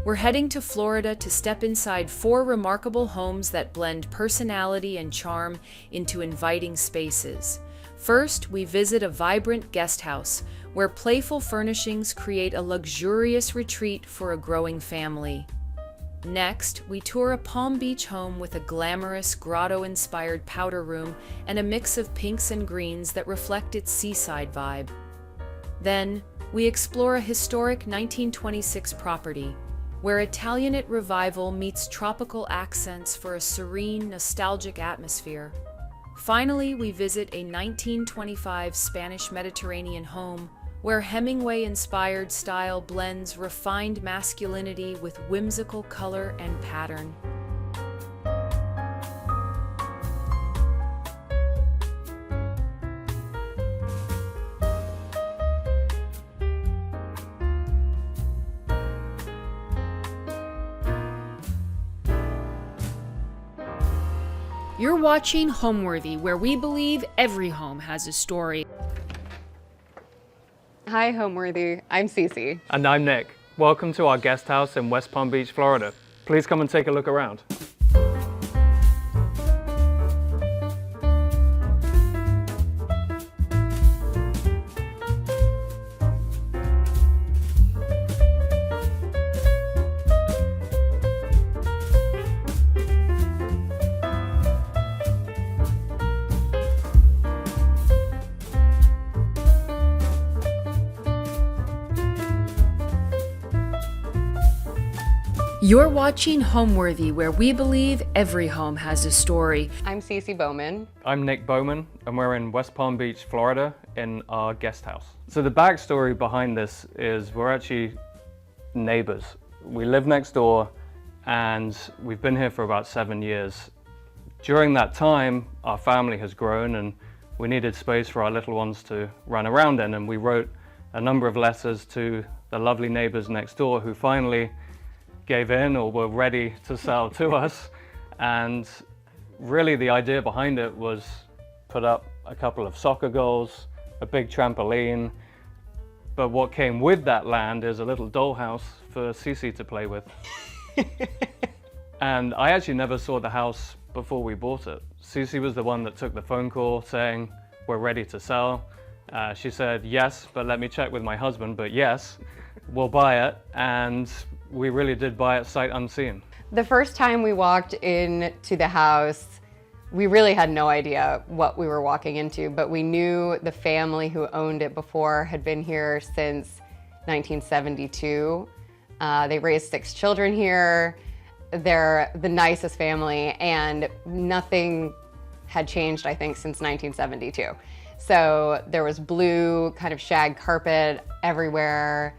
We're heading to Florida to step inside 4 remarkable homes that blend personality and charm into inviting spaces. First, we visit a vibrant guest house where playful furnishings create a luxurious retreat for a growing family. Next, we tour a Palm Beach home with a glamorous grotto-inspired powder room and a mix of pinks and greens that reflect its seaside vibe. Then, we explore a historic 1926 property, where Italianate revival meets tropical accents for a serene, nostalgic atmosphere. Finally, we visit a 1925 Spanish Mediterranean home, where Hemingway-inspired style blends refined masculinity with whimsical color and pattern. You're watching Homeworthy, where we believe every home has a story. Hi, Homeworthy. I'm Cece. And I'm Nick. Welcome to our guest house in West Palm Beach, Florida. Please come and take a look around. You're watching Homeworthy, where we believe every home has a story. I'm Cece Bowman. I'm Nick Bowman, and we're in West Palm Beach, Florida, in our guest house. So the backstory behind this is we're actually neighbors. We live next door, and we've been here for about 7 years. During that time, our family has grown, and we needed space for our little ones to run around in, and we wrote a number of letters to the lovely neighbors next door who finally gave in or were ready to sell to us. And really the idea behind it was put up a couple of soccer goals, a big trampoline, but what came with that land is a little dollhouse for Cece to play with. And I actually never saw the house before we bought it. Cece was the one that took the phone call saying, we're ready to sell. She said, yes, but let me check with my husband, but yes, we'll buy it. And we really did buy it sight unseen. The first time we walked into the house, we really had no idea what we were walking into, but we knew the family who owned it before had been here since 1972. They raised 6 children here. They're the nicest family, and nothing had changed, I think, since 1972. So there was blue kind of shag carpet everywhere.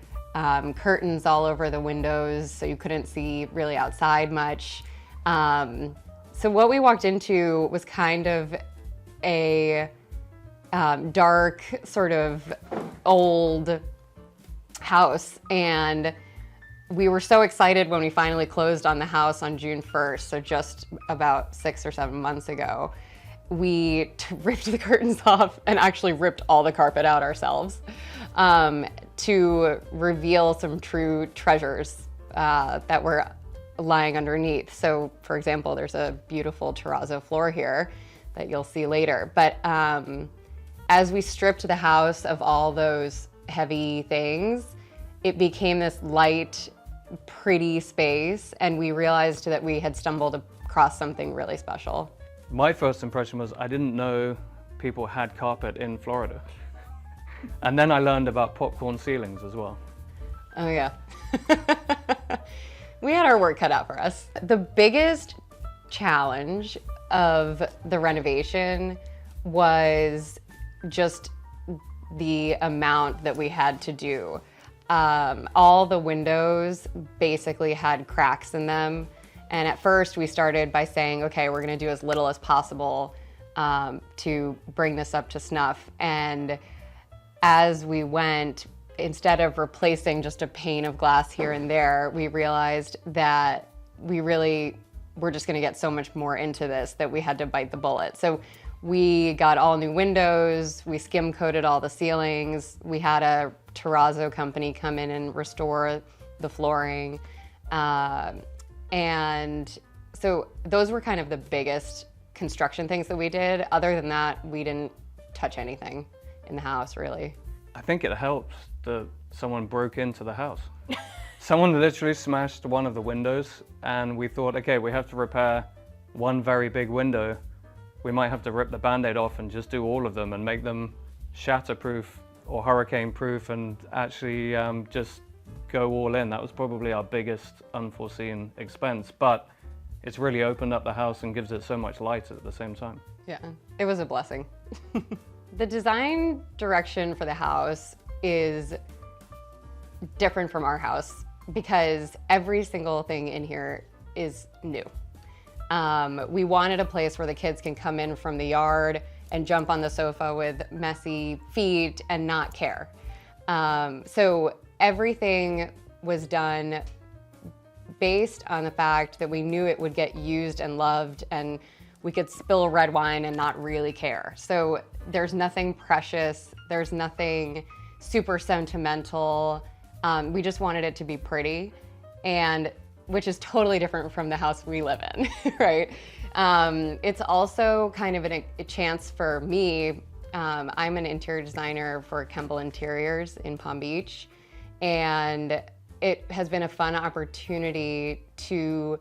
Curtains all over the windows, so you couldn't see really outside much. So what we walked into was kind of a dark, sort of old house, and we were so excited when we finally closed on the house on June 1st, so just about 6 or 7 months ago. We ripped the curtains off and actually ripped all the carpet out ourselves to reveal some true treasures that were lying underneath. So, for example, there's a beautiful terrazzo floor here that you'll see later. But as we stripped the house of all those heavy things, it became this light, pretty space, and we realized that we had stumbled across something really special. My first impression was I didn't know people had carpet in Florida. And then I learned about popcorn ceilings as well. Oh yeah. We had our work cut out for us. The biggest challenge of the renovation was just the amount that we had to do. All the windows basically had cracks in them. And at first we started by saying, okay, we're gonna do as little as possible to bring this up to snuff. And as we went, instead of replacing just a pane of glass here and there, we realized that we really were just gonna get so much more into this that we had to bite the bullet. So we got all new windows, we skim coated all the ceilings, we had a terrazzo company come in and restore the flooring. And so those were kind of the biggest construction things that we did. Other than that, we didn't touch anything in the house, really. I think it helps that someone broke into the house. Someone literally smashed one of the windows, and we thought, okay, we have to repair one very big window. We might have to rip the Band-Aid off and just do all of them and make them shatterproof or hurricane-proof, and actually just go all in. That was probably our biggest unforeseen expense, but it's really opened up the house and gives it so much light at the same time. Yeah, it was a blessing. The design direction for the house is different from our house because every single thing in here is new. We wanted a place where the kids can come in from the yard and jump on the sofa with messy feet and not care. So everything was done based on the fact that we knew it would get used and loved, and we could spill red wine and not really care. So there's nothing precious, there's nothing super sentimental. We just wanted it to be pretty, and which is totally different from the house we live in, right? It's also kind of a chance for me. I'm an interior designer for Kemble Interiors in Palm Beach, and it has been a fun opportunity to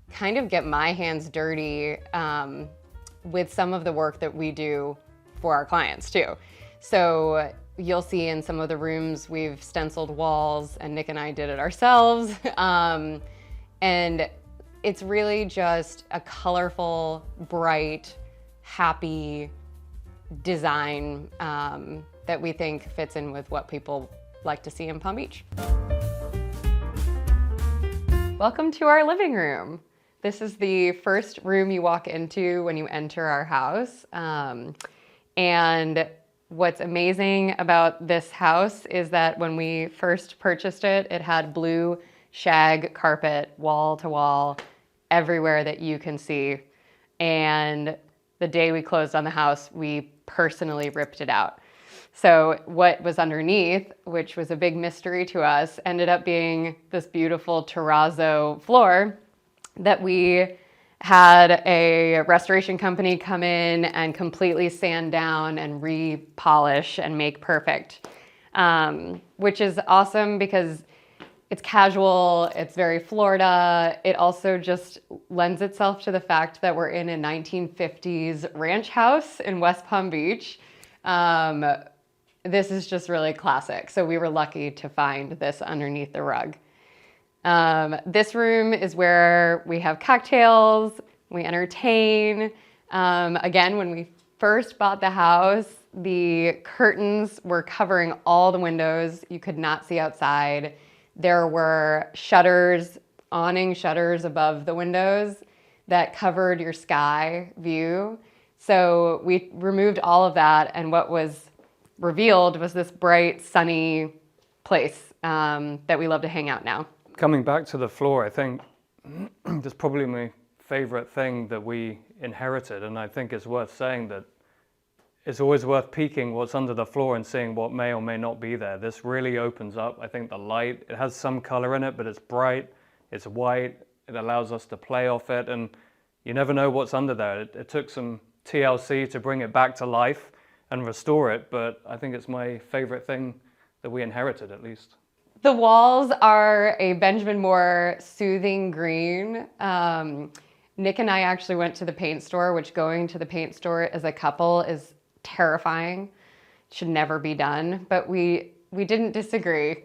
kind of get my hands dirty with some of the work that we do for our clients too. So you'll see in some of the rooms we've stenciled walls, and Nick and I did it ourselves. And it's really just a colorful, bright, happy design that we think fits in with what people like to see in Palm Beach. Welcome to our living room. This is the first room you walk into when you enter our house. And what's amazing about this house is that when we first purchased it, it had blue shag carpet wall to wall everywhere that you can see. And the day we closed on the house, we personally ripped it out. So what was underneath, which was a big mystery to us, ended up being this beautiful terrazzo floor that we had a restoration company come in and completely sand down and re-polish and make perfect, which is awesome because it's casual, it's very Florida. It also just lends itself to the fact that we're in a 1950s ranch house in West Palm Beach. This is just really classic. So we were lucky to find this underneath the rug. This room is where we have cocktails, we entertain. Again, when we first bought the house, the curtains were covering all the windows. You could not see outside. There were shutters, awning shutters above the windows that covered your sky view. So we removed all of that, and what was revealed was this bright, sunny place that we love to hang out now. Coming back to the floor, I think that's probably my favorite thing that we inherited, and I think it's worth saying that it's always worth peeking what's under the floor and seeing what may or may not be there. This really opens up, I think, the light. It has some color in it, but it's bright, it's white, it allows us to play off it, and you never know what's under there. It took some TLC to bring it back to life and restore it, but I think it's my favorite thing that we inherited, at least. The walls are a Benjamin Moore soothing green. Nick and I actually went to the paint store, which going to the paint store as a couple is terrifying. It should never be done, but we didn't disagree.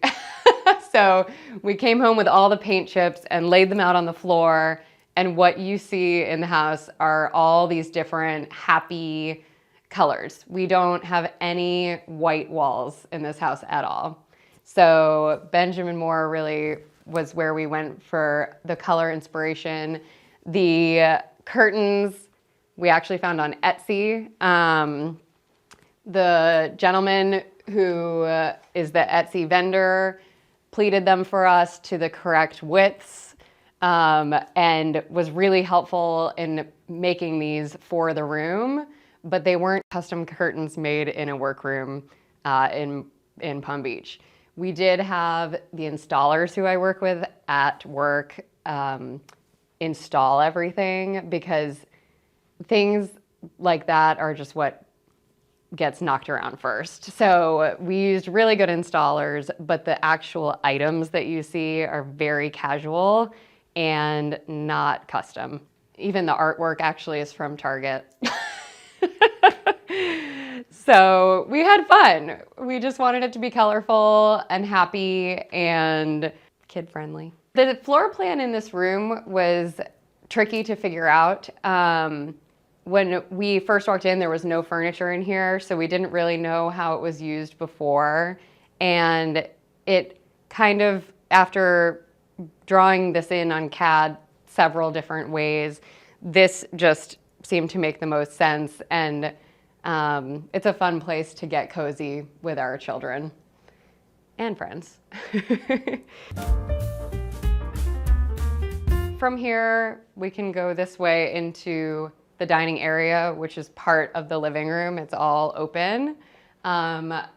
So we came home with all the paint chips and laid them out on the floor, and what you see in the house are all these different happy colors. We don't have any white walls in this house at all. So Benjamin Moore really was where we went for the color inspiration. The curtains we actually found on Etsy. The gentleman who is the Etsy vendor pleated them for us to the correct widths and was really helpful in making these for the room, but they weren't custom curtains made in a workroom in Palm Beach. We did have the installers who I work with at work install everything, because things like that are just what gets knocked around first. So we used really good installers, but the actual items that you see are very casual and not custom. Even the artwork actually is from Target. So we had fun. We just wanted it to be colorful and happy and kid-friendly. The floor plan in this room was tricky to figure out. When we first walked in, there was no furniture in here, so we didn't really know how it was used before. And it kind of, after drawing this in on CAD several different ways, this just seemed to make the most sense. And it's a fun place to get cozy with our children and friends. From here, we can go this way into the dining area, which is part of the living room. It's all open.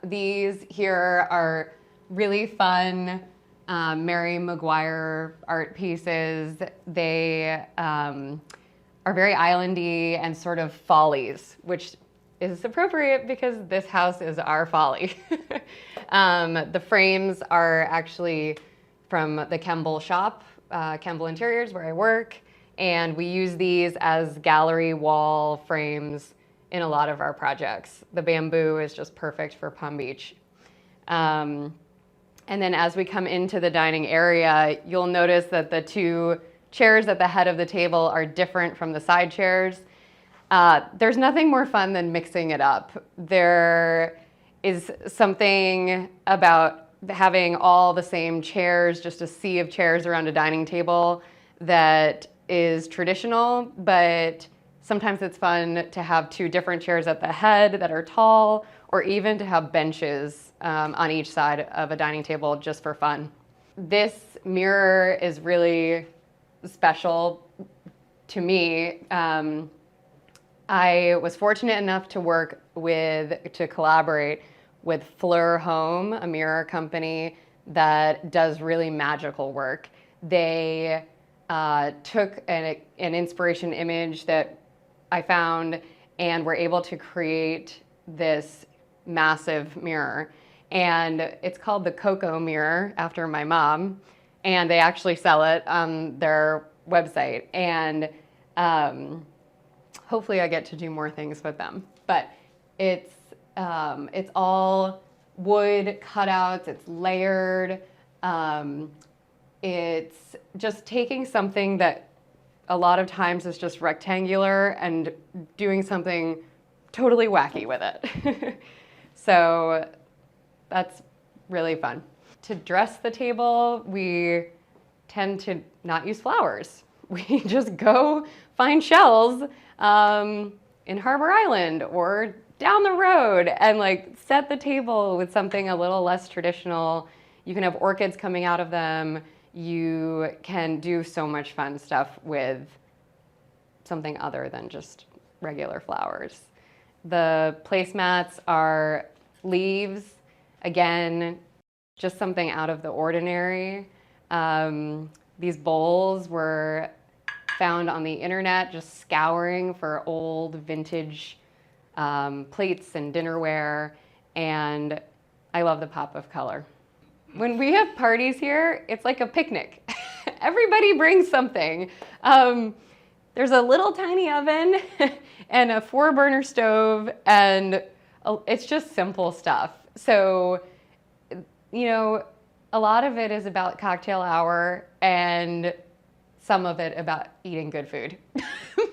These here are really fun Mary Maguire art pieces. They are very islandy and sort of follies, which is appropriate because this house is our folly. The frames are actually from the Kemble shop, Kemble Interiors, where I work. And we use these as gallery wall frames in a lot of our projects. The bamboo is just perfect for Palm Beach. And then as we come into the dining area, you'll notice that the two chairs at the head of the table are different from the side chairs. There's nothing more fun than mixing it up. There is something about having all the same chairs, just a sea of chairs around a dining table, that is traditional, but sometimes it's fun to have two different chairs at the head that are tall, or even to have benches on each side of a dining table just for fun. This mirror is really special to me. I was fortunate enough to collaborate with Fleur Home, a mirror company that does really magical work. They took an inspiration image that I found and were able to create this massive mirror. And it's called the Coco mirror, after my mom. And they actually sell it on their website. And hopefully I get to do more things with them. But it's all wood cutouts, it's layered. It's just taking something that a lot of times is just rectangular and doing something totally wacky with it. So that's really fun. To dress the table, we tend to not use flowers. We just go find shells in Harbor Island or down the road and like set the table with something a little less traditional. You can have orchids coming out of them. You can do so much fun stuff with something other than just regular flowers. The placemats are leaves, again, just something out of the ordinary. These bowls were found on the internet, just scouring for old vintage plates and dinnerware, and I love the pop of color. When we have parties here, it's like a picnic. Everybody brings something. There's a little tiny oven and a 4-burner stove, and it's just simple stuff. So, you know, a lot of it is about cocktail hour and some of it about eating good food.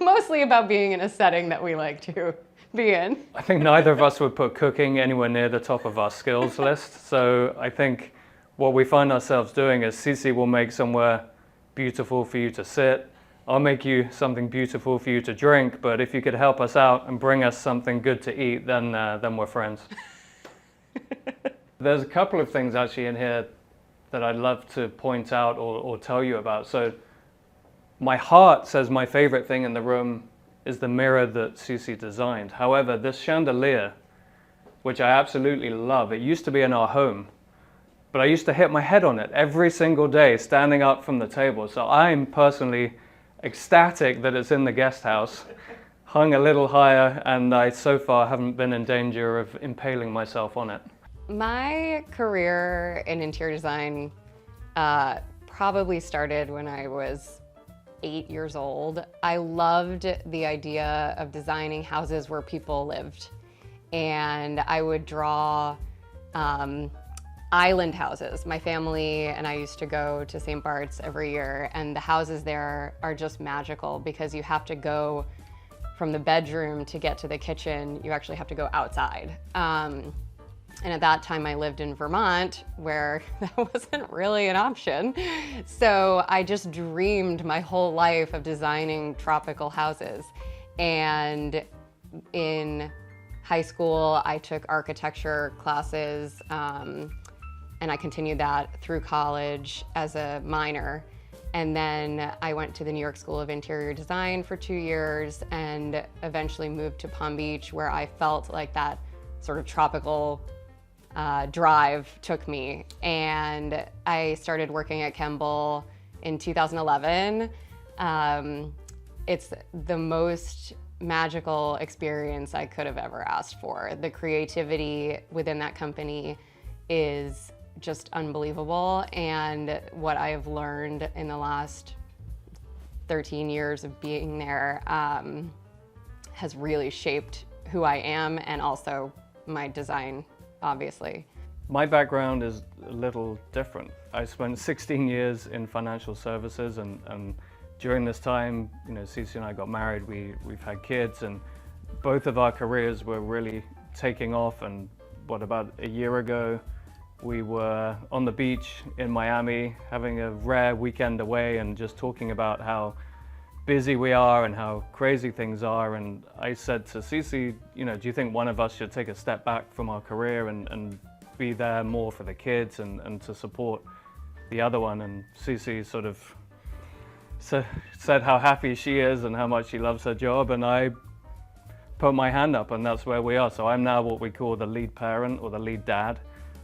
Mostly about being in a setting that we like to be in. I think neither of us would put cooking anywhere near the top of our skills list. So I think what we find ourselves doing is Cece will make somewhere beautiful for you to sit. I'll make you something beautiful for you to drink, but if you could help us out and bring us something good to eat, then we're friends. There's a couple of things actually in here that I'd love to point out or tell you about. So my heart says my favorite thing in the room is the mirror that Cece designed. However, this chandelier, which I absolutely love, it used to be in our home, but I used to hit my head on it every single day standing up from the table. So I'm personally ecstatic that it's in the guest house, hung a little higher, and I so far haven't been in danger of impaling myself on it. My career in interior design probably started when I was 8 years old. I loved the idea of designing houses where people lived. And I would draw island houses. My family and I used to go to St. Bart's every year, and the houses there are just magical because you have to go from the bedroom to get to the kitchen. You actually have to go outside. And at that time I lived in Vermont, where that wasn't really an option. So I just dreamed my whole life of designing tropical houses. And in high school, I took architecture classes, and I continued that through college as a minor. And then I went to the New York School of Interior Design for 2 years and eventually moved to Palm Beach, where I felt like that sort of tropical drive took me. And I started working at Kemble in 2011. It's the most magical experience I could have ever asked for. The creativity within that company is just unbelievable, and what I have learned in the last 13 years of being there has really shaped who I am and also my design, obviously. My background is a little different. I spent 16 years in financial services, and during this time, you know, Cece and I got married, we've had kids, and both of our careers were really taking off. And about a year ago, we were on the beach in Miami having a rare weekend away and just talking about how busy we are and how crazy things are. And I said to Cece, you know, do you think one of us should take a step back from our career and be there more for the kids and to support the other one? And Cece sort of said how happy she is and how much she loves her job, and I put my hand up, and that's where we are. So I'm now what we call the lead parent or the lead dad.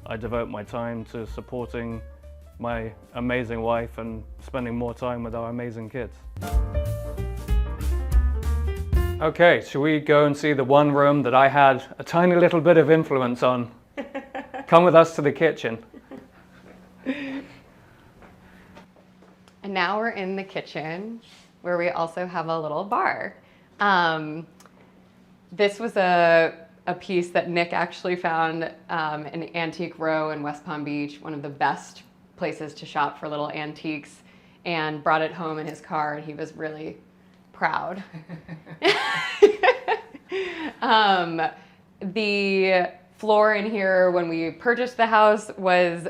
I devote my time to supporting my amazing wife and spending more time with our amazing kids. Okay, shall we go and see the one room that I had a tiny little bit of influence on? Come with us to the kitchen. And now we're in the kitchen, where we also have a little bar. This was a piece that Nick actually found in Antique Row in West Palm Beach, one of the best places to shop for little antiques, and brought it home in his car, and he was really proud. The floor in here when we purchased the house was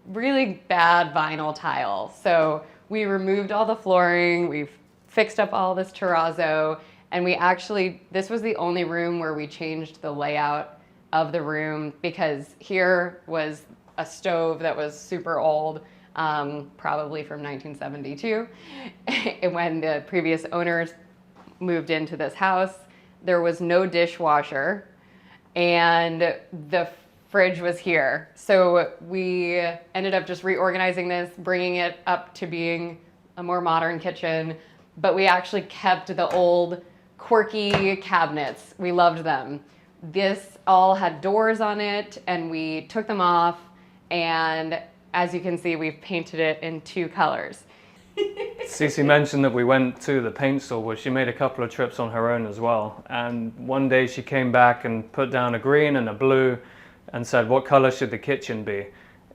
really bad vinyl tile. So we removed all the flooring, we've fixed up all this terrazzo, and this was the only room where we changed the layout of the room, because here was a stove that was super old, probably from 1972. When the previous owners moved into this house, there was no dishwasher, and the fridge was here. So we ended up just reorganizing this, bringing it up to being a more modern kitchen, but we actually kept the old quirky cabinets. We loved them. This all had doors on it, and we took them off, and as you can see, we've painted it in 2 colors. Cece mentioned that we went to the paint store, where she made a couple of trips on her own as well. And one day she came back and put down a green and a blue and said, what color should the kitchen be?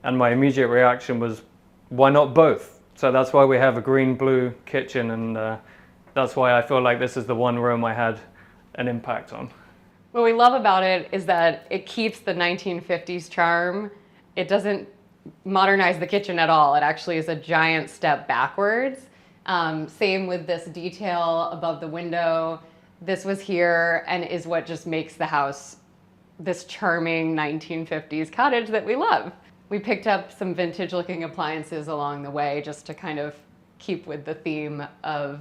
And my immediate reaction was, why not both? So that's why we have a green-blue kitchen, and that's why I feel like this is the one room I had an impact on. What we love about it is that it keeps the 1950s charm. It doesn't modernize the kitchen at all. It actually is a giant step backwards. Same with this detail above the window. This was here and is what just makes the house this charming 1950s cottage that we love. We picked up some vintage looking appliances along the way just to kind of keep with the theme of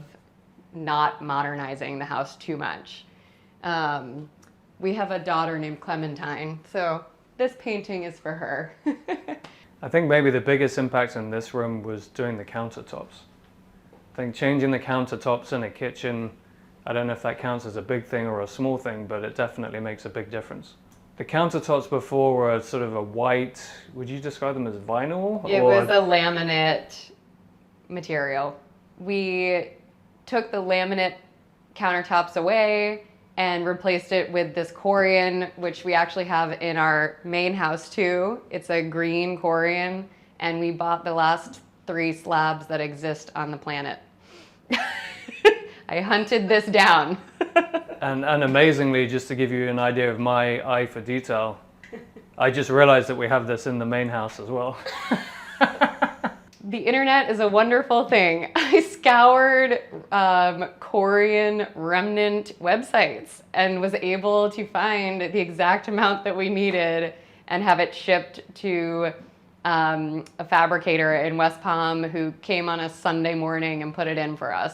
not modernizing the house too much. We have a daughter named Clementine, so this painting is for her. I think maybe the biggest impact in this room was doing the countertops. I think changing the countertops in a kitchen, I don't know if that counts as a big thing or a small thing, but it definitely makes a big difference. The countertops before were sort of a white, would you describe them as vinyl? It was a laminate material. We took the laminate countertops away and replaced it with this Corian, which we actually have in our main house too. It's a green Corian, and we bought the last 3 slabs that exist on the planet. I hunted this down. And amazingly, just to give you an idea of my eye for detail, I just realized that we have this in the main house as well. The internet is a wonderful thing. I scoured Korean remnant websites and was able to find the exact amount that we needed and have it shipped to a fabricator in West Palm who came on a Sunday morning and put it in for us.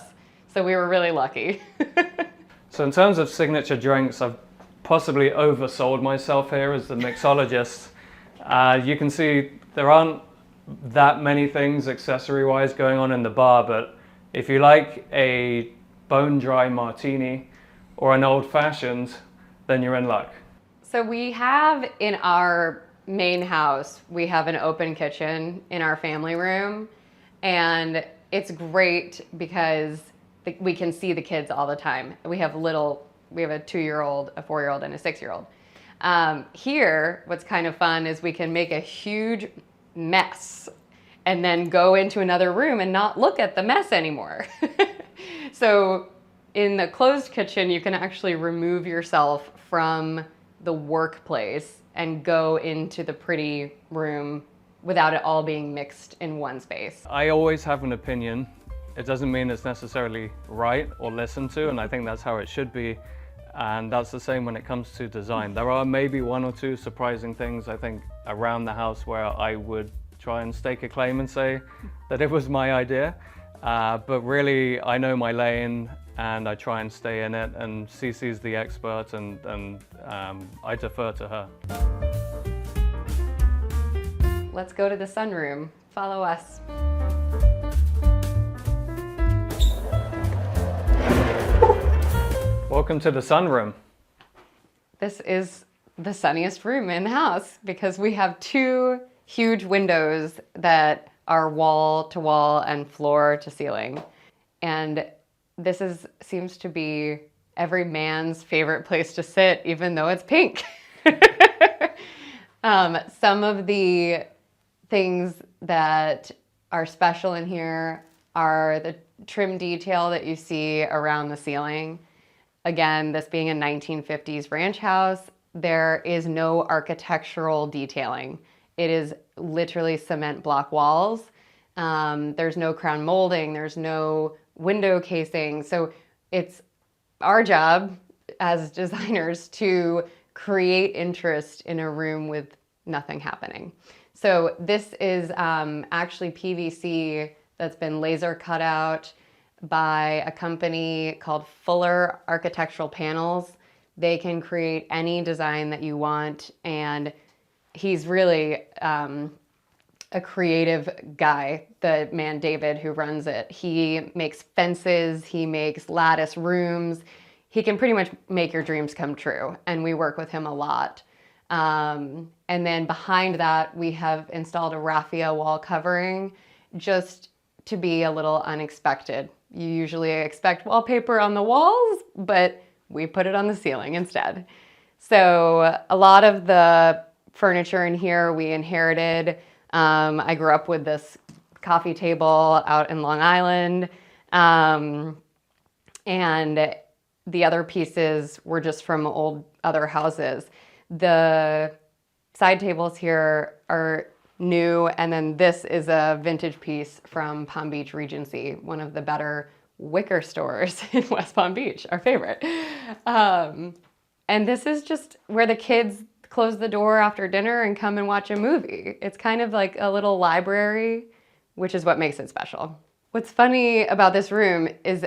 So we were really lucky. So in terms of signature drinks, I've possibly oversold myself here as the mixologist. You can see there aren't that many things accessory-wise going on in the bar, but if you like a bone-dry martini or an old-fashioned, then you're in luck. So we have in our main house, we have an open kitchen in our family room, and it's great because we can see the kids all the time. We have a 2-year-old, a 4-year-old, and a 6-year-old. Here, what's kind of fun is we can make a huge mess and then go into another room and not look at the mess anymore. So in the closed kitchen, you can actually remove yourself from the workplace and go into the pretty room without it all being mixed in one space. I always have an opinion. It doesn't mean it's necessarily right or listened to, and I think that's how it should be. And that's the same when it comes to design. There are maybe 1 or 2 surprising things, I think, around the house where I would try and stake a claim and say that it was my idea. But really, I know my lane and I try and stay in it, and Cece's the expert, and I defer to her. Let's go to the sunroom. Follow us. Welcome to the sunroom. This is the sunniest room in the house because we have 2 huge windows that are wall to wall and floor to ceiling. And this seems to be every man's favorite place to sit, even though it's pink. Some of the things that are special in here are the trim detail that you see around the ceiling. Again, this being a 1950s ranch house, there is no architectural detailing. It is literally cement block walls. There's no crown molding, there's no window casing. So it's our job as designers to create interest in a room with nothing happening. So this is actually PVC that's been laser cut out by a company called Fuller Architectural Panels. They can create any design that you want, and he's really a creative guy, the man David who runs it. He makes fences, he makes lattice rooms. He can pretty much make your dreams come true, and we work with him a lot. And then behind that, we have installed a raffia wall covering just to be a little unexpected. You usually expect wallpaper on the walls, but we put it on the ceiling instead. So a lot of the furniture in here we inherited. I grew up with this coffee table out in Long Island. And the other pieces were just from old other houses. The side tables here are new, and then this is a vintage piece from Palm Beach Regency, one of the better wicker stores in West Palm Beach, our favorite. And this is just where the kids close the door after dinner and come and watch a movie. It's kind of like a little library, which is what makes it special. What's funny about this room is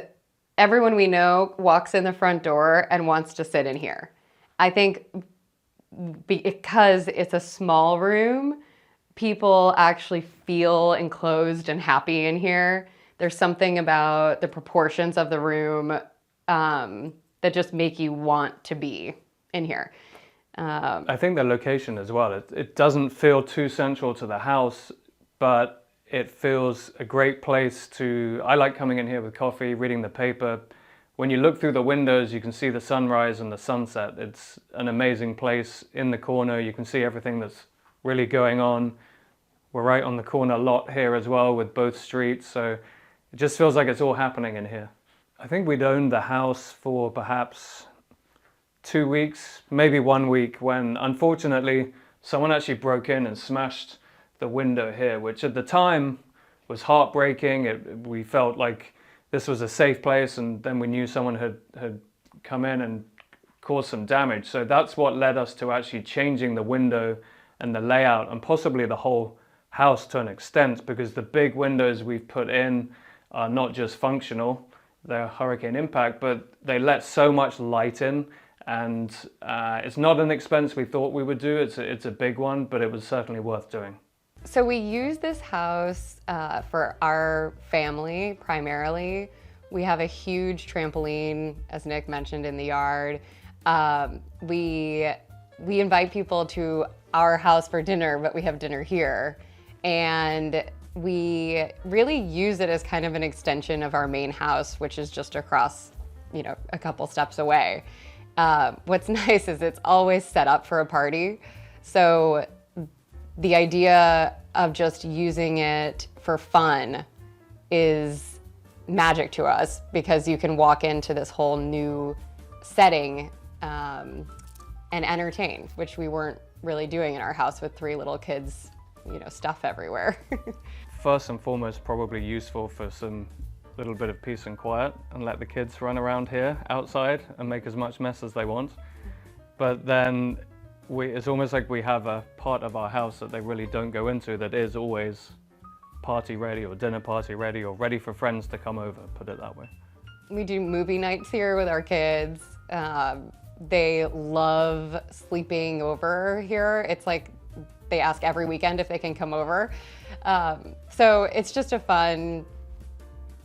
everyone we know walks in the front door and wants to sit in here. I think because it's a small room, people actually feel enclosed and happy in here. There's something about the proportions of the room that just make you want to be in here. I think the location as well, it doesn't feel too central to the house, but it feels a great place to, I like coming in here with coffee, reading the paper. When you look through the windows, you can see the sunrise and the sunset. It's an amazing place. In the corner, you can see everything that's really going on. We're right on the corner lot here as well with both streets, so it just feels like it's all happening in here. I think we'd owned the house for perhaps 2 weeks, maybe 1 week, when unfortunately someone actually broke in and smashed the window here, which at the time was heartbreaking. We felt like this was a safe place, and then we knew someone had come in and caused some damage. So that's what led us to actually changing the window and the layout, and possibly the whole house to an extent, because the big windows we've put in are not just functional, they're hurricane impact, but they let so much light in, and it's not an expense we thought we would do. It's a big one, but it was certainly worth doing. So we use this house for our family primarily. We have a huge trampoline, as Nick mentioned, in the yard. We invite people to our house for dinner, but we have dinner here. And we really use it as kind of an extension of our main house, which is just across, a couple steps away. What's nice is it's always set up for a party. So the idea of just using it for fun is magic to us, because you can walk into this whole new setting and entertain, which we weren't really doing in our house with 3 little kids, stuff everywhere. First and foremost, probably useful for some little bit of peace and quiet, and let the kids run around here outside and make as much mess as they want. But then it's almost like we have a part of our house that they really don't go into that is always party ready, or dinner party ready, or ready for friends to come over, put it that way. We do movie nights here with our kids. They love sleeping over here. It's like they ask every weekend if they can come over. So it's just a fun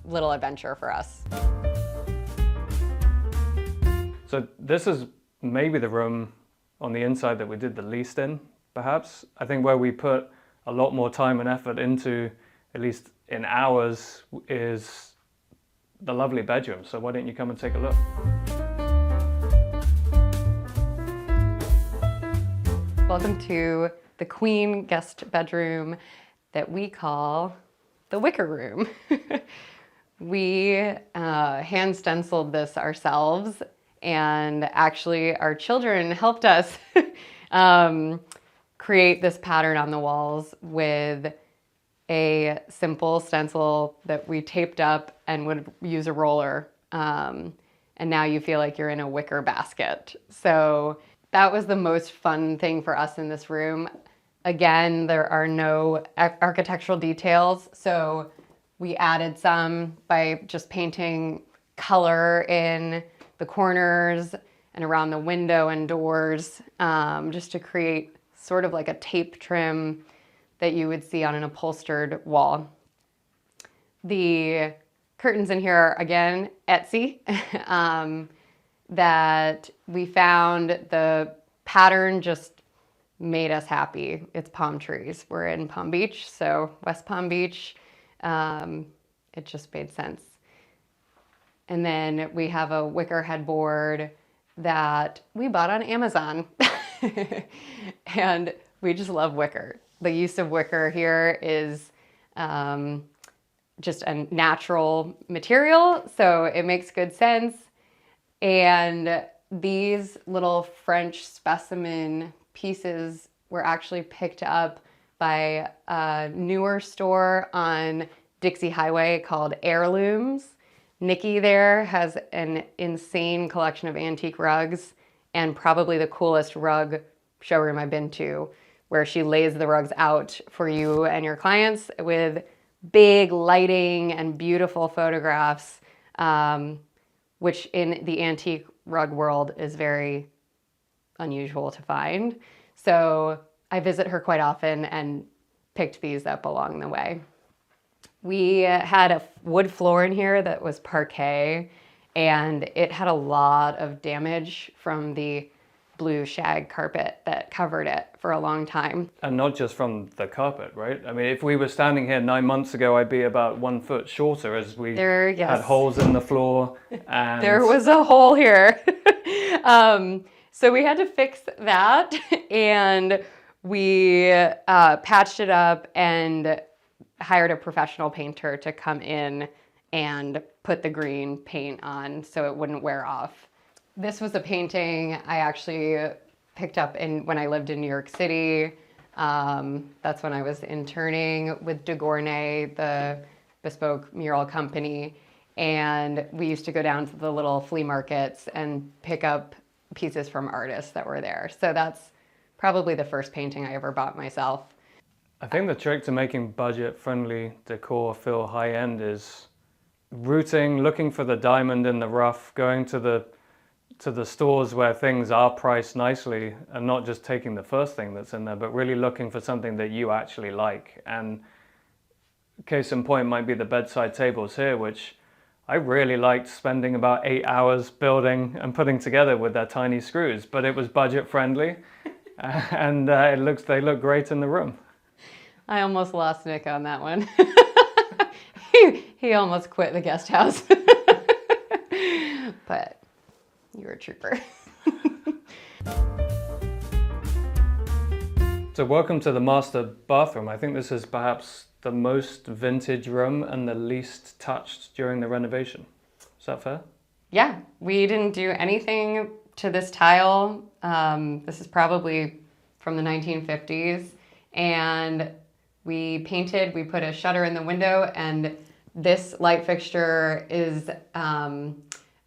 little adventure for us. So this is maybe the room on the inside that we did the least in, perhaps. I think where we put a lot more time and effort into, at least in ours, is the lovely bedroom. So why don't you come and take a look? Welcome to the queen guest bedroom that we call the wicker room. We hand stenciled this ourselves, and actually our children helped us create this pattern on the walls with a simple stencil that we taped up and would use a roller. And now you feel like you're in a wicker basket. So that was the most fun thing for us in this room. Again, there are no architectural details, so we added some by just painting color in the corners and around the window and doors, just to create sort of like a tape trim that you would see on an upholstered wall. The curtains in here are, again, Etsy, that we found. The pattern just made us happy. It's palm trees. We're in Palm Beach, so West Palm Beach. It just made sense. And then we have a wicker headboard that we bought on Amazon. And we just love wicker. The use of wicker here is just a natural material, so it makes good sense. And these little French specimen pieces were actually picked up by a newer store on Dixie Highway called Heirlooms. Nikki there has an insane collection of antique rugs, and probably the coolest rug showroom I've been to, where she lays the rugs out for you and your clients with big lighting and beautiful photographs, which in the antique rug world is very unusual to find. So I visit her quite often and picked these up along the way. We had a wood floor in here that was parquet, and it had a lot of damage from the blue shag carpet that covered it for a long time. And not just from the carpet, right? I mean, if we were standing here 9 months ago, I'd be about 1 foot shorter as we had holes in the floor. And there was a hole here. So we had to fix that, and we patched it up and hired a professional painter to come in and put the green paint on so it wouldn't wear off. This was a painting I actually picked up when I lived in New York City. That's when I was interning with Decor, the bespoke mural company. And we used to go down to the little flea markets and pick up pieces from artists that were there. So that's probably the first painting I ever bought myself. I think the trick to making budget-friendly decor feel high-end is rooting, looking for the diamond in the rough, going to the stores where things are priced nicely, and not just taking the first thing that's in there, but really looking for something that you actually like. And case in point might be the bedside tables here, which I really liked spending about 8 hours building and putting together with their tiny screws, but it was budget friendly and they look great in the room. I almost lost Nick on that one. He almost quit the guest house. But you're a trooper. So welcome to the master bathroom. I think this is perhaps the most vintage room and the least touched during the renovation. Is that fair? Yeah, we didn't do anything to this tile. This is probably from the 1950s. And we painted, we put a shutter in the window, and this light fixture is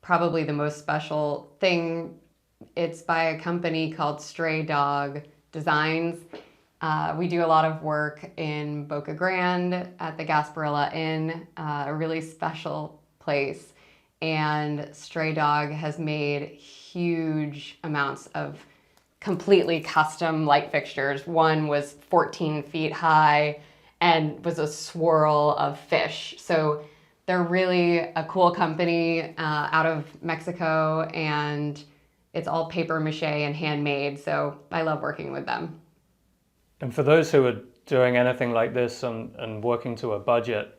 probably the most special thing. It's by a company called Stray Dog Designs. We do a lot of work in Boca Grande at the Gasparilla Inn, a really special place. And Stray Dog has made huge amounts of completely custom light fixtures. One was 14 feet high and was a swirl of fish. So they're really a cool company out of Mexico, and it's all paper mache and handmade. So I love working with them. And for those who are doing anything like this and working to a budget,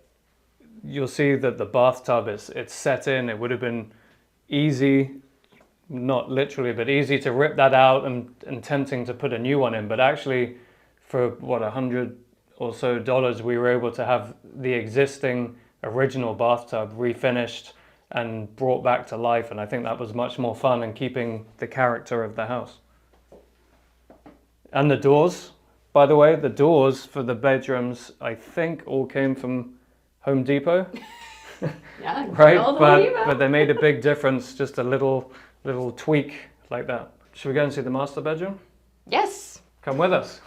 you'll see that the bathtub it's set in. It would have been easy, not literally, but easy to rip that out and tempting to put a new one in. But actually, for what, $100 or so, we were able to have the existing original bathtub refinished and brought back to life. And I think that was much more fun in keeping the character of the house. And the doors, by the way, the doors for the bedrooms, I think all came from Home Depot. Yeah, right? But they made a big difference, just a little tweak like that. Should we go and see the master bedroom? Yes. Come with us.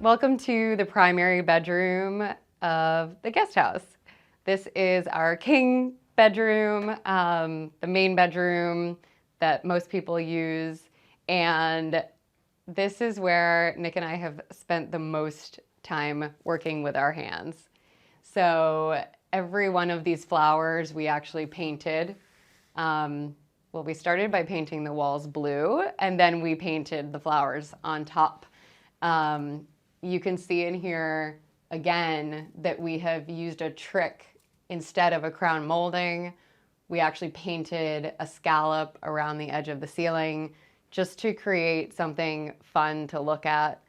Welcome to the primary bedroom of the guest house. This is our king bedroom, the main bedroom that most people use. And this is where Nick and I have spent the most time working with our hands. So every one of these flowers we actually painted. Well, we started by painting the walls blue, and then we painted the flowers on top. You can see in here, again, that we have used a trick. Instead of a crown molding, we actually painted a scallop around the edge of the ceiling just to create something fun to look at.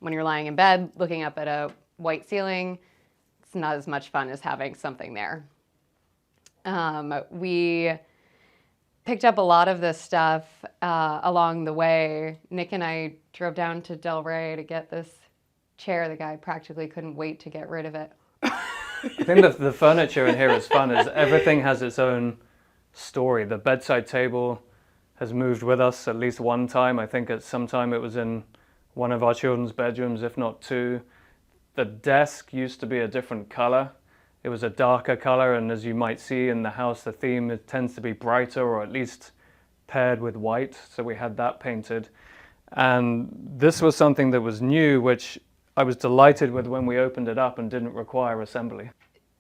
When you're lying in bed looking up at a white ceiling, it's not as much fun as having something there. We picked up a lot of this stuff along the way. Nick and I drove down to Del Rey to get this chair. The guy practically couldn't wait to get rid of it. I think that the furniture in here is fun, is everything has its own story. The bedside table has moved with us at least one time. I think at some time it was in one of our children's bedrooms, if not two. The desk used to be a different color. It was a darker color, and as you might see in the house, the theme, it tends to be brighter, or at least paired with white, so we had that painted. And this was something that was new, which I was delighted with when we opened it up and didn't require assembly.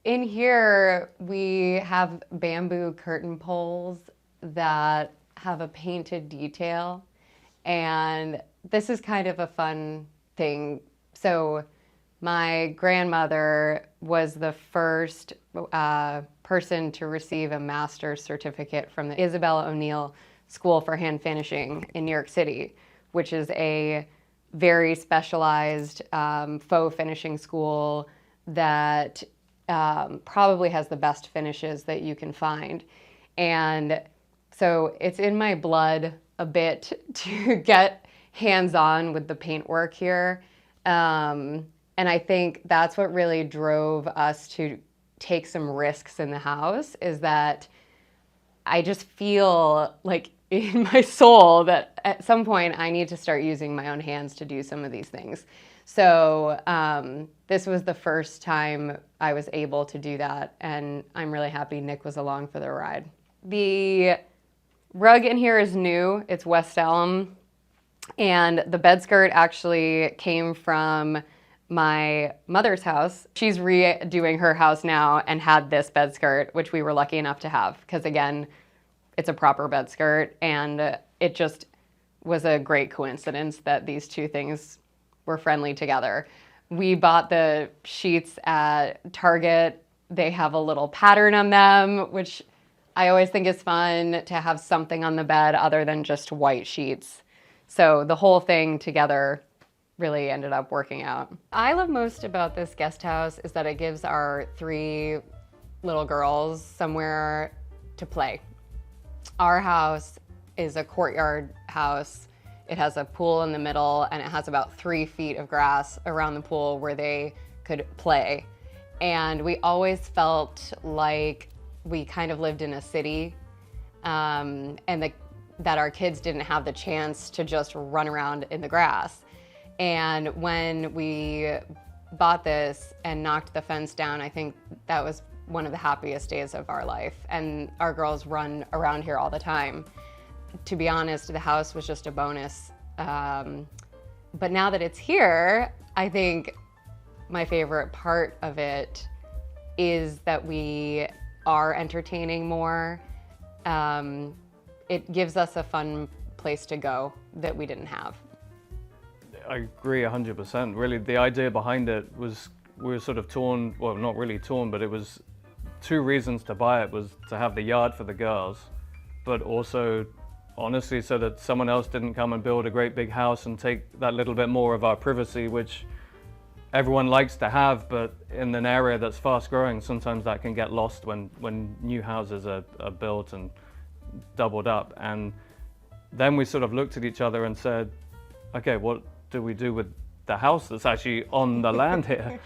In here, we have bamboo curtain poles that have a painted detail. And this is kind of a fun thing. So my grandmother was the first person to receive a master's certificate from the Isabella O'Neill School for Hand Finishing in New York City, which is a very specialized faux finishing school that probably has the best finishes that you can find. And so it's in my blood a bit to get hands-on with the paintwork here. And I think that's what really drove us to take some risks in the house, is that I just feel like in my soul that at some point I need to start using my own hands to do some of these things. So this was the first time I was able to do that, and I'm really happy Nick was along for the ride. The rug in here is new. It's West Elm, and the bed skirt actually came from my mother's house. She's redoing her house now and had this bed skirt, which we were lucky enough to have, because again, it's a proper bed skirt, and it just was a great coincidence that these two things were friendly together. We bought the sheets at Target. They have a little pattern on them, which I always think is fun to have something on the bed other than just white sheets. So the whole thing together really ended up working out. I love most about this guest house is that it gives our 3 little girls somewhere to play. Our house is a courtyard house. It has a pool in the middle, and it has about 3 feet of grass around the pool where they could play. And we always felt like we kind of lived in a city, and that our kids didn't have the chance to just run around in the grass. And when we bought this and knocked the fence down, I think that was one of the happiest days of our life. And our girls run around here all the time. To be honest, the house was just a bonus. But now that it's here, I think my favorite part of it is that we are entertaining more. It gives us a fun place to go that we didn't have. I agree 100%. Really, the idea behind it was, we were sort of torn, well, not really torn, but it was 2 reasons to buy it. Was to have the yard for the girls, but also honestly so that someone else didn't come and build a great big house and take that little bit more of our privacy, which everyone likes to have, but in an area that's fast growing, sometimes that can get lost when new houses are built and doubled up. And then we sort of looked at each other and said, okay, what do we do with the house that's actually on the land here?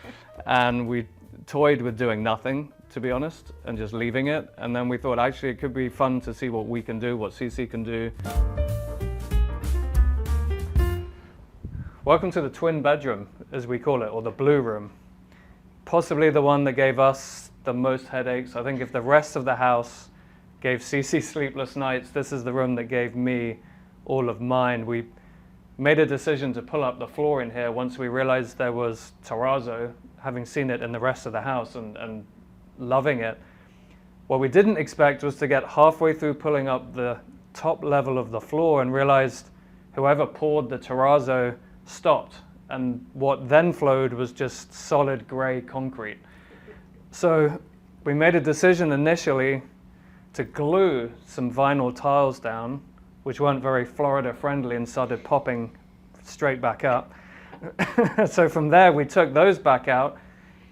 And we toyed with doing nothing, to be honest, and just leaving it. And then we thought, actually, it could be fun to see what we can do, what CC can do. Welcome to the twin bedroom, as we call it, or the blue room. Possibly the one that gave us the most headaches. I think if the rest of the house gave CC sleepless nights, this is the room that gave me all of mine. We made a decision to pull up the floor in here once we realized there was terrazzo, having seen it in the rest of the house and loving it. What we didn't expect was to get halfway through pulling up the top level of the floor and realized whoever poured the terrazzo stopped, and what then flowed was just solid gray concrete. So we made a decision initially to glue some vinyl tiles down, which weren't very Florida friendly, and started popping straight back up. So from there we took those back out,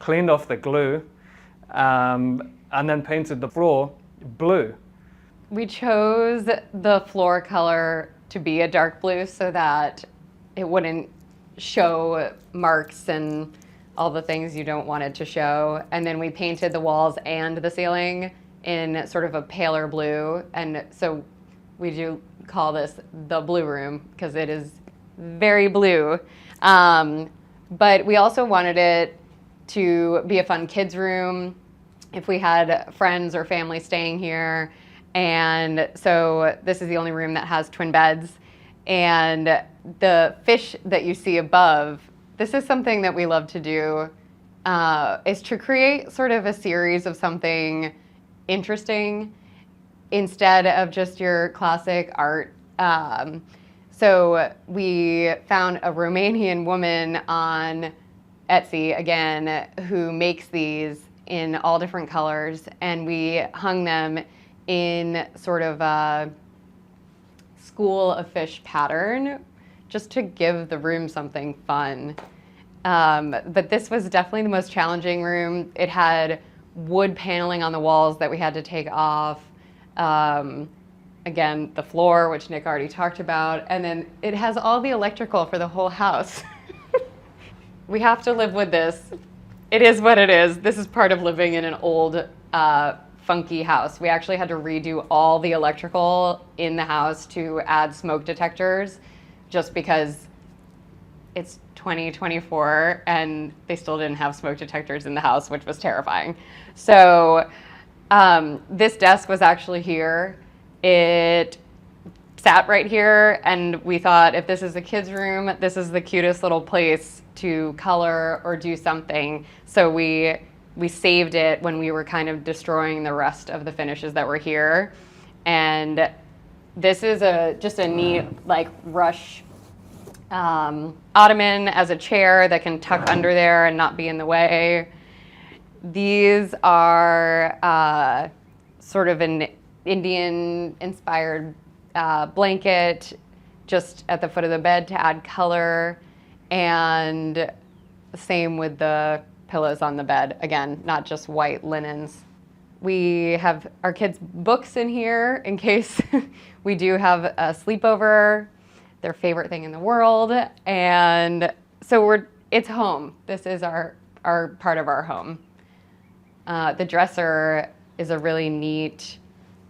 cleaned off the glue, and then painted the floor blue. We chose the floor color to be a dark blue so that it wouldn't show marks and all the things you don't want it to show. And then we painted the walls and the ceiling in sort of a paler blue. And so we do call this the blue room because it is very blue. But we also wanted it to be a fun kids room if we had friends or family staying here. And so this is the only room that has twin beds. And the fish that you see above, this is something that we love to do, is to create sort of a series of something interesting instead of just your classic art. So we found a Romanian woman on Etsy, again, who makes these in all different colors, and we hung them in sort of a school of fish pattern just to give the room something fun. But this was definitely the most challenging room. It had wood paneling on the walls that we had to take off. Again, the floor, which Nick already talked about, and then it has all the electrical for the whole house. We have to live with this. It is what it is. This is part of living in an old, funky house. We actually had to redo all the electrical in the house to add smoke detectors just because it's 2024 and they still didn't have smoke detectors in the house, which was terrifying. So this desk was actually here. It sat right here, and we thought, if this is a kid's room, this is the cutest little place to color or do something. So we saved it when we were kind of destroying the rest of the finishes that were here. And this is just a neat, like, rush ottoman as a chair that can tuck under there and not be in the way. These are sort of an Indian-inspired blanket just at the foot of the bed to add color, and same with the pillows on the bed. Again, not just white linens. We have our kids' books in here in case we do have a sleepover, their favorite thing in the world. And so it's home. This is our part of our home. The dresser is a really neat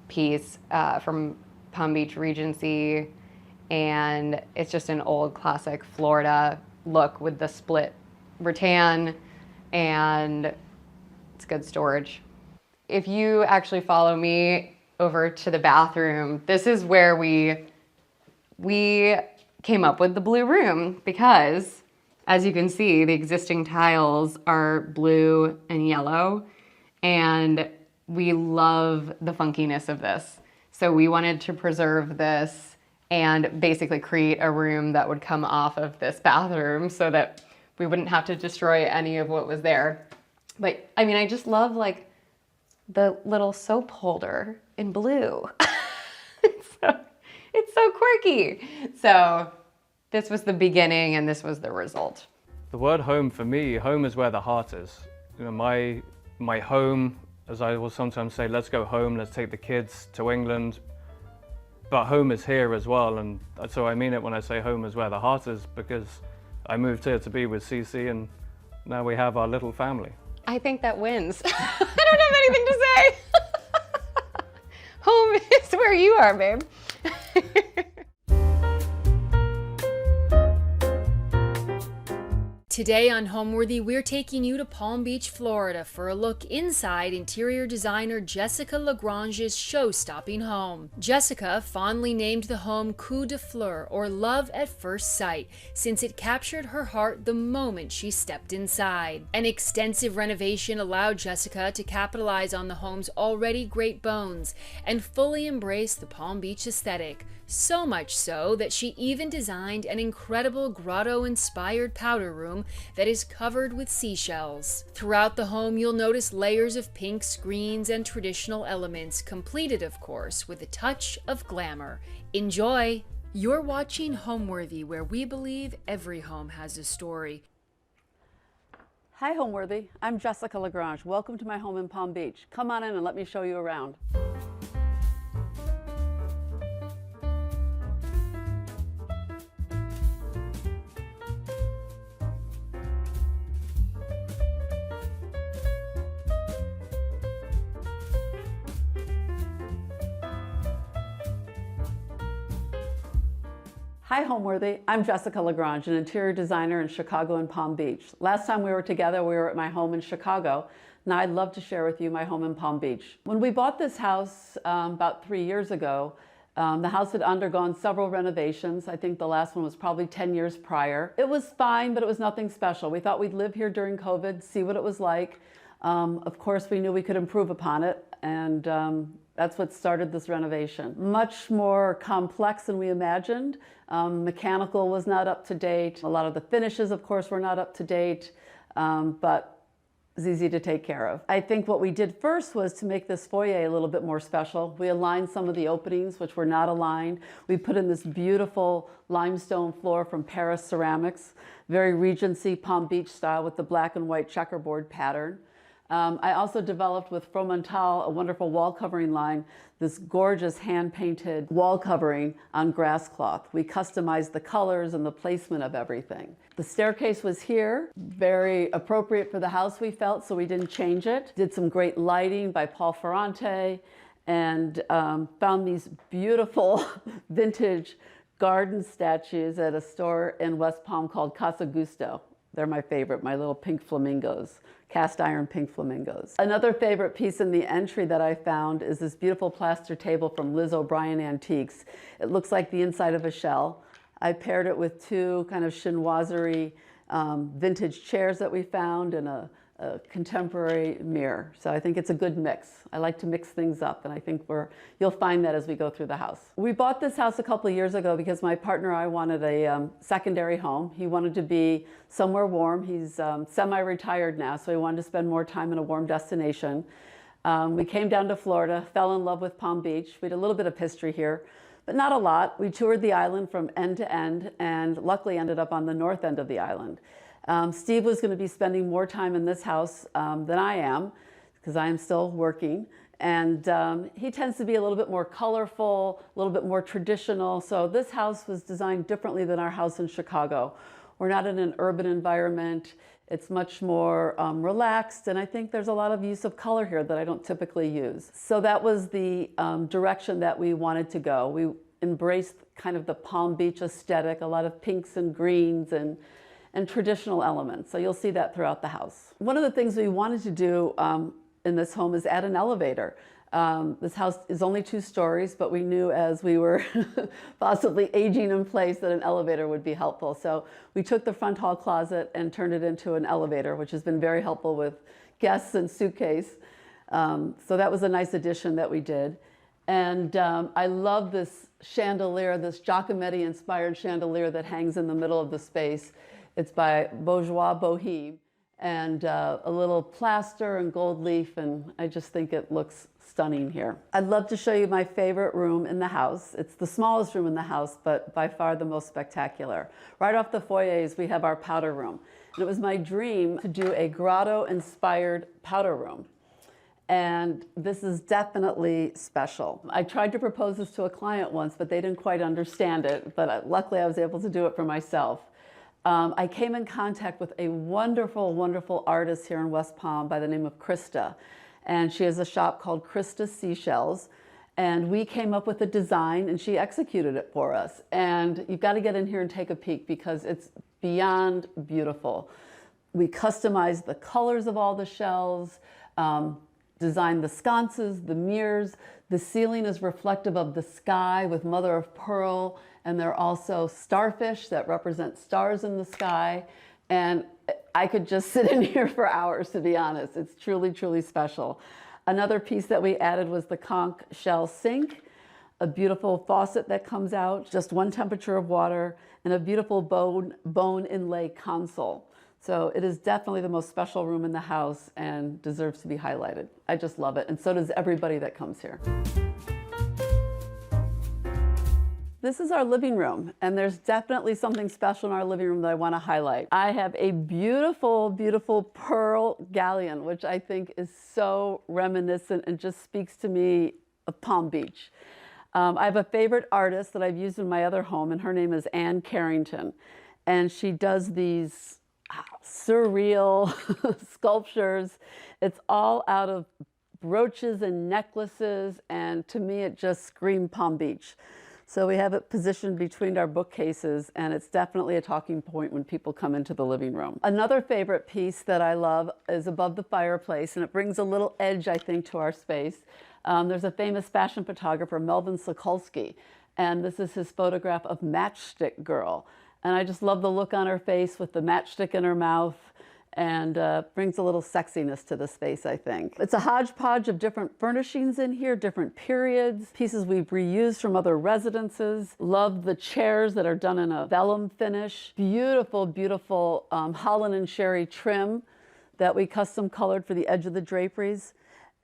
piece from Palm Beach Regency, and it's just an old classic Florida look with the split rattan, and it's good storage. If you actually follow me over to the bathroom, this is where we came up with the blue room, because as you can see, the existing tiles are blue and yellow, and we love the funkiness of this. So we wanted to preserve this and basically create a room that would come off of this bathroom so that we wouldn't have to destroy any of what was there. But I mean, I just love like the little soap holder in blue. It's so quirky. So this was the beginning and this was the result. The word home for me, home is where the heart is. You know, my home, as I will sometimes say, let's go home, let's take the kids to England. But home is here as well, and so I mean it when I say home is where the heart is, because I moved here to be with Cece, and now we have our little family. I think that wins. I don't have anything to say. Home is where you are, babe. Today on Homeworthy, we're taking you to Palm Beach, Florida for a look inside interior designer Jessica Lagrange's show-stopping home. Jessica fondly named the home Coup de Fleur, or love at first sight, since it captured her heart the moment she stepped inside. An extensive renovation allowed Jessica to capitalize on the home's already great bones and fully embrace the Palm Beach aesthetic. So much so that she even designed an incredible grotto-inspired powder room that is covered with seashells. Throughout the home, you'll notice layers of pinks, greens, and traditional elements, completed, of course, with a touch of glamour. Enjoy! You're watching Homeworthy, where we believe every home has a story. Hi, Homeworthy. I'm Jessica Lagrange. Welcome to my home in Palm Beach. Come on in and let me show you around. Hi Homeworthy, I'm Jessica Lagrange, an interior designer in Chicago and Palm Beach. Last time we were together, we were at my home in Chicago. Now I'd love to share with you my home in Palm Beach. When we bought this house about 3 years ago, the house had undergone several renovations. I think the last one was probably 10 years prior. It was fine, but it was nothing special. We thought we'd live here during COVID, see what it was like. Of course, we knew we could improve upon it, and that's what started this renovation. Much more complex than we imagined. Mechanical was not up to date. A lot of the finishes, of course, were not up to date, but it was easy to take care of. I think what we did first was to make this foyer a little bit more special. We aligned some of the openings, which were not aligned. We put in this beautiful limestone floor from Paris Ceramics, very Regency Palm Beach style with the black and white checkerboard pattern. I also developed with Fromental, a wonderful wall covering line, this gorgeous hand-painted wall covering on grass cloth. We customized the colors and the placement of everything. The staircase was here, very appropriate for the house we felt, so we didn't change it. Did some great lighting by Paul Ferrante, and found these beautiful vintage garden statues at a store in West Palm called Casa Gusto. They're my favorite, my little pink flamingos, cast iron pink flamingos. Another favorite piece in the entry that I found is this beautiful plaster table from Liz O'Brien Antiques. It looks like the inside of a shell. I paired it with two kind of chinoiserie vintage chairs that we found and a contemporary mirror. So I think it's a good mix. I like to mix things up, and I think you'll find that as we go through the house. We bought this house a couple of years ago because my partner and I wanted a secondary home. He wanted to be somewhere warm. He's semi-retired now, so he wanted to spend more time in a warm destination. We came down to Florida, fell in love with Palm Beach. We had a little bit of history here, but not a lot. We toured the island from end to end and luckily ended up on the north end of the island. Steve was going to be spending more time in this house than I am, because I am still working. And he tends to be a little bit more colorful, a little bit more traditional. So this house was designed differently than our house in Chicago. We're not in an urban environment. It's much more relaxed, and I think there's a lot of use of color here that I don't typically use. So that was the direction that we wanted to go. We embraced kind of the Palm Beach aesthetic, a lot of pinks and greens and traditional elements. So you'll see that throughout the house. One of the things we wanted to do in this home is add an elevator. This house is only 2 stories, but we knew as we were possibly aging in place that an elevator would be helpful. So we took the front hall closet and turned it into an elevator, which has been very helpful with guests and suitcase. So that was a nice addition that we did. And I love this chandelier, this Giacometti-inspired chandelier that hangs in the middle of the space. It's by Bourgeois Boheme, and a little plaster and gold leaf, and I just think it looks stunning here. I'd love to show you my favorite room in the house. It's the smallest room in the house, but by far the most spectacular. Right off the foyers, we have our powder room. And it was my dream to do a grotto-inspired powder room. And this is definitely special. I tried to propose this to a client once, but they didn't quite understand it, but luckily I was able to do it for myself. I came in contact with a wonderful, wonderful artist here in West Palm by the name of Krista. And she has a shop called Krista Seashells. And we came up with a design and she executed it for us. And you've got to get in here and take a peek because it's beyond beautiful. We customized the colors of all the shells, designed the sconces, the mirrors. The ceiling is reflective of the sky with mother of pearl. And there are also starfish that represent stars in the sky. And I could just sit in here for hours, to be honest. It's truly, truly special. Another piece that we added was the conch shell sink, a beautiful faucet that comes out, just 1 temperature of water, and a beautiful bone inlay console. So it is definitely the most special room in the house and deserves to be highlighted. I just love it, and so does everybody that comes here. This is our living room, and there's definitely something special in our living room that I want to highlight. I have a beautiful, beautiful pearl galleon, which I think is so reminiscent and just speaks to me of Palm Beach. I have a favorite artist that I've used in my other home, and her name is Anne Carrington. And she does these surreal sculptures. It's all out of brooches and necklaces, and to me it just screamed Palm Beach. So we have it positioned between our bookcases, and it's definitely a talking point when people come into the living room. Another favorite piece that I love is above the fireplace, and it brings a little edge, I think, to our space. There's a famous fashion photographer, Melvin Sokolsky, and this is his photograph of Matchstick Girl. And I just love the look on her face with the matchstick in her mouth, and brings a little sexiness to the space, I think. It's a hodgepodge of different furnishings in here, different periods, pieces we've reused from other residences. Love the chairs that are done in a vellum finish. Beautiful, beautiful Holland and Sherry trim that we custom colored for the edge of the draperies.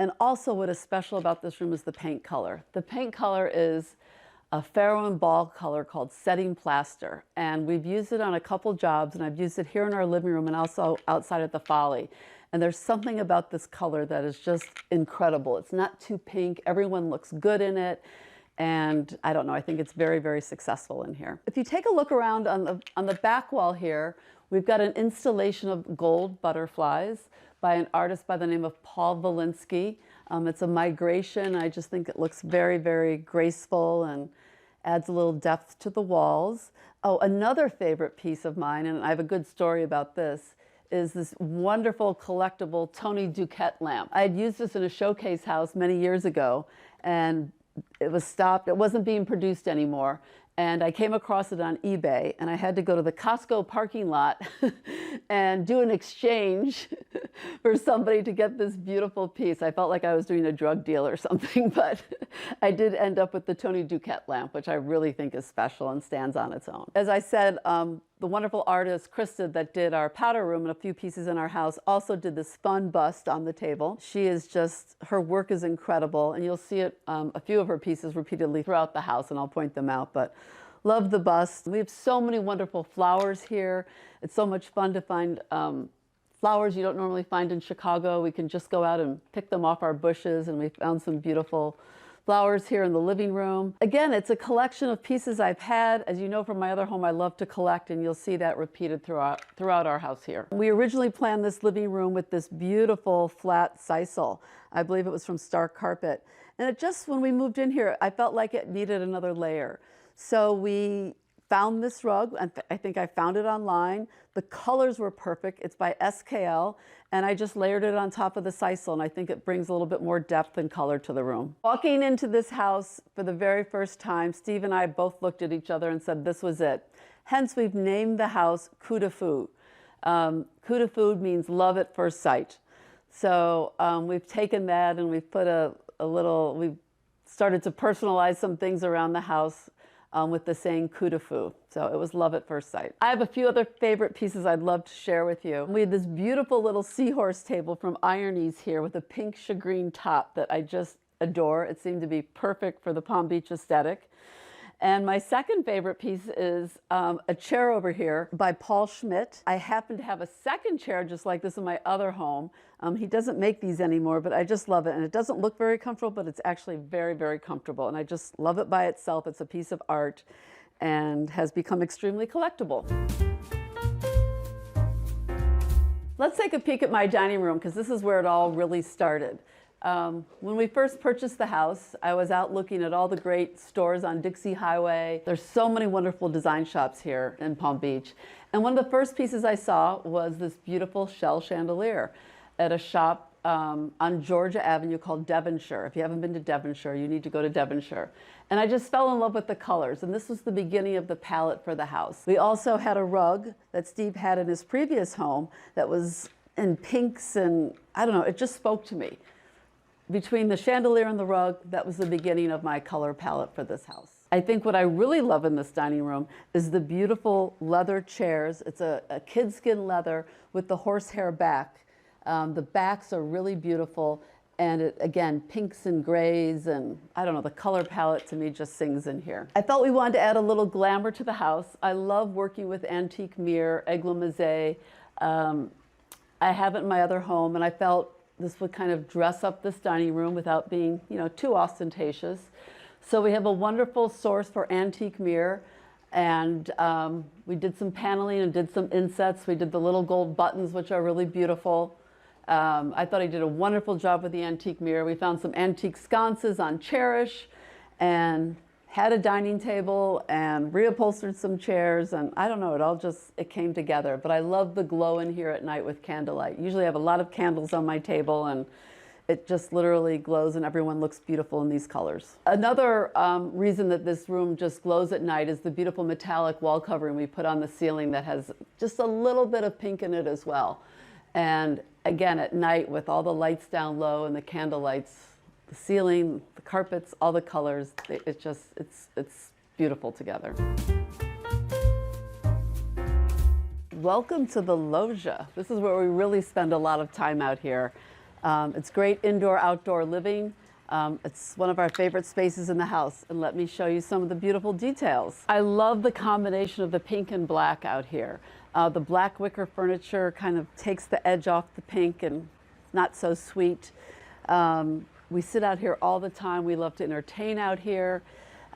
And also what is special about this room is the paint color. The paint color is a Faro and Ball color called Setting Plaster. And we've used it on a couple jobs, and I've used it here in our living room and also outside at the Folly. And there's something about this color that is just incredible. It's not too pink. Everyone looks good in it. And I don't know, I think it's very, very successful in here. If you take a look around on the back wall here, we've got an installation of gold butterflies by an artist by the name of Paul Valinsky. It's a migration. I just think it looks very, very graceful and adds a little depth to the walls. Oh, another favorite piece of mine, and I have a good story about this, is this wonderful collectible Tony Duquette lamp. I had used this in a showcase house many years ago, and it was stopped. It wasn't being produced anymore. And I came across it on eBay, and I had to go to the Costco parking lot and do an exchange for somebody to get this beautiful piece. I felt like I was doing a drug deal or something, but I did end up with the Tony Duquette lamp, which I really think is special and stands on its own. As I said, the wonderful artist Krista that did our powder room and a few pieces in our house also did this fun bust on the table. She is just, her work is incredible, and you'll see it, a few of her pieces repeatedly throughout the house, and I'll point them out, but love the bust. We have so many wonderful flowers here. It's so much fun to find flowers you don't normally find in Chicago. We can just go out and pick them off our bushes, and we found some beautiful flowers here in the living room. Again, it's a collection of pieces I've had. As you know from my other home, I love to collect, and you'll see that repeated throughout our house here. We originally planned this living room with this beautiful flat sisal. I believe it was from Stark Carpet. And it just, when we moved in here, I felt like it needed another layer. So we found this rug, and I think I found it online. The colors were perfect. It's by SKL, and I just layered it on top of the sisal, and I think it brings a little bit more depth and color to the room. Walking into this house for the very first time, Steve and I both looked at each other and said this was it. Hence, we've named the house Coup de Fou. Coup de Fou means love at first sight. So we've taken that and we've put we've started to personalize some things around the house with the saying coup de fou. So it was love at first sight. I have a few other favorite pieces I'd love to share with you. We had this beautiful little seahorse table from Ironies here with a pink shagreen top that I just adore. It seemed to be perfect for the Palm Beach aesthetic. And my second favorite piece is a chair over here by Paul Schmidt. I happen to have a second chair just like this in my other home. He doesn't make these anymore, but I just love it. And it doesn't look very comfortable, but it's actually very, very comfortable. And I just love it by itself. It's a piece of art and has become extremely collectible. Let's take a peek at my dining room, because this is where it all really started. When we first purchased the house, I was out looking at all the great stores on Dixie Highway. There's so many wonderful design shops here in Palm Beach. And one of the first pieces I saw was this beautiful shell chandelier at a shop on Georgia Avenue called Devonshire. If you haven't been to Devonshire, you need to go to Devonshire. And I just fell in love with the colors, and this was the beginning of the palette for the house. We also had a rug that Steve had in his previous home that was in pinks, and I don't know, it just spoke to me. Between the chandelier and the rug, that was the beginning of my color palette for this house. I think what I really love in this dining room is the beautiful leather chairs. It's a kid skin leather with the horsehair back. The backs are really beautiful, and it, again, pinks and grays, and I don't know, the color palette to me just sings in here. I felt we wanted to add a little glamour to the house. I love working with antique mirror, aigle-mazet. I have it in my other home, and I felt this would kind of dress up this dining room without being, you know, too ostentatious. So we have a wonderful source for antique mirror, and we did some paneling and did some insets. We did the little gold buttons, which are really beautiful. I thought he did a wonderful job with the antique mirror. We found some antique sconces on Cherish and had a dining table and reupholstered some chairs, and I don't know, it came together. But I love the glow in here at night with candlelight. Usually I have a lot of candles on my table, and it just literally glows and everyone looks beautiful in these colors. Another reason that this room just glows at night is the beautiful metallic wall covering we put on the ceiling that has just a little bit of pink in it as well. And again, at night with all the lights down low and the candle lights, the ceiling, the carpets, all the colors, it's beautiful together. Welcome to the loggia. This is where we really spend a lot of time out here. It's great indoor-outdoor living. It's one of our favorite spaces in the house, and let me show you some of the beautiful details. I love the combination of the pink and black out here. The black wicker furniture kind of takes the edge off the pink and not so sweet. We sit out here all the time. We love to entertain out here.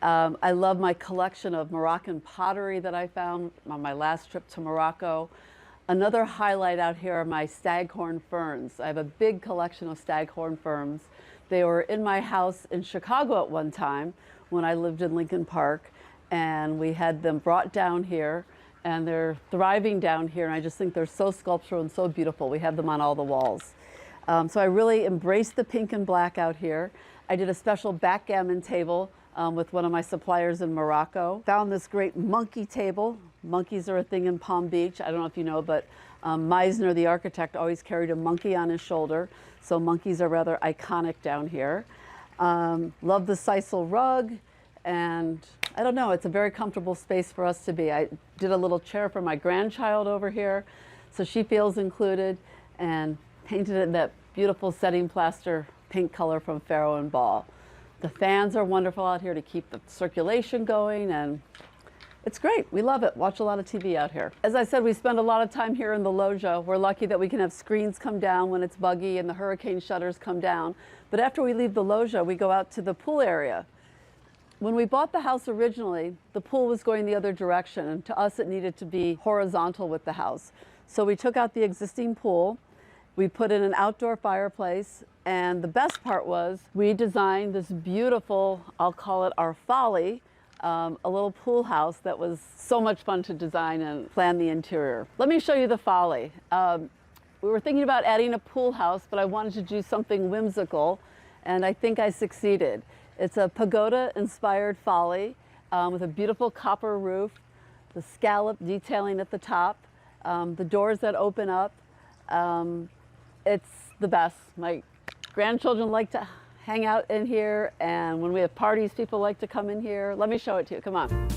I love my collection of Moroccan pottery that I found on my last trip to Morocco. Another highlight out here are my staghorn ferns. I have a big collection of staghorn ferns. They were in my house in Chicago at one time when I lived in Lincoln Park, and we had them brought down here, and they're thriving down here, and I just think they're so sculptural and so beautiful. We have them on all the walls. So I really embraced the pink and black out here. I did a special backgammon table with one of my suppliers in Morocco. Found this great monkey table. Monkeys are a thing in Palm Beach. I don't know if you know, but Meisner, the architect, always carried a monkey on his shoulder. So monkeys are rather iconic down here. Love the sisal rug. And I don't know, it's a very comfortable space for us to be. I did a little chair for my grandchild over here, so she feels included, and painted it in that beautiful setting plaster pink color from Farrow and Ball. The fans are wonderful out here to keep the circulation going, and it's great. We love it. Watch a lot of TV out here. As I said, we spend a lot of time here in the loggia. We're lucky that we can have screens come down when it's buggy and the hurricane shutters come down. But after we leave the loggia, we go out to the pool area. When we bought the house originally, the pool was going the other direction, and to us it needed to be horizontal with the house. So we took out the existing pool, we put in an outdoor fireplace, and the best part was we designed this beautiful, I'll call it our folly, a little pool house that was so much fun to design and plan the interior. Let me show you the folly. We were thinking about adding a pool house, but I wanted to do something whimsical, and I think I succeeded. It's a pagoda-inspired folly with a beautiful copper roof, the scallop detailing at the top, the doors that open up. It's the best. My grandchildren like to hang out in here, and when we have parties, people like to come in here. Let me show it to you. Come on.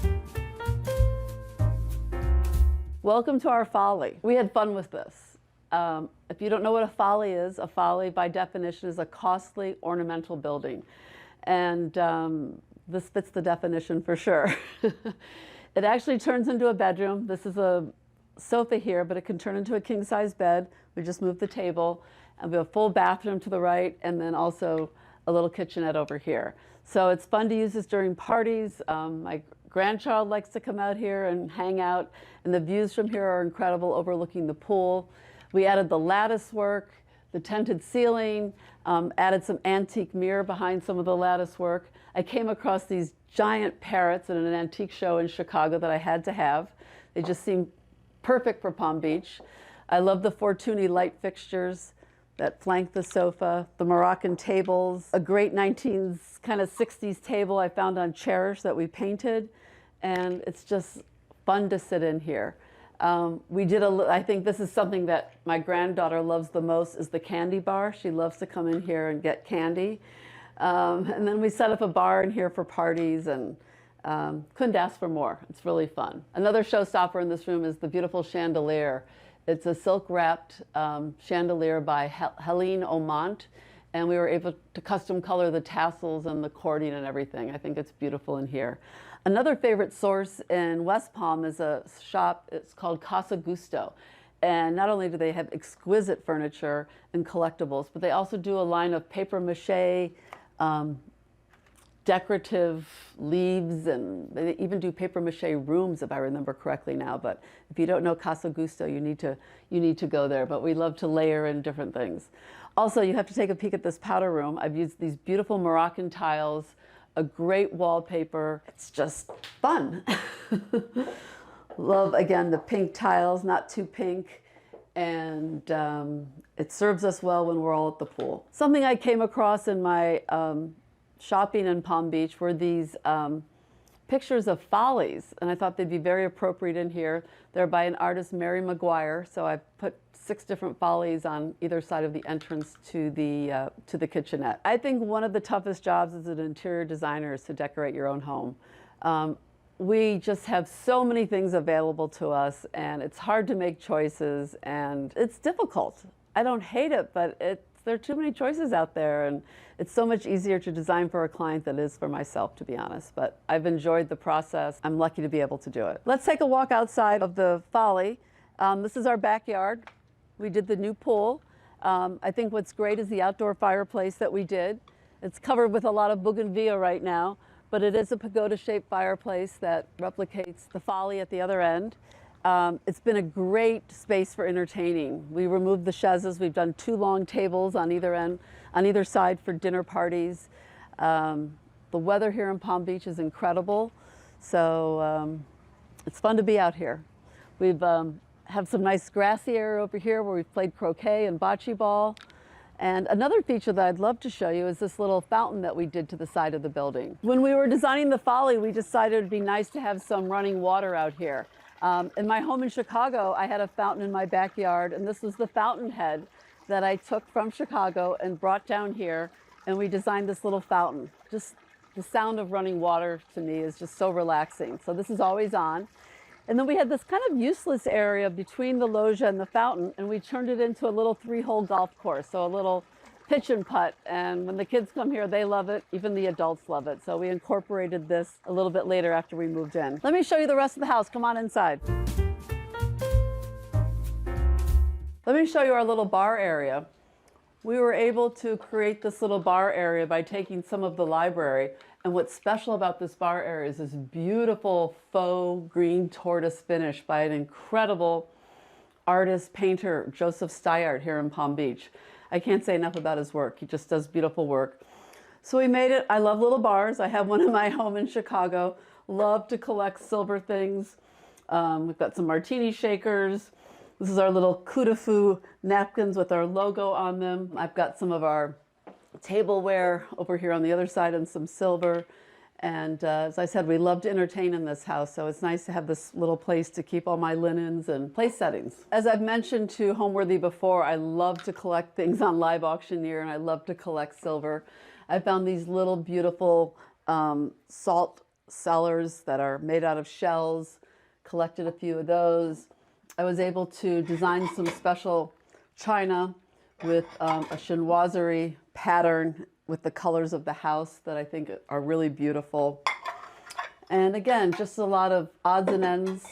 Welcome to our folly. We had fun with this. If you don't know what a folly by definition is a costly ornamental building. And this fits the definition for sure. It actually turns into a bedroom. This is a sofa here, but it can turn into a king-size bed. We just moved the table, and we have a full bathroom to the right, and then also a little kitchenette over here. So it's fun to use this during parties. My grandchild likes to come out here and hang out, and the views from here are incredible, overlooking the pool. We added the lattice work, the tented ceiling, added some antique mirror behind some of the lattice work. I came across these giant parrots at an antique show in Chicago that I had to have. They just seemed perfect for Palm Beach. I love the Fortuny light fixtures that flank the sofa, the Moroccan tables, a great 19s kind of 60s table I found on Cherish that we painted, and it's just fun to sit in here. I think this is something that my granddaughter loves the most, is the candy bar. She loves to come in here and get candy. And then we set up a bar in here for parties, and couldn't ask for more. It's really fun. Another showstopper in this room is the beautiful chandelier. It's a silk-wrapped chandelier by Helene Aumont, and we were able to custom color the tassels and the cording and everything. I think it's beautiful in here. Another favorite source in West Palm is a shop. It's called Casa Gusto. And not only do they have exquisite furniture and collectibles, but they also do a line of papier-mâché, decorative leaves, and they even do papier-mâché rooms, if I remember correctly now. But if you don't know Casa Gusto, you need to go there. But we love to layer in different things. Also, you have to take a peek at this powder room. I've used these beautiful Moroccan tiles a great wallpaper. It's just fun. Love, again, the pink tiles, not too pink. And it serves us well when we're all at the pool. Something I came across in my shopping in Palm Beach were these pictures of follies, and I thought they'd be very appropriate in here. They're by an artist, Mary McGuire, so I put 6 different follies on either side of the entrance to the kitchenette. I think one of the toughest jobs as an interior designer is to decorate your own home. We just have so many things available to us, and it's hard to make choices, and it's difficult. I don't hate it, but there are too many choices out there, and it's so much easier to design for a client than it is for myself, to be honest. But I've enjoyed the process. I'm lucky to be able to do it. Let's take a walk outside of the folly. This is our backyard. We did the new pool. I think what's great is the outdoor fireplace that we did. It's covered with a lot of bougainvillea right now, but it is a pagoda-shaped fireplace that replicates the folly at the other end. It's been a great space for entertaining. We removed the chaises. We've done 2 long tables on either end, on either side for dinner parties. The weather here in Palm Beach is incredible, so it's fun to be out here. We've have some nice grassy area over here where we've played croquet and bocce ball. And another feature that I'd love to show you is this little fountain that we did to the side of the building. When we were designing the folly, we decided it'd be nice to have some running water out here. In my home in Chicago, I had a fountain in my backyard, and this was the fountainhead that I took from Chicago and brought down here, and we designed this little fountain. Just the sound of running water to me is just so relaxing. So this is always on. And then we had this kind of useless area between the loggia and the fountain, and we turned it into a little 3-hole golf course, so a little pitch and putt. And when the kids come here, they love it. Even the adults love it. So we incorporated this a little bit later after we moved in. Let me show you the rest of the house. Come on inside. Let me show you our little bar area. We were able to create this little bar area by taking some of the library. And what's special about this bar area is this beautiful faux green tortoise finish by an incredible artist, painter, Joseph Steyart here in Palm Beach. I can't say enough about his work. He just does beautiful work. So we made it. I love little bars. I have one in my home in Chicago. Love to collect silver things. We've got some martini shakers. This is our little Kudafu napkins with our logo on them. I've got some of our tableware over here on the other side and some silver. And as I said, we love to entertain in this house, so it's nice to have this little place to keep all my linens and place settings. As I've mentioned to Homeworthy before, I love to collect things on Live Auctioneer, and I love to collect silver. I found these little beautiful salt cellars that are made out of shells, collected a few of those. I was able to design some special china with a chinoiserie pattern with the colors of the house that I think are really beautiful. And again, just a lot of odds and ends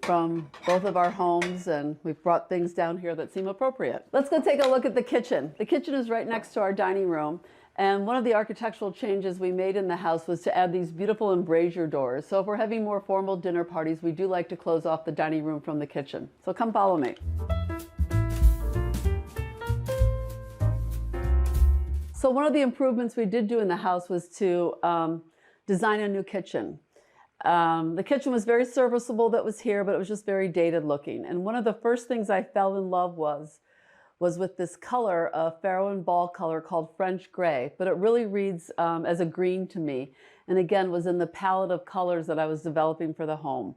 from both of our homes, and we've brought things down here that seem appropriate. Let's go take a look at the kitchen. The kitchen is right next to our dining room, and one of the architectural changes we made in the house was to add these beautiful embrasure doors. So if we're having more formal dinner parties, we do like to close off the dining room from the kitchen. So come follow me. So one of the improvements we did do in the house was to design a new kitchen. The kitchen was very serviceable that was here, but it was just very dated looking. And one of the first things I fell in love was with this color, a Farrow and Ball color called French Gray, but it really reads as a green to me. And again, was in the palette of colors that I was developing for the home.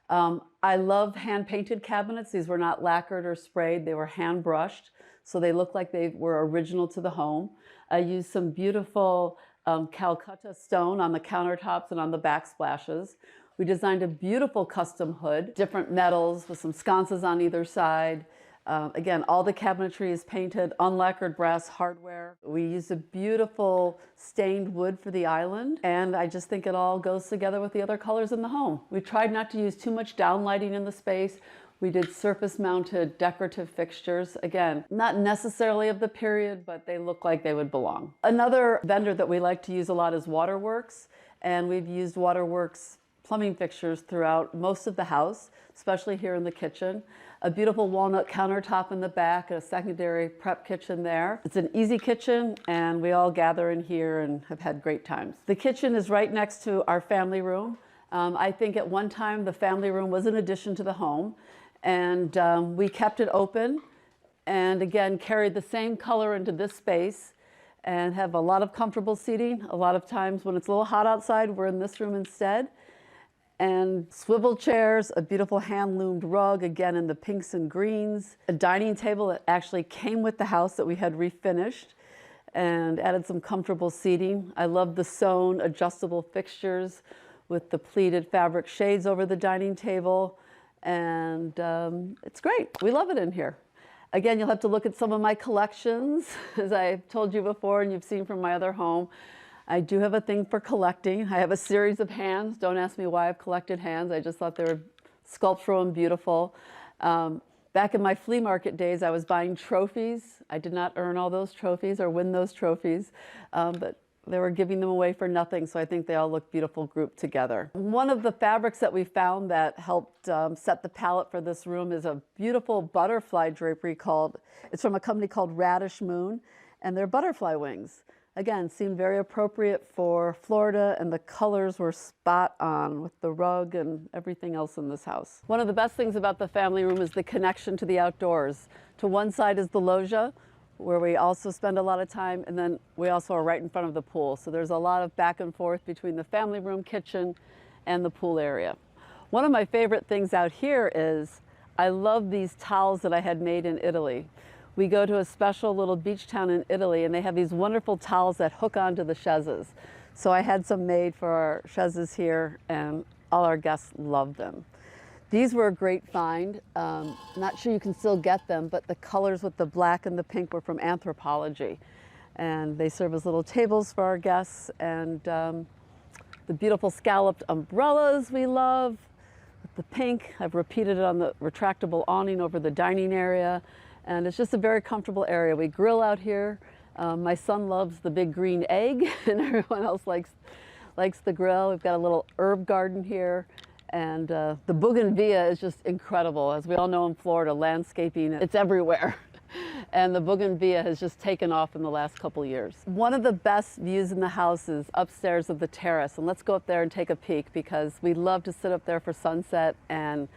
I love hand-painted cabinets. These were not lacquered or sprayed. They were hand-brushed, so they look like they were original to the home. I used some beautiful Calcutta stone on the countertops and on the backsplashes. We designed a beautiful custom hood, different metals with some sconces on either side. Again, all the cabinetry is painted, unlacquered brass hardware. We used a beautiful stained wood for the island, and I just think it all goes together with the other colors in the home. We tried not to use too much downlighting in the space. We did surface-mounted decorative fixtures. Again, not necessarily of the period, but they look like they would belong. Another vendor that we like to use a lot is Waterworks, and we've used Waterworks plumbing fixtures throughout most of the house, especially here in the kitchen. a beautiful walnut countertop in the back, a secondary prep kitchen there. It's an easy kitchen, and we all gather in here and have had great times. The kitchen is right next to our family room. I think at one time the family room was an addition to the home, and we kept it open and again carried the same color into this space and have a lot of comfortable seating. A lot of times when it's a little hot outside, we're in this room instead. And swivel chairs, a beautiful hand-loomed rug, again in the pinks and greens, a dining table that actually came with the house that we had refinished and added some comfortable seating. I love the sewn adjustable fixtures with the pleated fabric shades over the dining table, and it's great. We love it in here. Again, you'll have to look at some of my collections. As I've told you before and you've seen from my other home, I do have a thing for collecting. I have a series of hands. Don't ask me why I've collected hands. I just thought they were sculptural and beautiful. Back in my flea market days, I was buying trophies. I did not earn all those trophies or win those trophies, but they were giving them away for nothing, so I think they all look beautiful grouped together. One of the fabrics that we found that helped set the palette for this room is a beautiful butterfly drapery it's from a company called Radish Moon, and they're butterfly wings. Again, seemed very appropriate for Florida, and the colors were spot on with the rug and everything else in this house. One of the best things about the family room is the connection to the outdoors. To one side is the loggia, where we also spend a lot of time, and then we also are right in front of the pool. So there's a lot of back and forth between the family room, kitchen, and the pool area. One of my favorite things out here is I love these towels that I had made in Italy. We go to a special little beach town in Italy, and they have these wonderful towels that hook onto the chaises. So I had some made for our chaises here, and all our guests loved them. These were a great find. Not sure you can still get them, but the colors with the black and the pink were from Anthropology. And they serve as little tables for our guests. And the beautiful scalloped umbrellas we love. With the pink, I've repeated it on the retractable awning over the dining area. And it's just a very comfortable area. We grill out here. My son loves the big green egg, and everyone else likes the grill. We've got a little herb garden here. And the bougainvillea is just incredible. As we all know in Florida, landscaping, it's everywhere. And the bougainvillea has just taken off in the last couple years. One of the best views in the house is upstairs of the terrace. And let's go up there and take a peek, because we love to sit up there for sunset and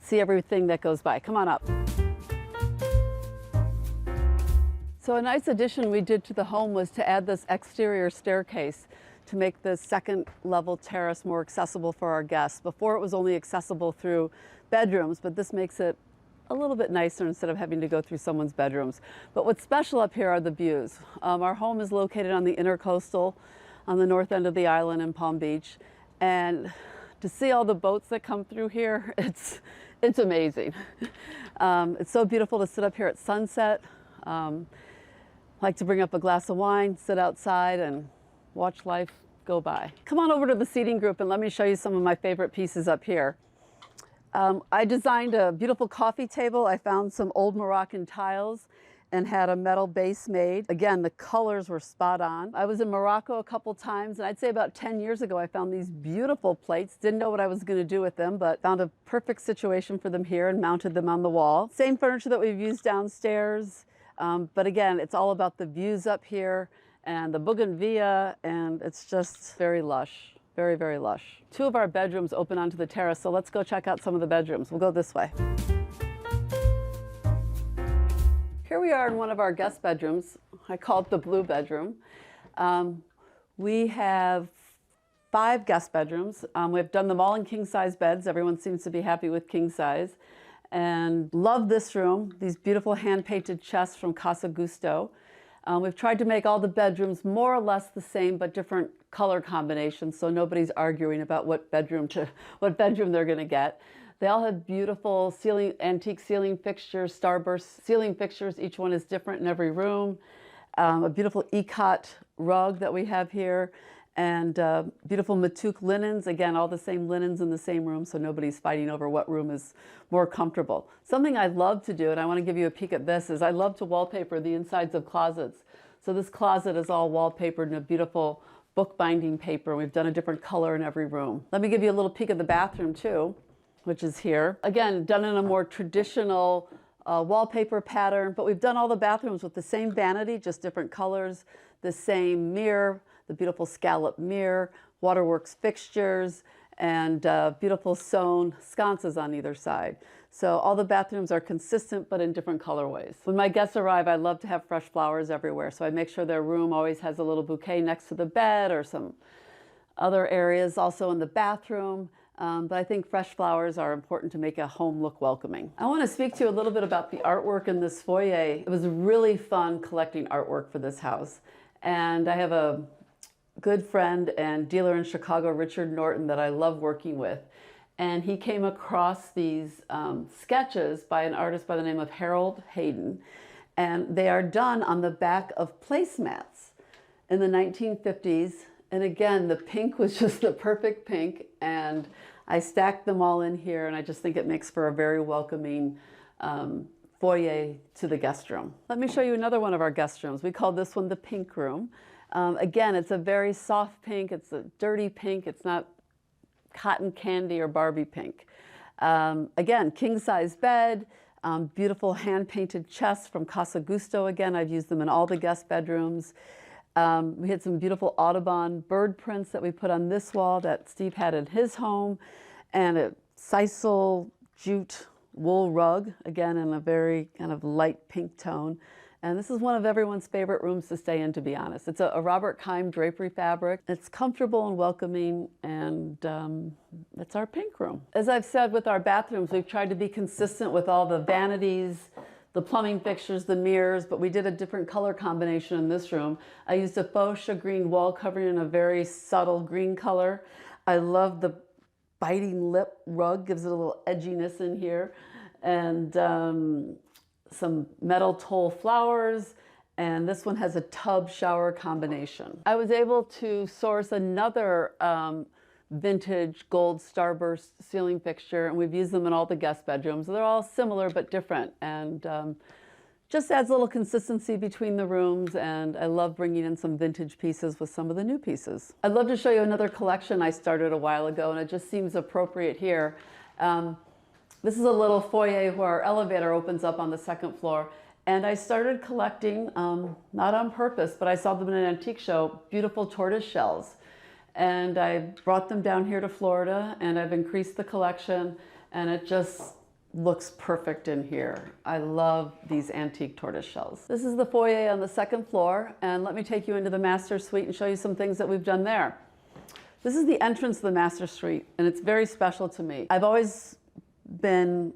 see everything that goes by. Come on up. So a nice addition we did to the home was to add this exterior staircase to make the second level terrace more accessible for our guests. Before it was only accessible through bedrooms, but this makes it a little bit nicer instead of having to go through someone's bedrooms. But what's special up here are the views. Our home is located on the intercoastal on the north end of the island in Palm Beach. And to see all the boats that come through here, it's amazing. It's so beautiful to sit up here at sunset. Like to bring up a glass of wine, sit outside, and watch life go by. Come on over to the seating group and let me show you some of my favorite pieces up here. I designed a beautiful coffee table. I found some old Moroccan tiles and had a metal base made. Again, the colors were spot on. I was in Morocco a couple times, and I'd say about 10 years ago, I found these beautiful plates. Didn't know what I was gonna do with them, but found a perfect situation for them here and mounted them on the wall. Same furniture that we've used downstairs. But again, it's all about the views up here and the bougainvillea, and it's just very lush, very, very lush. Two of our bedrooms open onto the terrace, so let's go check out some of the bedrooms. We'll go this way. Here we are in one of our guest bedrooms. I call it the blue bedroom. We have 5 guest bedrooms. We've done them all in king-size beds. Everyone seems to be happy with king size. And love this room, these beautiful hand-painted chests from Casa Gusto. We've tried to make all the bedrooms more or less the same, but different color combinations, so nobody's arguing about what bedroom they're gonna get. They all have beautiful antique ceiling fixtures, starburst ceiling fixtures. Each one is different in every room. A beautiful ikat rug that we have here, and beautiful Matouk linens. Again, all the same linens in the same room, so nobody's fighting over what room is more comfortable. Something I love to do, and I want to give you a peek at this, is I love to wallpaper the insides of closets. So this closet is all wallpapered in a beautiful bookbinding paper. We've done a different color in every room. Let me give you a little peek at the bathroom too. which is here. Again, done in a more traditional wallpaper pattern, but we've done all the bathrooms with the same vanity, just different colors, the same mirror, the beautiful scallop mirror, waterworks fixtures, and beautiful sewn sconces on either side. So all the bathrooms are consistent, but in different colorways. When my guests arrive, I love to have fresh flowers everywhere. So I make sure their room always has a little bouquet next to the bed or some other areas also in the bathroom. But I think fresh flowers are important to make a home look welcoming. I want to speak to you a little bit about the artwork in this foyer. It was really fun collecting artwork for this house. And I have a good friend and dealer in Chicago, Richard Norton, that I love working with. And he came across these sketches by an artist by the name of Harold Hayden. And they are done on the back of placemats in the 1950s. And again, the pink was just the perfect pink. And I stacked them all in here. And I just think it makes for a very welcoming foyer to the guest room. Let me show you another one of our guest rooms. We call this one the pink room. Again, it's a very soft pink. It's a dirty pink. It's not cotton candy or Barbie pink. Again, king size bed, beautiful hand-painted chests from Casa Gusto. Again, I've used them in all the guest bedrooms. We had some beautiful Audubon bird prints that we put on this wall that Steve had in his home, and a sisal jute wool rug, again in a very kind of light pink tone. And this is one of everyone's favorite rooms to stay in, to be honest. It's a Robert Keim drapery fabric. It's comfortable and welcoming, and it's our pink room. As I've said with our bathrooms, we've tried to be consistent with all the vanities, the plumbing fixtures, the mirrors, but we did a different color combination in this room. I used a fuchsia green wall covering in a very subtle green color. I love the biting lip rug, gives it a little edginess in here. And some metal toll flowers, and this one has a tub shower combination. I was able to source another vintage gold starburst ceiling fixture, and we've used them in all the guest bedrooms. They're all similar but different, and just adds a little consistency between the rooms, and I love bringing in some vintage pieces with some of the new pieces. I'd love to show you another collection I started a while ago, and it just seems appropriate here. This is a little foyer where our elevator opens up on the second floor. And I started collecting, not on purpose, but I saw them in an antique show, beautiful tortoise shells. And I brought them down here to Florida, and I've increased the collection, and it just looks perfect in here. I love these antique tortoise shells. This is the foyer on the second floor, and let me take you into the master suite and show you some things that we've done there. This is the entrance to the master suite, and it's very special to me. I've always been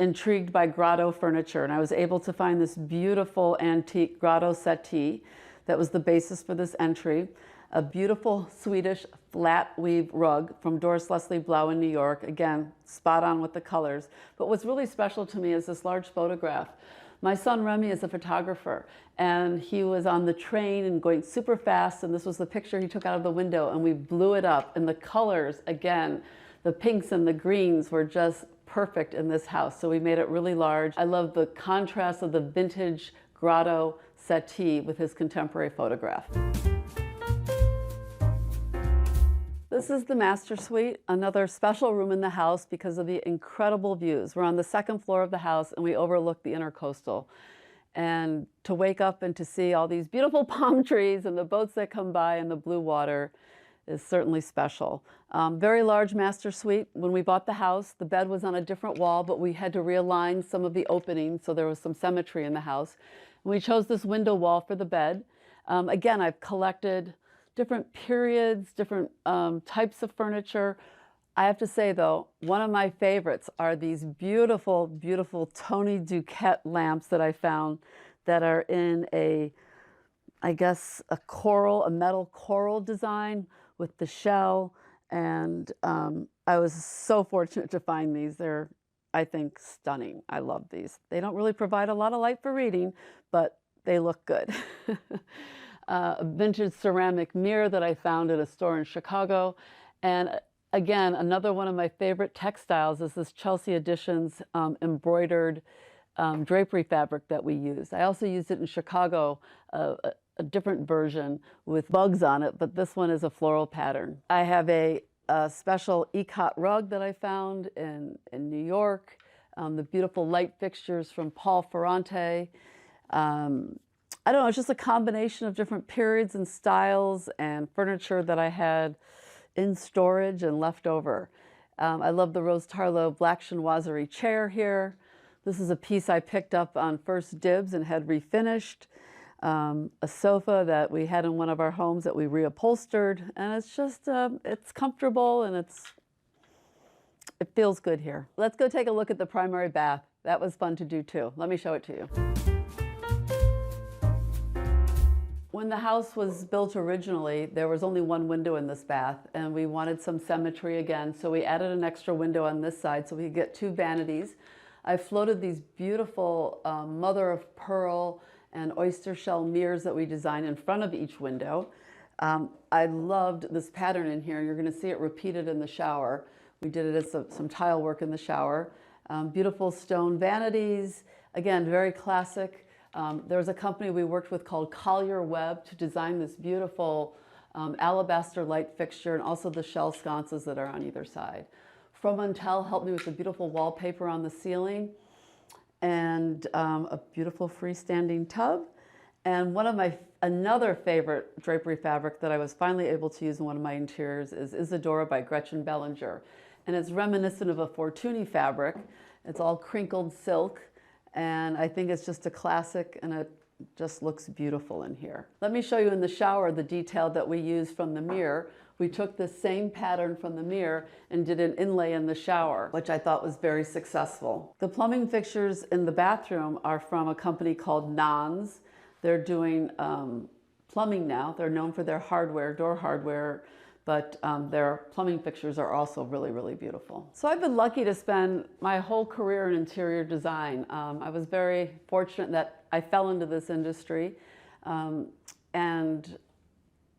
intrigued by grotto furniture, and I was able to find this beautiful antique grotto settee that was the basis for this entry. A beautiful Swedish flat weave rug from Doris Leslie Blau in New York. Again, spot on with the colors. But what's really special to me is this large photograph. My son Remy is a photographer, and he was on the train and going super fast, and this was the picture he took out of the window, and we blew it up. And the colors, again, the pinks and the greens were just perfect in this house, so we made it really large. I love the contrast of the vintage grotto settee with his contemporary photograph. This is the master suite, another special room in the house because of the incredible views. We're on the second floor of the house, and we overlook the intercoastal. And to wake up and to see all these beautiful palm trees and the boats that come by and the blue water is certainly special. Very large master suite. When we bought the house, the bed was on a different wall, but we had to realign some of the openings, so there was some symmetry in the house. And we chose this window wall for the bed. Again, I've collected different periods, different types of furniture. I have to say, though, one of my favorites are these beautiful, beautiful Tony Duquette lamps that I found that are in a, I guess, a metal coral design with the shell, and I was so fortunate to find these. They're, I think, stunning. I love these. They don't really provide a lot of light for reading, but they look good. A vintage ceramic mirror that I found at a store in Chicago, and again, another one of my favorite textiles is this Chelsea Editions embroidered drapery fabric that we used. I also used it in Chicago, a different version with bugs on it, but this one is a floral pattern. I have a a special ikat rug that I found in New York, the beautiful light fixtures from Paul Ferrante. I don't know, it's just a combination of different periods and styles and furniture that I had in storage and left over. I love the Rose Tarlo black chinoiserie chair here. This is a piece I picked up on first dibs and had refinished. A sofa that we had in one of our homes that we reupholstered, and it's just, it's comfortable and it feels good here. Let's go take a look at the primary bath. That was fun to do too. Let me show it to you. When the house was built originally, there was only one window in this bath, and we wanted some symmetry again, so we added an extra window on this side so we could get two vanities. I floated these beautiful mother of pearl and oyster shell mirrors that we designed in front of each window. I loved this pattern in here. You're going to see it repeated in the shower. We did it as some tile work in the shower. Beautiful stone vanities, again, very classic. There was a company we worked with called Collier Webb to design this beautiful alabaster light fixture and also the shell sconces that are on either side. Fromentel helped me with the beautiful wallpaper on the ceiling and a beautiful freestanding tub. And another favorite drapery fabric that I was finally able to use in one of my interiors is Isadora by Gretchen Bellinger. And it's reminiscent of a Fortuny fabric. It's all crinkled silk. And I think it's just a classic, and it just looks beautiful in here. Let me show you in the shower the detail that we used from the mirror. We took the same pattern from the mirror and did an inlay in the shower, which I thought was very successful. The plumbing fixtures in the bathroom are from a company called Nons. They're doing plumbing now. They're known for their hardware, door hardware, but their plumbing fixtures are also really, really beautiful. So I've been lucky to spend my whole career in interior design. I was very fortunate that I fell into this industry, and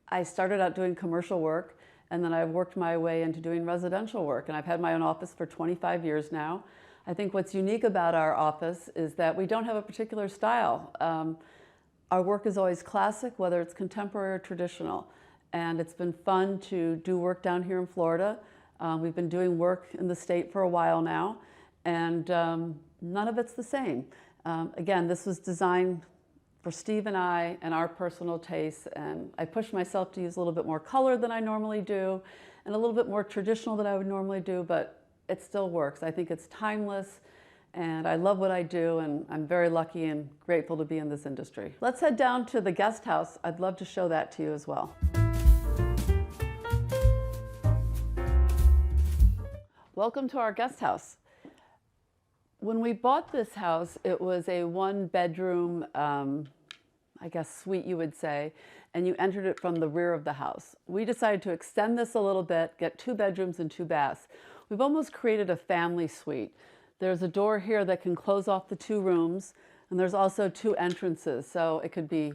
I started out doing commercial work, and then I worked my way into doing residential work, and I've had my own office for 25 years now. I think what's unique about our office is that we don't have a particular style. Our work is always classic, whether it's contemporary or traditional, and it's been fun to do work down here in Florida. We've been doing work in the state for a while now, and none of it's the same. Again, this was designed for Steve and I and our personal tastes, and I pushed myself to use a little bit more color than I normally do and a little bit more traditional than I would normally do, but it still works. I think it's timeless, and I love what I do, and I'm very lucky and grateful to be in this industry. Let's head down to the guest house. I'd love to show that to you as well. Welcome to our guest house. When we bought this house, it was a one-bedroom, I guess, suite, you would say, and you entered it from the rear of the house. We decided to extend this a little bit, get 2 bedrooms and 2 baths. We've almost created a family suite. There's a door here that can close off the 2 rooms, and there's also 2 entrances. So it could be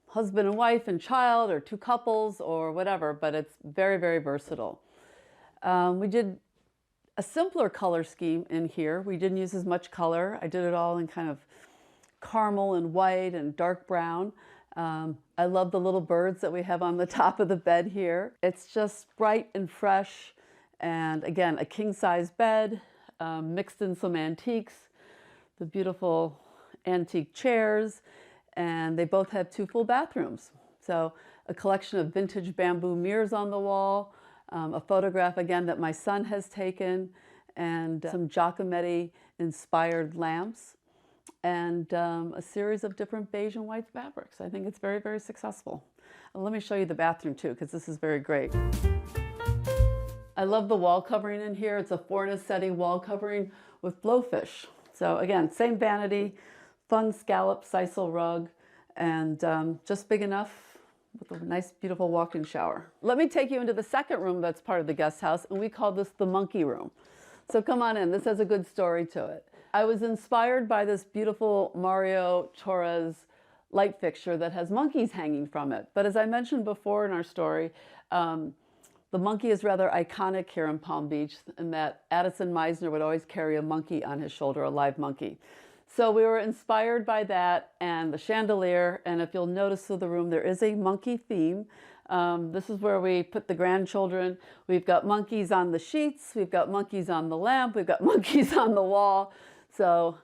husband and wife and child, or 2 couples, or whatever, but it's very, very versatile. We did a simpler color scheme in here. We didn't use as much color. I did it all in kind of caramel and white and dark brown. I love the little birds that we have on the top of the bed here. It's just bright and fresh. And again, a king-size bed, mixed in some antiques, the beautiful antique chairs, and they both have 2 full bathrooms. So a collection of vintage bamboo mirrors on the wall, a photograph again that my son has taken, and some Giacometti-inspired lamps, and a series of different beige and white fabrics. I think it's very, very successful. And let me show you the bathroom too, because this is very great. I love the wall covering in here. It's a Fornasetti wall covering with blowfish. So again, same vanity, fun scallop sisal rug, and just big enough with a nice, beautiful walk-in shower. Let me take you into the second room that's part of the guest house, and we call this the monkey room. So come on in, this has a good story to it. I was inspired by this beautiful Mario Torres light fixture that has monkeys hanging from it. But as I mentioned before in our story, the monkey is rather iconic here in Palm Beach, in that Addison Meisner would always carry a monkey on his shoulder, a live monkey. So we were inspired by that and the chandelier. And if you'll notice through the room, there is a monkey theme. This is where we put the grandchildren. We've got monkeys on the sheets. We've got monkeys on the lamp. We've got monkeys on the wall. So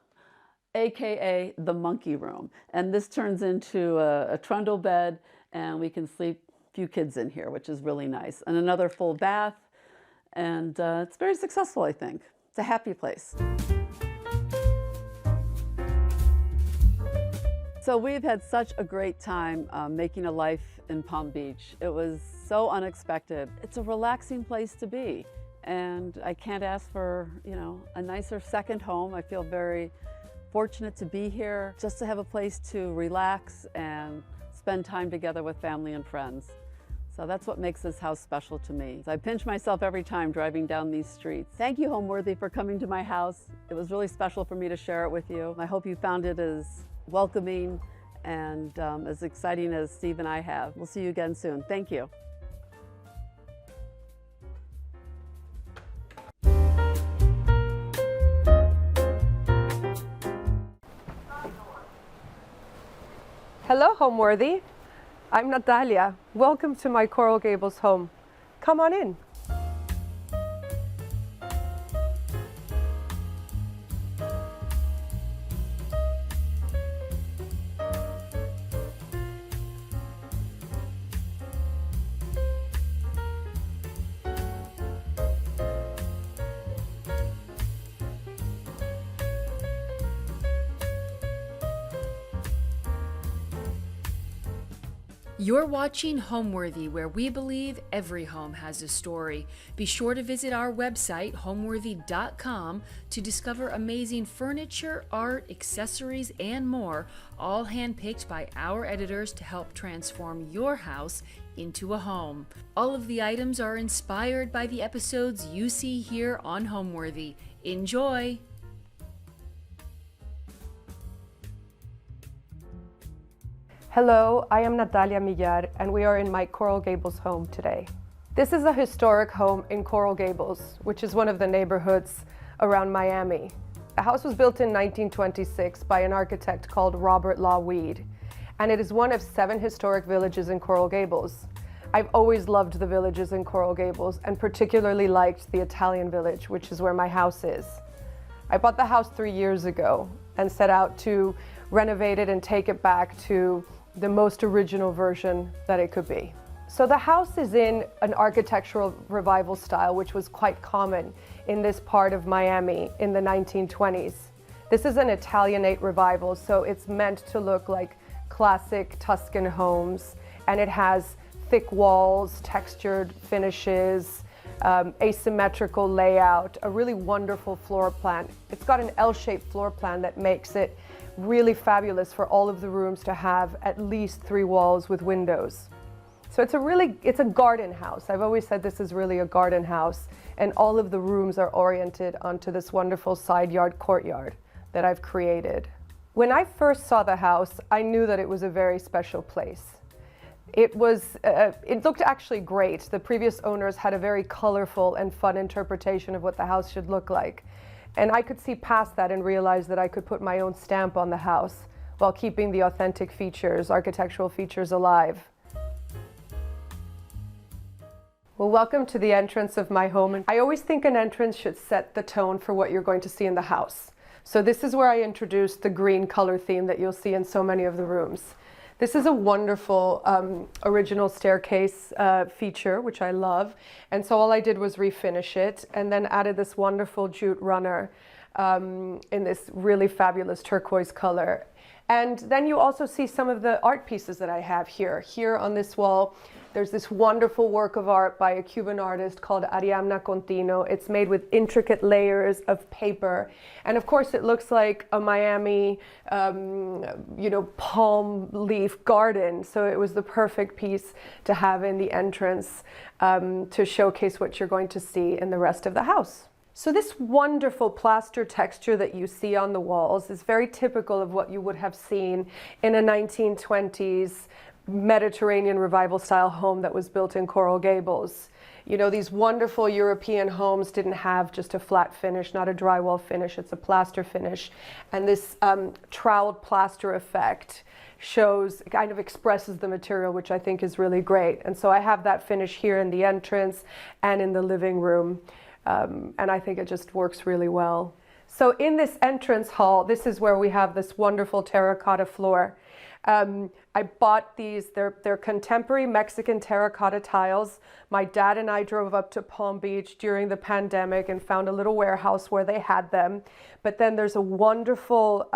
AKA the monkey room. And this turns into a trundle bed, and we can sleep a few kids in here, which is really nice. And another full bath. And it's very successful, I think. It's a happy place. So we've had such a great time making a life in Palm Beach. It was so unexpected. It's a relaxing place to be. And I can't ask for, a nicer second home. I feel very fortunate to be here, just to have a place to relax and spend time together with family and friends. So that's what makes this house special to me. I pinch myself every time driving down these streets. Thank you, Homeworthy, for coming to my house. It was really special for me to share it with you. I hope you found it as welcoming and as exciting as Steve and I have. We'll see you again soon. Thank you. Hello, Homeworthy. I'm Natalia. Welcome to my Coral Gables home. Come on in. You're watching Homeworthy, where we believe every home has a story. Be sure to visit our website, homeworthy.com, to discover amazing furniture, art, accessories, and more, all handpicked by our editors to help transform your house into a home. All of the items are inspired by the episodes you see here on Homeworthy. Enjoy! Hello, I am Natalia Millar, and we are in my Coral Gables home today. This is a historic home in Coral Gables, which is one of the neighborhoods around Miami. The house was built in 1926 by an architect called Robert Law Weed, and it is one of 7 historic villages in Coral Gables. I've always loved the villages in Coral Gables, and particularly liked the Italian village, which is where my house is. I bought the house 3 years ago and set out to renovate it and take it back to the most original version that it could be. So the house is in an architectural revival style, which was quite common in this part of Miami in the 1920s. This is an Italianate revival, so it's meant to look like classic Tuscan homes, and it has thick walls, textured finishes, asymmetrical layout, a really wonderful floor plan. It's got an L-shaped floor plan that makes it really fabulous for all of the rooms to have at least 3 walls with windows. So it's a garden house. I've always said this is really a garden house, and all of the rooms are oriented onto this wonderful side yard courtyard that I've created. When I first saw the house, I knew that it was a very special place. It looked actually great. The previous owners had a very colorful and fun interpretation of what the house should look like. And I could see past that and realize that I could put my own stamp on the house while keeping the authentic features, architectural features alive. Well, welcome to the entrance of my home. And I always think an entrance should set the tone for what you're going to see in the house. So this is where I introduced the green color theme that you'll see in so many of the rooms. This is a wonderful original staircase feature, which I love. And so all I did was refinish it and then added this wonderful jute runner in this really fabulous turquoise color. And then you also see some of the art pieces that I have here. Here on this wall, there's this wonderful work of art by a Cuban artist called Ariadna Contino. It's made with intricate layers of paper. And of course, it looks like a Miami, palm leaf garden. So it was the perfect piece to have in the entrance to showcase what you're going to see in the rest of the house. So this wonderful plaster texture that you see on the walls is very typical of what you would have seen in a 1920s Mediterranean revival style home that was built in Coral Gables. You know, these wonderful European homes didn't have just a flat finish, not a drywall finish, it's a plaster finish. And this troweled plaster effect kind of expresses the material, which I think is really great. And so I have that finish here in the entrance and in the living room. And I think it just works really well. So in this entrance hall, this is where we have this wonderful terracotta floor. I bought these, they're contemporary Mexican terracotta tiles. My dad and I drove up to Palm Beach during the pandemic and found a little warehouse where they had them. But then there's a wonderful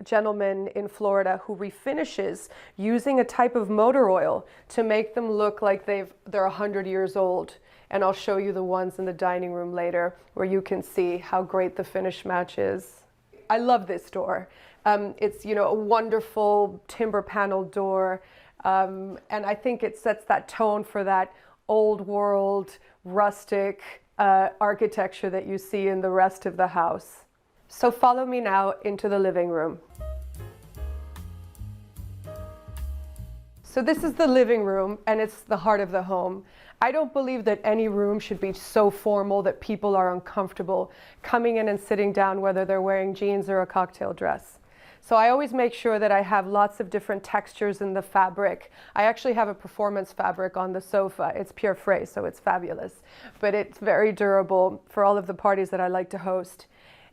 gentleman in Florida who refinishes using a type of motor oil to make them look like they're 100 years old. And I'll show you the ones in the dining room later where you can see how great the finish match is. I love this door. It's, you know, a wonderful timber paneled door, and I think it sets that tone for that old world, rustic architecture that you see in the rest of the house. So follow me now into the living room. So this is the living room, and it's the heart of the home. I don't believe that any room should be so formal that people are uncomfortable coming in and sitting down, whether they're wearing jeans or a cocktail dress. So I always make sure that I have lots of different textures in the fabric. I actually have a performance fabric on the sofa. It's pure fray, so it's fabulous. But it's very durable for all of the parties that I like to host.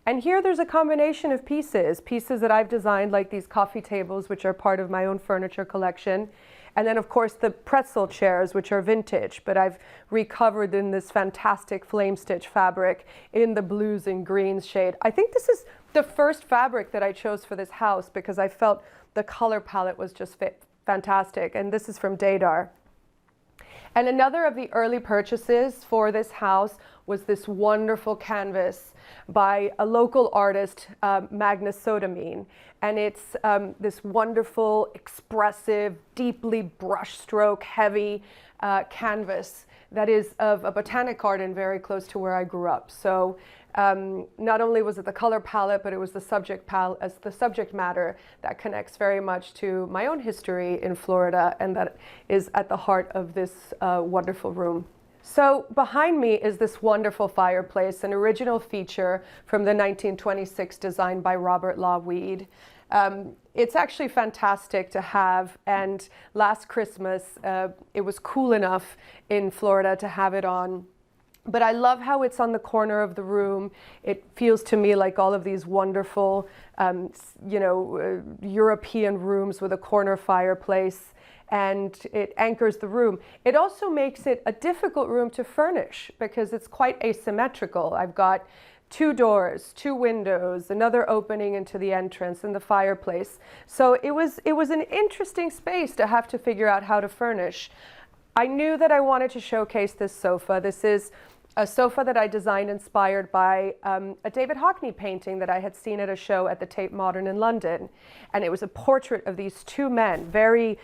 And here there's a combination of pieces that I've designed, like these coffee tables, which are part of my own furniture collection. And then, of course, the pretzel chairs, which are vintage, but I've recovered in this fantastic flame stitch fabric in the blues and greens shade. I think this is the first fabric that I chose for this house because I felt the color palette was just fantastic. And this is from Decor. And another of the early purchases for this house was this wonderful canvas by a local artist, Magnus Sodamine. And it's this wonderful, expressive, deeply brushstroke heavy canvas that is of a botanic garden very close to where I grew up. So not only was it the color palette, but it was the subject matter that connects very much to my own history in Florida, and that is at the heart of this wonderful room. So behind me is this wonderful fireplace, an original feature from the 1926 design by Robert Law Weed. It's actually fantastic to have, and last Christmas it was cool enough in Florida to have it on. But I love how it's on the corner of the room. It feels to me like all of these wonderful, European rooms with a corner fireplace, and it anchors the room. It also makes it a difficult room to furnish because it's quite asymmetrical. I've got 2 doors, 2 windows, another opening into the entrance, and the fireplace. So it was an interesting space to have to figure out how to furnish. I knew that I wanted to showcase this sofa. This is a sofa that I designed inspired by a David Hockney painting that I had seen at a show at the Tate Modern in London. And it was a portrait of these 2 men, very,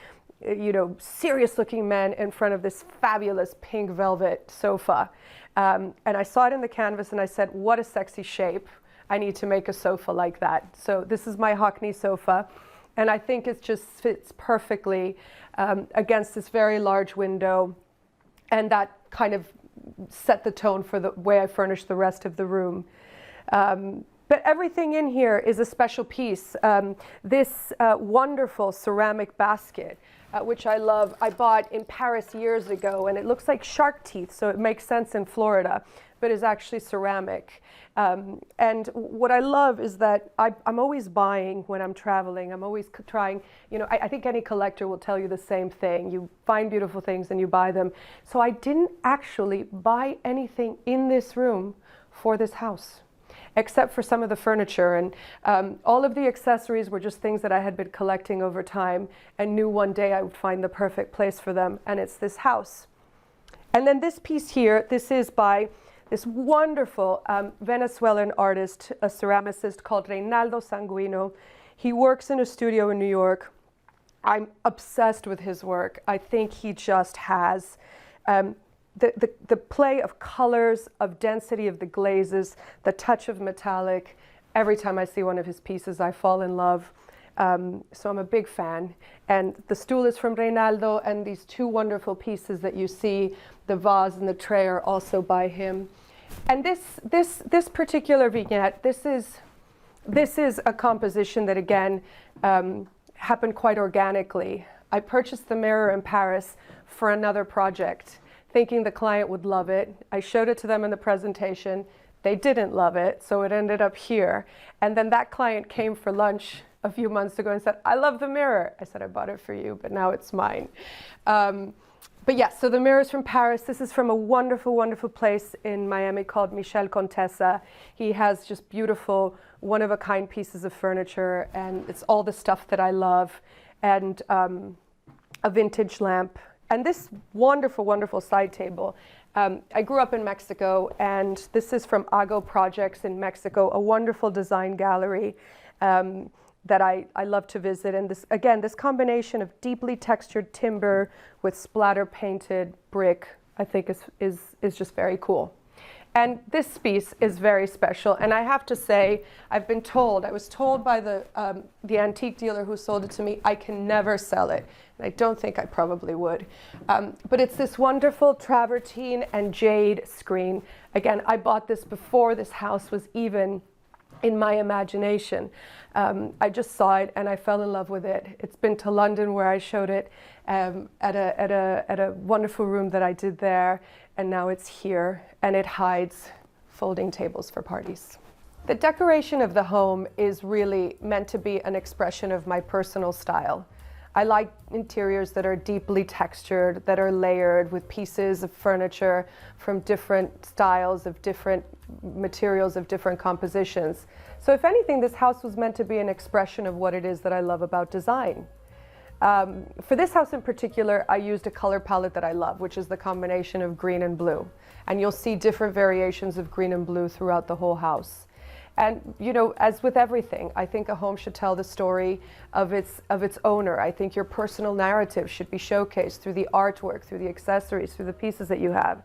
serious looking men in front of this fabulous pink velvet sofa. And I saw it in the canvas and I said, what a sexy shape. I need to make a sofa like that. So this is my Hockney sofa. And I think it just fits perfectly against this very large window. And that kind of set the tone for the way I furnish the rest of the room. But everything in here is a special piece. This wonderful ceramic basket, which I love, I bought in Paris years ago, and it looks like shark teeth, so it makes sense in Florida, but is actually ceramic. And what I love is that I'm always buying when I'm traveling. I'm always trying, I think any collector will tell you the same thing. You find beautiful things and you buy them. So I didn't actually buy anything in this room for this house, except for some of the furniture. And all of the accessories were just things that I had been collecting over time and knew one day I would find the perfect place for them. And it's this house. And then this piece here, this is by this wonderful Venezuelan artist, a ceramicist called Reynaldo Sanguino. He works in a studio in New York. I'm obsessed with his work. I think he just has the play of colors, of density of the glazes, the touch of metallic. Every time I see one of his pieces, I fall in love. So I'm a big fan. And the stool is from Reynaldo, and these two wonderful pieces that you see, the vase and the tray, are also by him. And this particular vignette, this is a composition that, again, happened quite organically. I purchased the mirror in Paris for another project, thinking the client would love it. I showed it to them in the presentation. They didn't love it, so it ended up here. And then that client came for lunch a few months ago and said, I love the mirror. I said, I bought it for you, but now it's mine. But yes, so the mirror is from Paris. This is from a wonderful, wonderful place in Miami called Michel Contessa. He has just beautiful, one-of-a-kind pieces of furniture, and it's all the stuff that I love, and a vintage lamp. And this wonderful, wonderful side table. I grew up in Mexico, and this is from Ago Projects in Mexico, a wonderful design gallery that I love to visit. And this, again, this combination of deeply textured timber with splatter painted brick, I think is just very cool. And this piece is very special. And I have to say, I was told by the antique dealer who sold it to me, I can never sell it. And I don't think I probably would. But it's this wonderful travertine and jade screen. Again, I bought this before this house was even in my imagination. I just saw it and I fell in love with it. It's been to London where I showed it at a wonderful room that I did there, and now it's here, and it hides folding tables for parties. The decoration of the home is really meant to be an expression of my personal style. I like interiors that are deeply textured, that are layered with pieces of furniture from different styles, of different materials, of different compositions. So if anything, this house was meant to be an expression of what it is that I love about design. For this house in particular, I used a color palette that I love, which is the combination of green and blue. And you'll see different variations of green and blue throughout the whole house. And, you know, as with everything, I think a home should tell the story of its owner. I think your personal narrative should be showcased through the artwork, through the accessories, through the pieces that you have.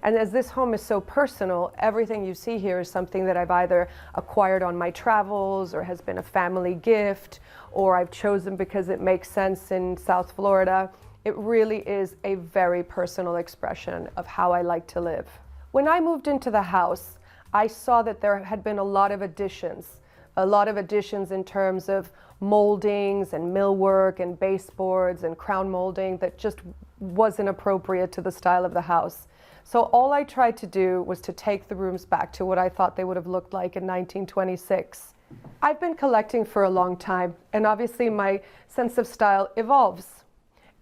And as this home is so personal, everything you see here is something that I've either acquired on my travels, or has been a family gift, or I've chosen because it makes sense in South Florida. It really is a very personal expression of how I like to live. When I moved into the house, I saw that there had been a lot of additions in terms of moldings and millwork and baseboards and crown molding that just wasn't appropriate to the style of the house. So all I tried to do was to take the rooms back to what I thought they would have looked like in 1926. I've been collecting for a long time, and obviously my sense of style evolves.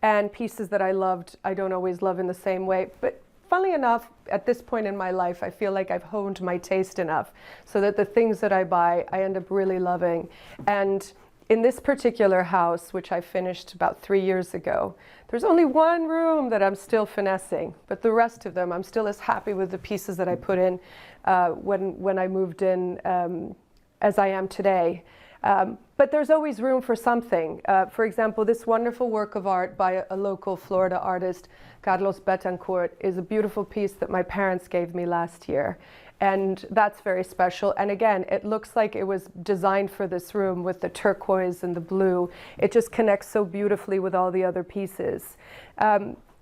And pieces that I loved, I don't always love in the same way. But funnily enough, at this point in my life, I feel like I've honed my taste enough so that the things that I buy, I end up really loving. And in this particular house, which I finished about 3 years ago, there's only one room that I'm still finessing, but the rest of them, I'm still as happy with the pieces that I put in when I moved in as I am today. But there's always room for something. For example, this wonderful work of art by a local Florida artist, Carlos Betancourt, is a beautiful piece that my parents gave me last year. And that's very special. And again, it looks like it was designed for this room with the turquoise and the blue. It just connects so beautifully with all the other pieces.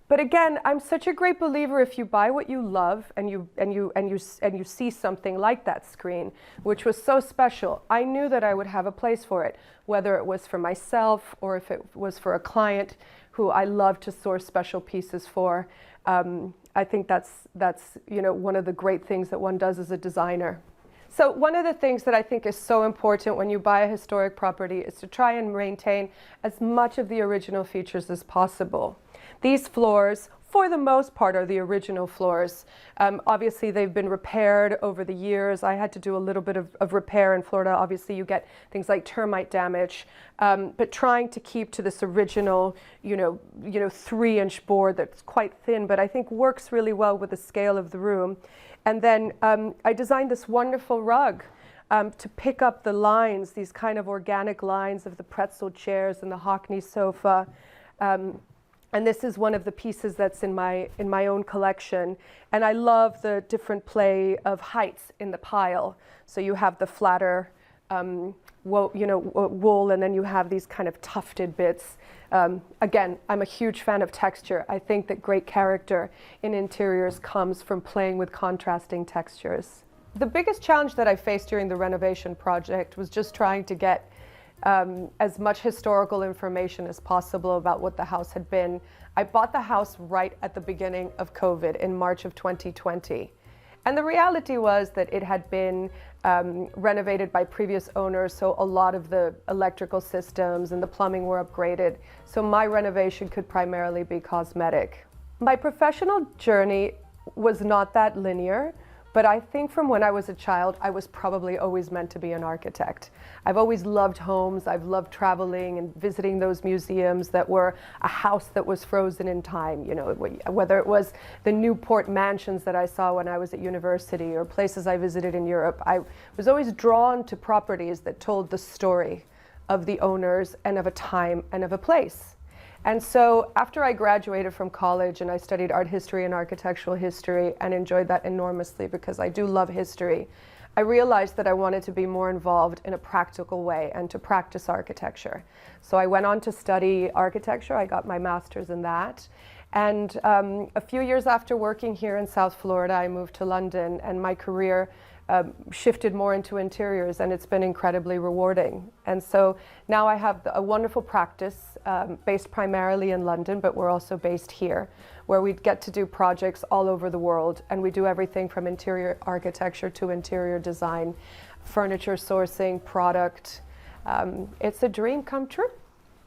But again, I'm such a great believer if you buy what you love and you see something like that screen, which was so special. I knew that I would have a place for it, whether it was for myself or if it was for a client who I love to source special pieces for. I think that's one of the great things that one does as a designer. So one of the things that I think is so important when you buy a historic property is to try and maintain as much of the original features as possible. These floors, for the most part, are the original floors. Obviously, they've been repaired over the years. I had to do a little bit of repair in Florida. Obviously, you get things like termite damage, but trying to keep to this original, 3-inch board that's quite thin, but I think works really well with the scale of the room. And then I designed this wonderful rug to pick up the lines, these kind of organic lines of the pretzel chairs and the Hockney sofa. And this is one of the pieces that's in my own collection. And I love the different play of heights in the pile. So you have the flatter wool, and then you have these kind of tufted bits. Again, I'm a huge fan of texture. I think that great character in interiors comes from playing with contrasting textures. The biggest challenge that I faced during the renovation project was just trying to get as much historical information as possible about what the house had been. I bought the house right at the beginning of COVID in March of 2020. And the reality was that it had been renovated by previous owners, so a lot of the electrical systems and the plumbing were upgraded. So my renovation could primarily be cosmetic. My professional journey was not that linear, but I think from when I was a child, I was probably always meant to be an architect. I've always loved homes. I've loved traveling and visiting those museums that were a house that was frozen in time, whether it was the Newport mansions that I saw when I was at university or places I visited in Europe. I was always drawn to properties that told the story of the owners and of a time and of a place. And so after I graduated from college and I studied art history and architectural history and enjoyed that enormously because I do love history, I realized that I wanted to be more involved in a practical way and to practice architecture. So I went on to study architecture. I got my master's in that. And a few years after working here in South Florida, I moved to London, and my career shifted more into interiors, and it's been incredibly rewarding. And so now I have a wonderful practice based primarily in London, but we're also based here, where we get to do projects all over the world, and we do everything from interior architecture to interior design, furniture sourcing, product. It's a dream come true.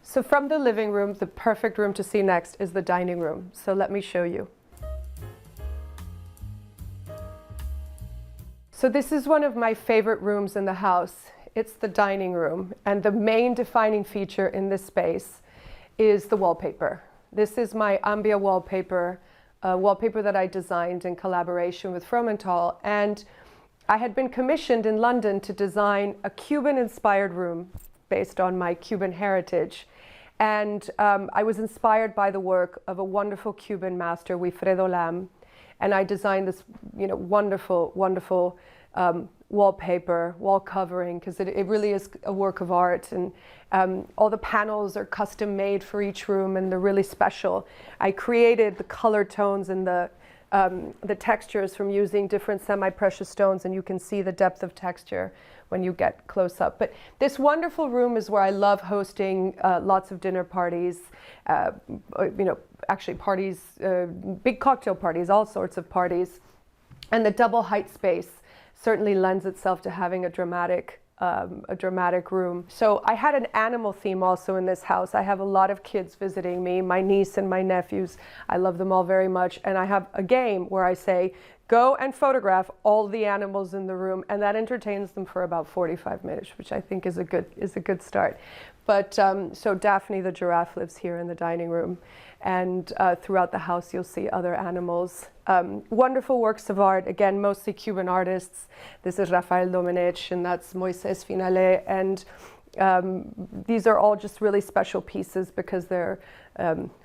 So from the living room, the perfect room to see next is the dining room. So let me show you. So this is one of my favorite rooms in the house. It's the dining room, and the main defining feature in this space is the wallpaper. This is my Ambia wallpaper, a wallpaper that I designed in collaboration with Fromental, and I had been commissioned in London to design a Cuban-inspired room based on my Cuban heritage. And I was inspired by the work of a wonderful Cuban master, Wilfredo Lam, and I designed this, wonderful, wonderful wallpaper, wall covering, because it really is a work of art. And all the panels are custom made for each room, and they're really special. I created the color tones and the textures from using different semi-precious stones, and you can see the depth of texture when you get close up. But this wonderful room is where I love hosting lots of dinner parties, actually parties, big cocktail parties, all sorts of parties. And the double height space certainly lends itself to having a dramatic room. So I had an animal theme also in this house. I have a lot of kids visiting me, my niece and my nephews. I love them all very much. And I have a game where I say, go and photograph all the animals in the room, and that entertains them for about 45 minutes, which I think is a good start. But so Daphne the giraffe lives here in the dining room, and throughout the house you'll see other animals. Wonderful works of art, again, mostly Cuban artists. This is Rafael Domenech, and that's Moisés Finalé, and these are all just really special pieces because they're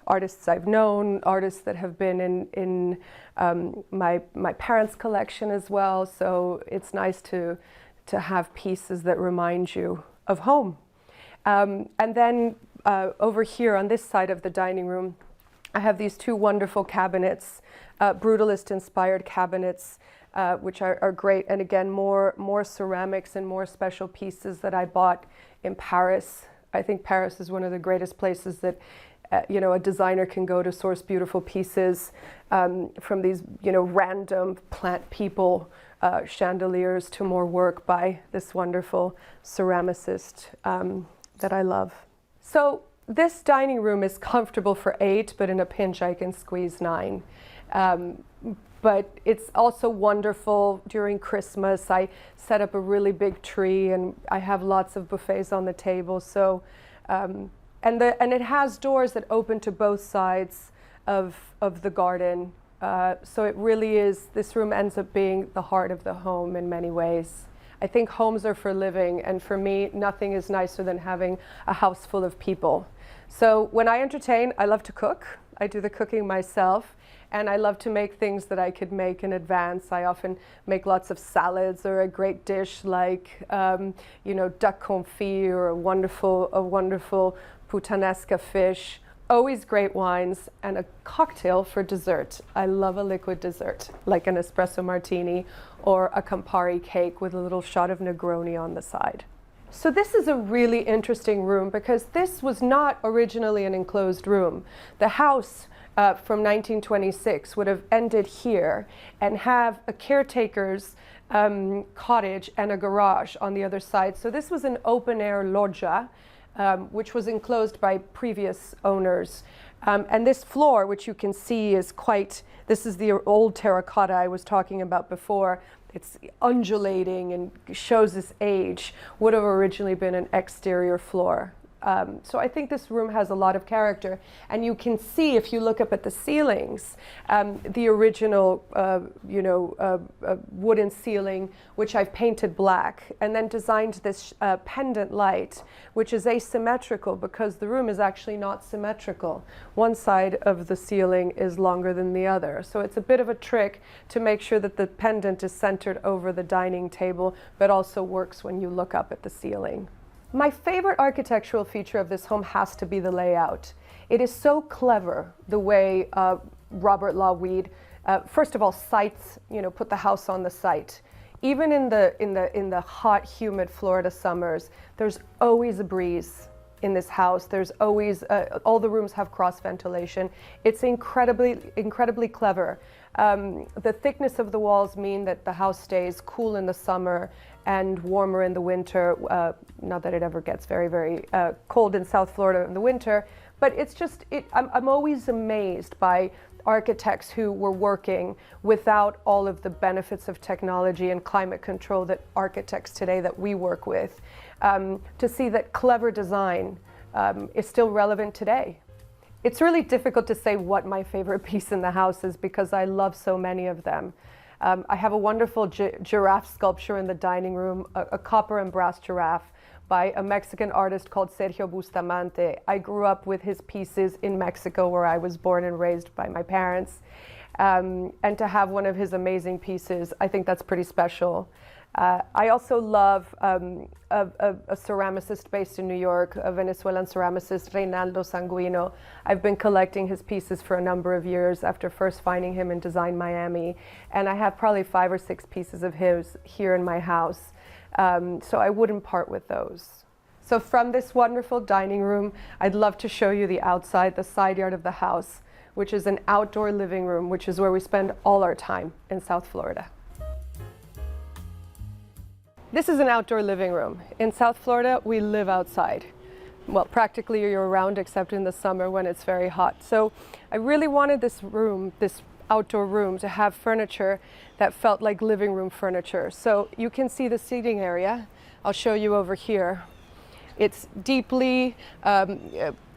artists I've known, artists that have been in my parents' collection as well. So it's nice to have pieces that remind you of home. And then over here on this side of the dining room, I have these two wonderful cabinets, brutalist-inspired cabinets, which are great. And again, more ceramics and more special pieces that I bought in Paris. I think Paris is one of the greatest places that a designer can go to source beautiful pieces from these random plant people chandeliers to more work by this wonderful ceramicist that I love. So this dining room is comfortable for 8, but in a pinch I can squeeze 9. But it's also wonderful during Christmas. I set up a really big tree, and I have lots of buffets on the table. So, and it has doors that open to both sides of the garden. So it really is, this room ends up being the heart of the home in many ways. I think homes are for living, and for me, nothing is nicer than having a house full of people. So when I entertain, I love to cook. I do the cooking myself. and I love to make things that I could make in advance. I often make lots of salads or a great dish like, you know, duck confit or a wonderful puttanesca fish. Always great wines and a cocktail for dessert. I love a liquid dessert like an espresso martini or a Campari cake with a little shot of Negroni on the side. So this is a really interesting room because this was not originally an enclosed room. The house from 1926 would have ended here and have a caretaker's cottage and a garage on the other side. So this was an open air loggia, which was enclosed by previous owners. And this floor, which you can see is quite, this is the old terracotta I was talking about before. It's undulating and shows this age, would have originally been an exterior floor. So I think this room has a lot of character. And you can see, if you look up at the ceilings, the original wooden ceiling, which I've painted black, and then designed this pendant light, which is asymmetrical because the room is actually not symmetrical. One side of the ceiling is longer than the other. So it's a bit of a trick to make sure that the pendant is centered over the dining table, but also works when you look up at the ceiling. My favorite architectural feature of this home has to be the layout. It is so clever the way Robert Law Weed, first of all, sites, put the house on the site. Even in the hot, humid Florida summers, there's always a breeze in this house. There's always, all the rooms have cross ventilation. It's incredibly clever. The thickness of the walls mean that the house stays cool in the summer and warmer in the winter. Not that it ever gets very cold in South Florida in the winter, but it's just, I'm always amazed by architects who were working without all of the benefits of technology and climate control that architects today that we work with, to see that clever design is still relevant today. It's really difficult to say what my favorite piece in the house is because I love so many of them. I have a wonderful giraffe sculpture in the dining room, a copper and brass giraffe by a Mexican artist called Sergio Bustamante. I grew up with his pieces in Mexico, where I was born and raised by my parents. And to have one of his amazing pieces, I think that's pretty special. I also love a ceramicist based in New York, a Venezuelan ceramicist, Reynaldo Sanguino. I've been collecting his pieces for a number of years after first finding him in Design Miami. And I have probably 5 or 6 pieces of his here in my house. So I wouldn't part with those. So from this wonderful dining room, I'd love to show you the outside, the side yard of the house, which is an outdoor living room, which is where we spend all our time in South Florida. This is an outdoor living room. In South Florida, we live outside. Well, practically year-round, except in the summer when it's very hot. So I really wanted this room, this outdoor room, to have furniture that felt like living room furniture. So you can see the seating area. I'll show you over here. It's deeply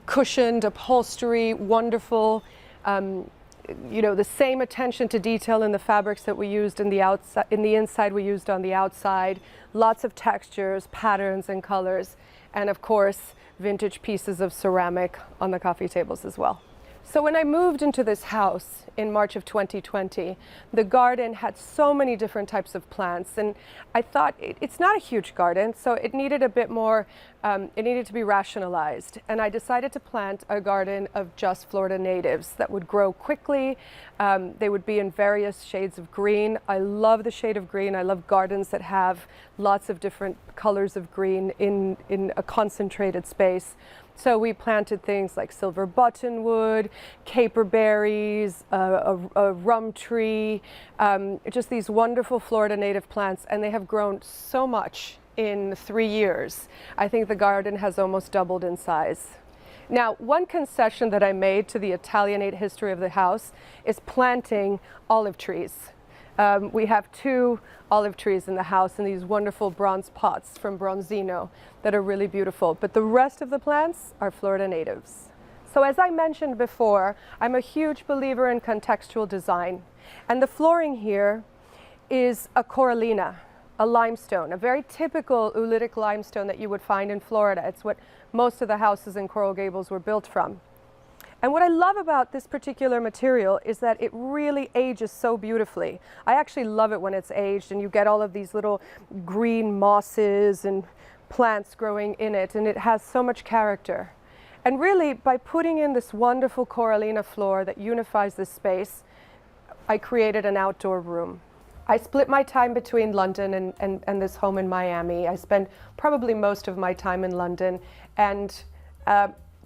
cushioned upholstery, wonderful. The same attention to detail in the fabrics that we used in the outside, in the inside we used on the outside. Lots of textures, patterns, and colors, and of course, vintage pieces of ceramic on the coffee tables as well. So when I moved into this house in March of 2020, the garden had so many different types of plants, and I thought it's not a huge garden, so it needed a bit more, it needed to be rationalized. And I decided to plant a garden of just Florida natives that would grow quickly. They would be in various shades of green. I love the shade of green. I love gardens that have lots of different colors of green in a concentrated space. So we planted things like silver buttonwood, caper berries, a rum tree, just these wonderful Florida native plants, and they have grown so much in 3 years. I think the garden has almost doubled in size. Now, one concession that I made to the Italianate history of the house is planting olive trees. We have 2 olive trees in the house in these wonderful bronze pots from Bronzino that are really beautiful, but the rest of the plants are Florida natives. So as I mentioned before, I'm a huge believer in contextual design, and the flooring here is a corallina, a limestone, a very typical oolitic limestone that you would find in Florida. It's what most of the houses in Coral Gables were built from. And what I love about this particular material is that it really ages so beautifully. I actually love it when it's aged and you get all of these little green mosses and plants growing in it, and it has so much character. And really, by putting in this wonderful corallina floor that unifies this space, I created an outdoor room. I split my time between London and this home in Miami. I spend probably most of my time in London, and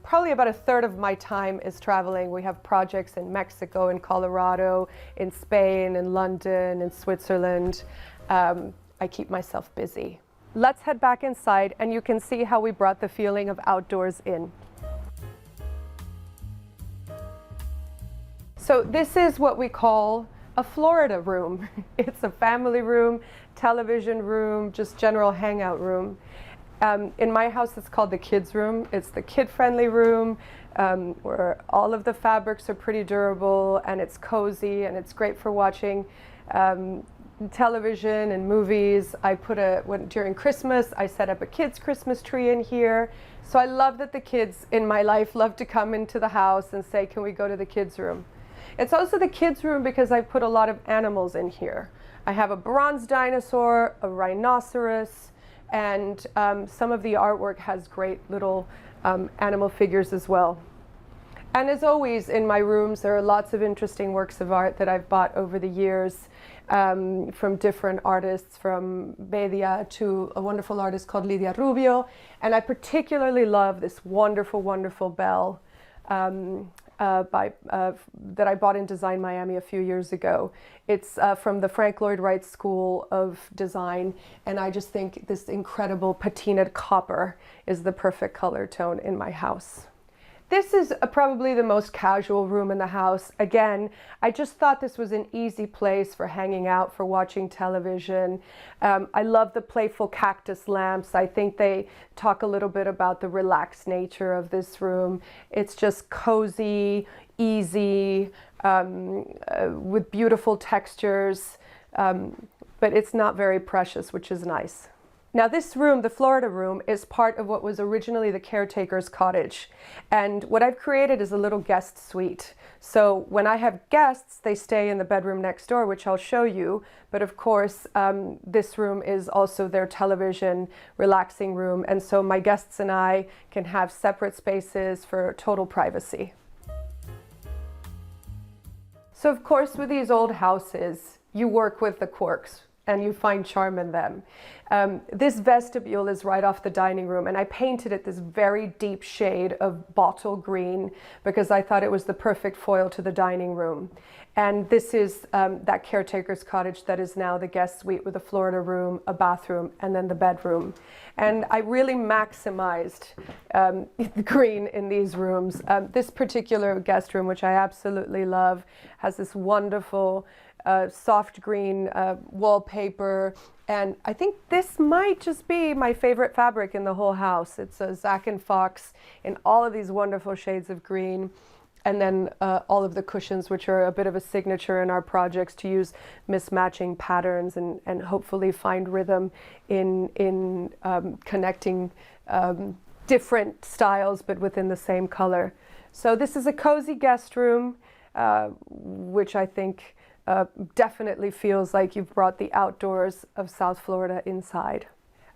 probably about a third of my time is traveling. We have projects in Mexico, in Colorado, in Spain, in London, in Switzerland. I keep myself busy. Let's head back inside and you can see how we brought the feeling of outdoors in. So this is what we call a Florida room. It's a family room, television room, just general hangout room. In my house, it's called the kids' room. It's the kid-friendly room where all of the fabrics are pretty durable and it's cozy and it's great for watching television and movies. During Christmas, I set up a kids' Christmas tree in here. So I love that the kids in my life love to come into the house and say, can we go to the kids' room? It's also the kids' room because I put a lot of animals in here. I have a bronze dinosaur, a rhinoceros, and some of the artwork has great little animal figures as well. And as always, in my rooms, there are lots of interesting works of art that I've bought over the years from different artists, from Bedia to a wonderful artist called Lidia Rubio. And I particularly love this wonderful, wonderful bell that I bought in Design Miami a few years ago. It's from the Frank Lloyd Wright School of Design, and I just think this incredible patinaed copper is the perfect color tone in my house. This is probably the most casual room in the house. Again, I just thought this was an easy place for hanging out, for watching television. I love the playful cactus lamps. I think they talk a little bit about the relaxed nature of this room. It's just cozy, easy, with beautiful textures, but it's not very precious, which is nice. Now this room, the Florida room, is part of what was originally the caretaker's cottage. And what I've created is a little guest suite. So when I have guests, they stay in the bedroom next door, which I'll show you. But of course, this room is also their television relaxing room. And so my guests and I can have separate spaces for total privacy. So of course, with these old houses, you work with the quirks and you find charm in them. This vestibule is right off the dining room, and I painted it this very deep shade of bottle green because I thought it was the perfect foil to the dining room. And this is that caretaker's cottage that is now the guest suite with a Florida room, a bathroom, and then the bedroom. And I really maximized the green in these rooms. This particular guest room, which I absolutely love, has this wonderful soft green wallpaper, and I think this might just be my favorite fabric in the whole house. It's a Zac and Fox in all of these wonderful shades of green, and then all of the cushions, which are a bit of a signature in our projects, to use mismatching patterns and hopefully find rhythm in connecting different styles but within the same color. So this is a cozy guest room, which I think definitely feels like you've brought the outdoors of South Florida inside.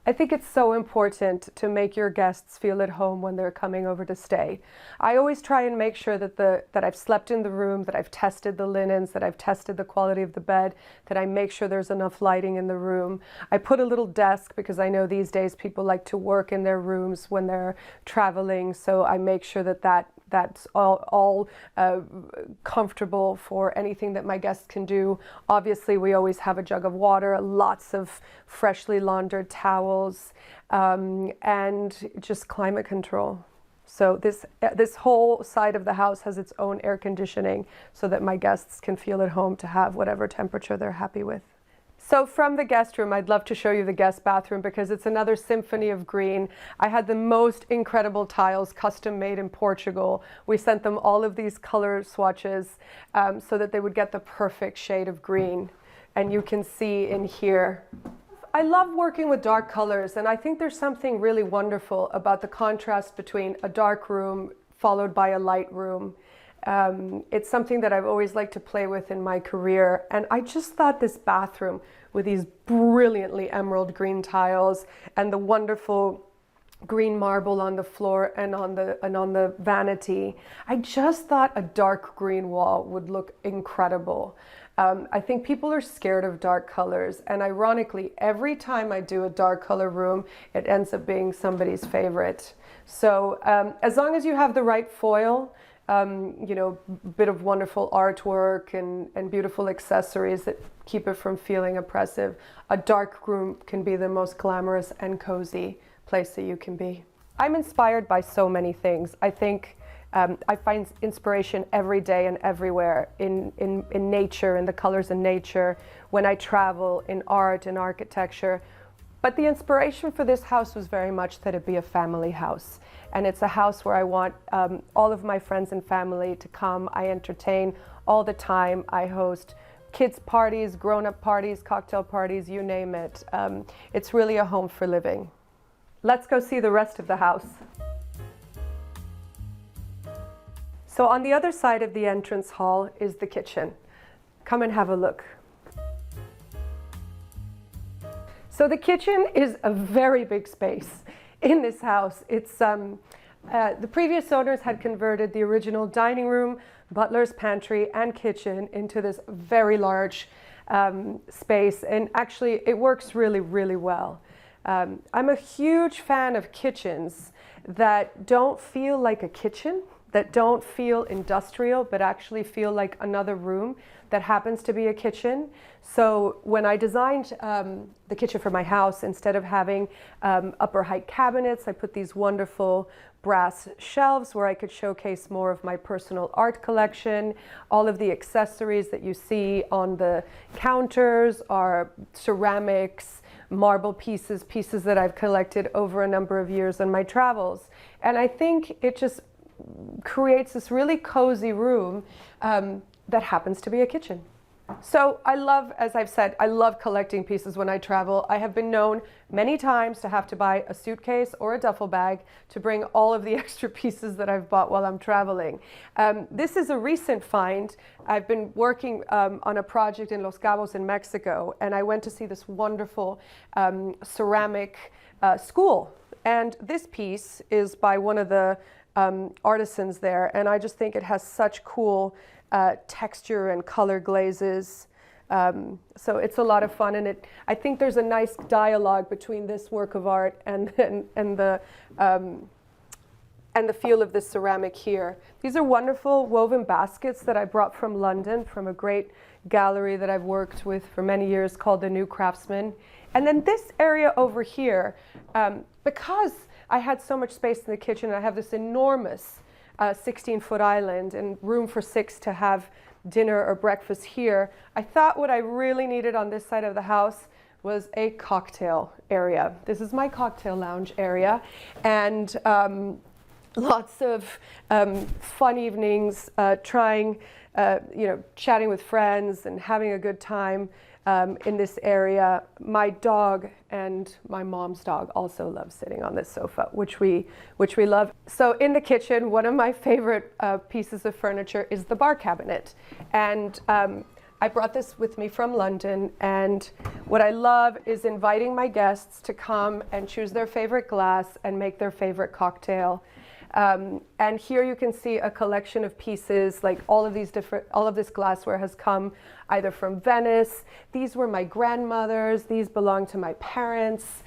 I think it's so important to make your guests feel at home when they're coming over to stay. I always try and make sure that I've slept in the room, that I've tested the linens, that I've tested the quality of the bed, that I make sure there's enough lighting in the room. I put a little desk because I know these days people like to work in their rooms when they're traveling, so I make sure that's all comfortable for anything that my guests can do. Obviously, we always have a jug of water, lots of freshly laundered towels, and just climate control. So this whole side of the house has its own air conditioning so that my guests can feel at home to have whatever temperature they're happy with. So from the guest room, I'd love to show you the guest bathroom because it's another symphony of green. I had the most incredible tiles custom made in Portugal. We sent them all of these color swatches so that they would get the perfect shade of green. And you can see in here. I love working with dark colors, and I think there's something really wonderful about the contrast between a dark room followed by a light room. It's something that I've always liked to play with in my career. And I just thought this bathroom with these brilliantly emerald green tiles and the wonderful green marble on the floor and on the vanity, I just thought a dark green wall would look incredible. I think people are scared of dark colors, and ironically, every time I do a dark color room, it ends up being somebody's favorite. So as long as you have the right foil, you know, bit of wonderful artwork and beautiful accessories that keep it from feeling oppressive, a dark room can be the most glamorous and cozy place that you can be. I'm inspired by so many things. I think I find inspiration every day and everywhere in nature, in the colors in nature, when I travel, in art, in architecture. But the inspiration for this house was very much that it be a family house. And it's a house where I want all of my friends and family to come. I entertain all the time. I host kids' parties, grown-up parties, cocktail parties, you name it. It's really a home for living. Let's go see the rest of the house. So on the other side of the entrance hall is the kitchen. Come and have a look. So the kitchen is a very big space in this house. It's the previous owners had converted the original dining room, butler's pantry, and kitchen into this very large space, and actually it works really, really well. I'm a huge fan of kitchens that don't feel like a kitchen, that don't feel industrial, but actually feel like another room that happens to be a kitchen. So when I designed the kitchen for my house, instead of having upper height cabinets, I put these wonderful brass shelves where I could showcase more of my personal art collection. All of the accessories that you see on the counters are ceramics, marble pieces that I've collected over a number of years on my travels. And I think it just creates this really cozy room that happens to be a kitchen. So I love, as I've said, I love collecting pieces when I travel. I have been known many times to have to buy a suitcase or a duffel bag to bring all of the extra pieces that I've bought while I'm traveling. This is a recent find. I've been working on a project in Los Cabos in Mexico, and I went to see this wonderful ceramic school. And this piece is by one of the artisans there, and I just think it has such cool texture and color glazes. So it's a lot of fun, and I think there's a nice dialogue between this work of art and the feel of this ceramic here. These are wonderful woven baskets that I brought from London, from a great gallery that I've worked with for many years called The New Craftsman. And then this area over here, because I had so much space in the kitchen, I have this enormous 16-foot island and room for 6 to have dinner or breakfast here. I thought what I really needed on this side of the house was a cocktail area. This is my cocktail lounge area, and lots of fun evenings, chatting with friends and having a good time in this area. My dog and my mom's dog also love sitting on this sofa, which we love. So in the kitchen, one of my favorite pieces of furniture is the bar cabinet. And I brought this with me from London, and what I love is inviting my guests to come and choose their favorite glass and make their favorite cocktail. And here you can see a collection of pieces, like all of this glassware has come either from Venice. These were my grandmother's, these belong to my parents.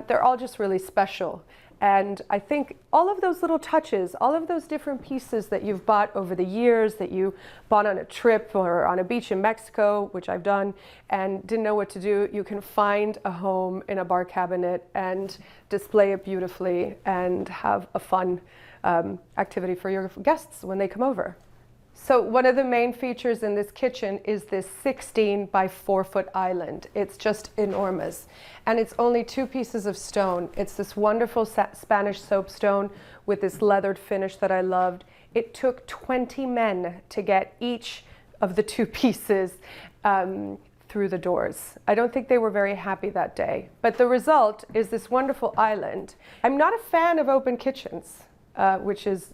They're all just really special. And I think all of those little touches, all of those different pieces that you've bought over the years, that you bought on a trip or on a beach in Mexico, which I've done, and didn't know what to do, you can find a home in a bar cabinet and display it beautifully and have a fun activity for your guests when they come over. So one of the main features in this kitchen is this 16 by 4 foot island. It's just enormous. And it's only 2 pieces of stone. It's this wonderful Spanish soapstone with this leathered finish that I loved. It took 20 men to get each of the 2 pieces through the doors. I don't think they were very happy that day. But the result is this wonderful island. I'm not a fan of open kitchens. which is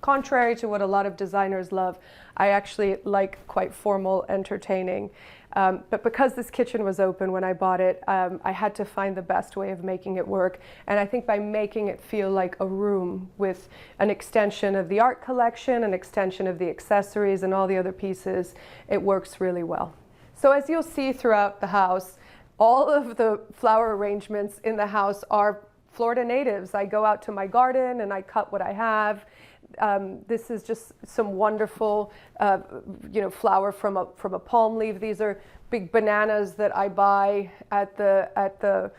contrary to what a lot of designers love. I actually like quite formal, entertaining. But because this kitchen was open when I bought it, I had to find the best way of making it work. And I think by making it feel like a room with an extension of the art collection, an extension of the accessories and all the other pieces, it works really well. So as you'll see throughout the house, all of the flower arrangements in the house are Florida natives. I go out to my garden and I cut what I have. This is just some wonderful, flower from a palm leaf. These are big bananas that I buy at the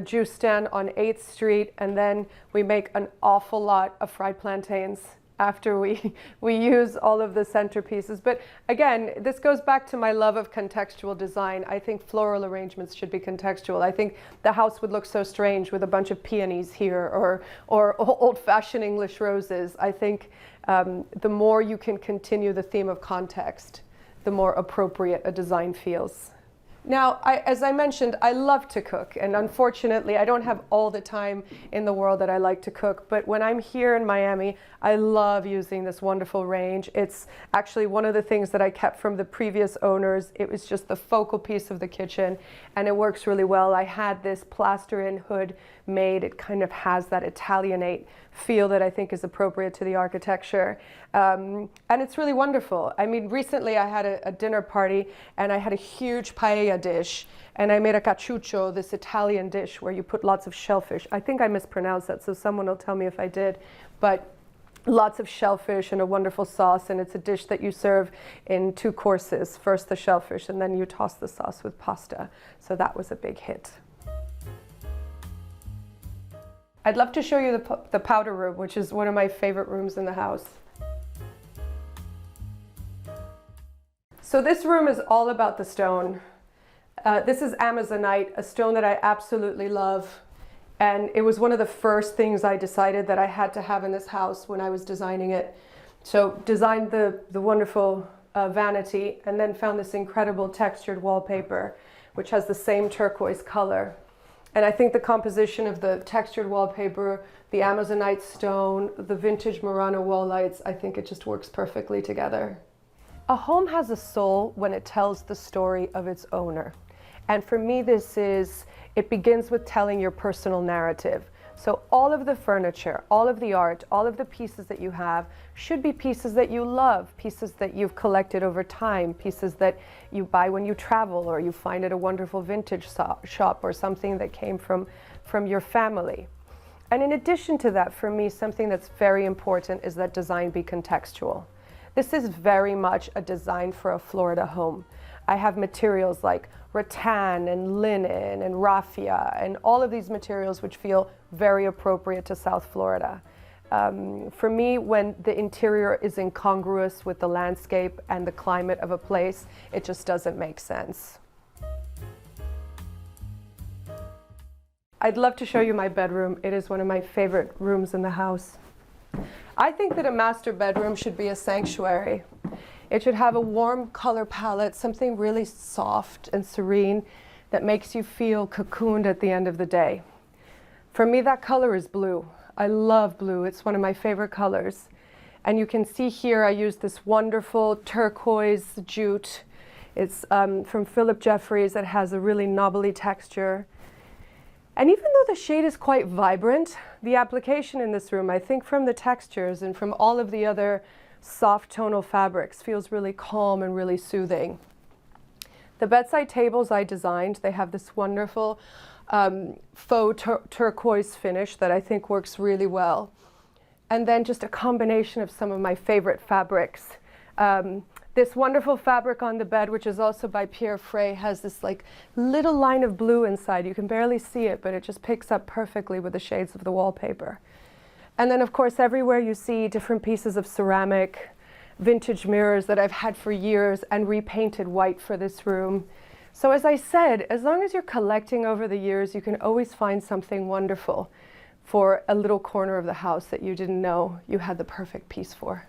juice stand on 8th Street, and then we make an awful lot of fried plantains after we use all of the centerpieces. But again, this goes back to my love of contextual design. I think floral arrangements should be contextual. I think the house would look so strange with a bunch of peonies here or old-fashioned English roses. I think the more you can continue the theme of context, the more appropriate a design feels. Now, as I mentioned, I love to cook, and unfortunately, I don't have all the time in the world that I like to cook, but when I'm here in Miami, I love using this wonderful range. It's actually one of the things that I kept from the previous owners. It was just the focal piece of the kitchen, and it works really well. I had this plaster-in hood made. It kind of has that Italianate feel that I think is appropriate to the architecture. And it's really wonderful. I mean, recently I had a dinner party and I had a huge paella dish, and I made a caciuccio, this Italian dish where you put lots of shellfish. I think I mispronounced that, so someone will tell me if I did. But lots of shellfish and a wonderful sauce, and it's a dish that you serve in 2 courses. First the shellfish, and then you toss the sauce with pasta. So that was a big hit. I'd love to show you the powder room, which is one of my favorite rooms in the house. So this room is all about the stone. This is Amazonite, a stone that I absolutely love. And it was one of the first things I decided that I had to have in this house when I was designing it. So designed the wonderful vanity, and then found this incredible textured wallpaper, which has the same turquoise color. And I think the composition of the textured wallpaper, the Amazonite stone, the vintage Murano wall lights, I think it just works perfectly together. A home has a soul when it tells the story of its owner. And for me, it begins with telling your personal narrative. So all of the furniture, all of the art, all of the pieces that you have should be pieces that you love, pieces that you've collected over time, pieces that you buy when you travel or you find at a wonderful vintage shop or something that came from your family. And in addition to that, for me, something that's very important is that design be contextual. This is very much a design for a Florida home. I have materials like rattan and linen and raffia and all of these materials which feel very appropriate to South Florida. For me, when the interior is incongruous with the landscape and the climate of a place, it just doesn't make sense. I'd love to show you my bedroom. It is one of my favorite rooms in the house. I think that a master bedroom should be a sanctuary. It should have a warm color palette, something really soft and serene that makes you feel cocooned at the end of the day. For me, that color is blue. I love blue. It's one of my favorite colors. And you can see here I use this wonderful turquoise jute. It's from Philip Jeffries. It has a really knobbly texture. And even though the shade is quite vibrant, the application in this room, I think from the textures and from all of the other soft tonal fabrics, feels really calm and really soothing. The bedside tables I designed, they have this wonderful faux turquoise finish that I think works really well. And then just a combination of some of my favorite fabrics. This wonderful fabric on the bed, which is also by Pierre Frey, has this like little line of blue inside. You can barely see it, but it just picks up perfectly with the shades of the wallpaper. And then of course, everywhere you see different pieces of ceramic, vintage mirrors that I've had for years and repainted white for this room. So as I said, as long as you're collecting over the years, you can always find something wonderful for a little corner of the house that you didn't know you had the perfect piece for.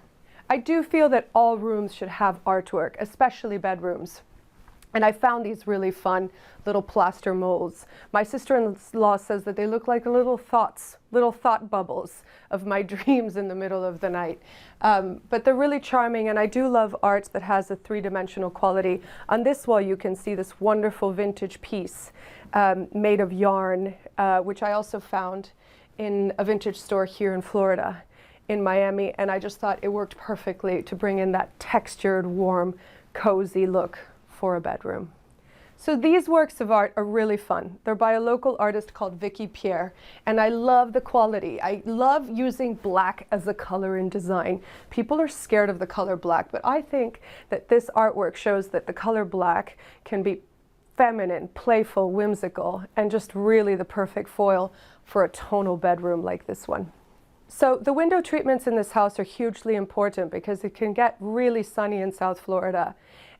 I do feel that all rooms should have artwork, especially bedrooms. And I found these really fun little plaster molds. My sister-in-law says that they look like little thought bubbles of my dreams in the middle of the night. But they're really charming, and I do love art that has a three-dimensional quality. On this wall, you can see this wonderful vintage piece made of yarn, which I also found in a vintage store here in Florida, in Miami, and I just thought it worked perfectly to bring in that textured, warm, cozy look for a bedroom. So these works of art are really fun. They're by a local artist called Vicky Pierre, and I love the quality. I love using black as a color in design. People are scared of the color black, but I think that this artwork shows that the color black can be feminine, playful, whimsical, and just really the perfect foil for a tonal bedroom like this one. So the window treatments in this house are hugely important because it can get really sunny in South Florida.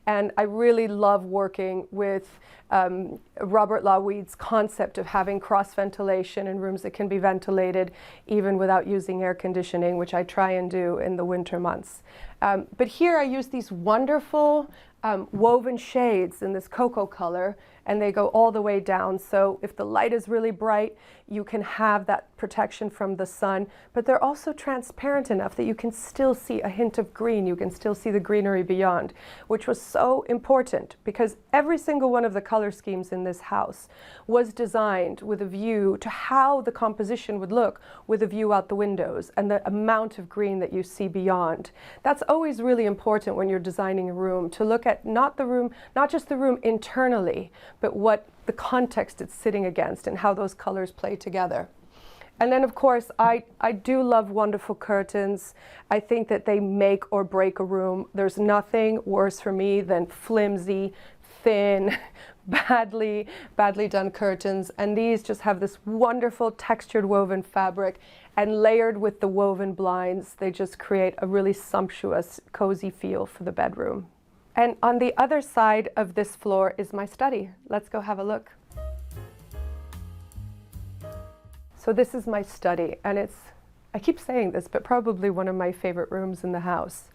And I really love working with Robert Laweed's concept of having cross ventilation in rooms that can be ventilated even without using air conditioning, which I try and do in the winter months. But here I use these wonderful woven shades in this cocoa color, and they go all the way down. So if the light is really bright, you can have that protection from the sun, but they're also transparent enough that you can still see a hint of green. You can still see the greenery beyond, which was so important because every single one of the color schemes in this house was designed with a view to how the composition would look with a view out the windows and the amount of green that you see beyond. That's always really important when you're designing a room, to look at not just the room internally, but what the context it's sitting against and how those colors play together. And then, of course, I do love wonderful curtains. I think that they make or break a room. There's nothing worse for me than flimsy, thin, badly done curtains. And these just have this wonderful textured woven fabric, and layered with the woven blinds, they just create a really sumptuous, cozy feel for the bedroom. And on the other side of this floor is my study. Let's go have a look. So this is my study, and it's, I keep saying this, but probably one of my favorite rooms in the house.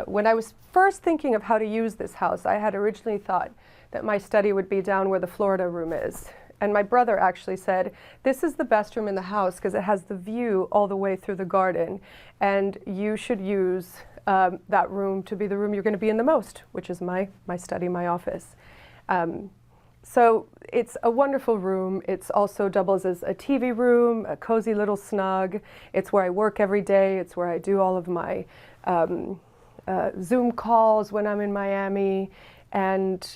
When I was first thinking of how to use this house, I had originally thought that my study would be down where the Florida room is. And my brother actually said, this is the best room in the house because it has the view all the way through the garden, and you should use that room to be the room you're going to be in the most, which is my study, my office. So it's a wonderful room. It's also doubles as a TV room, a cozy little snug. It's where I work every day. It's where I do all of my Zoom calls when I'm in Miami. And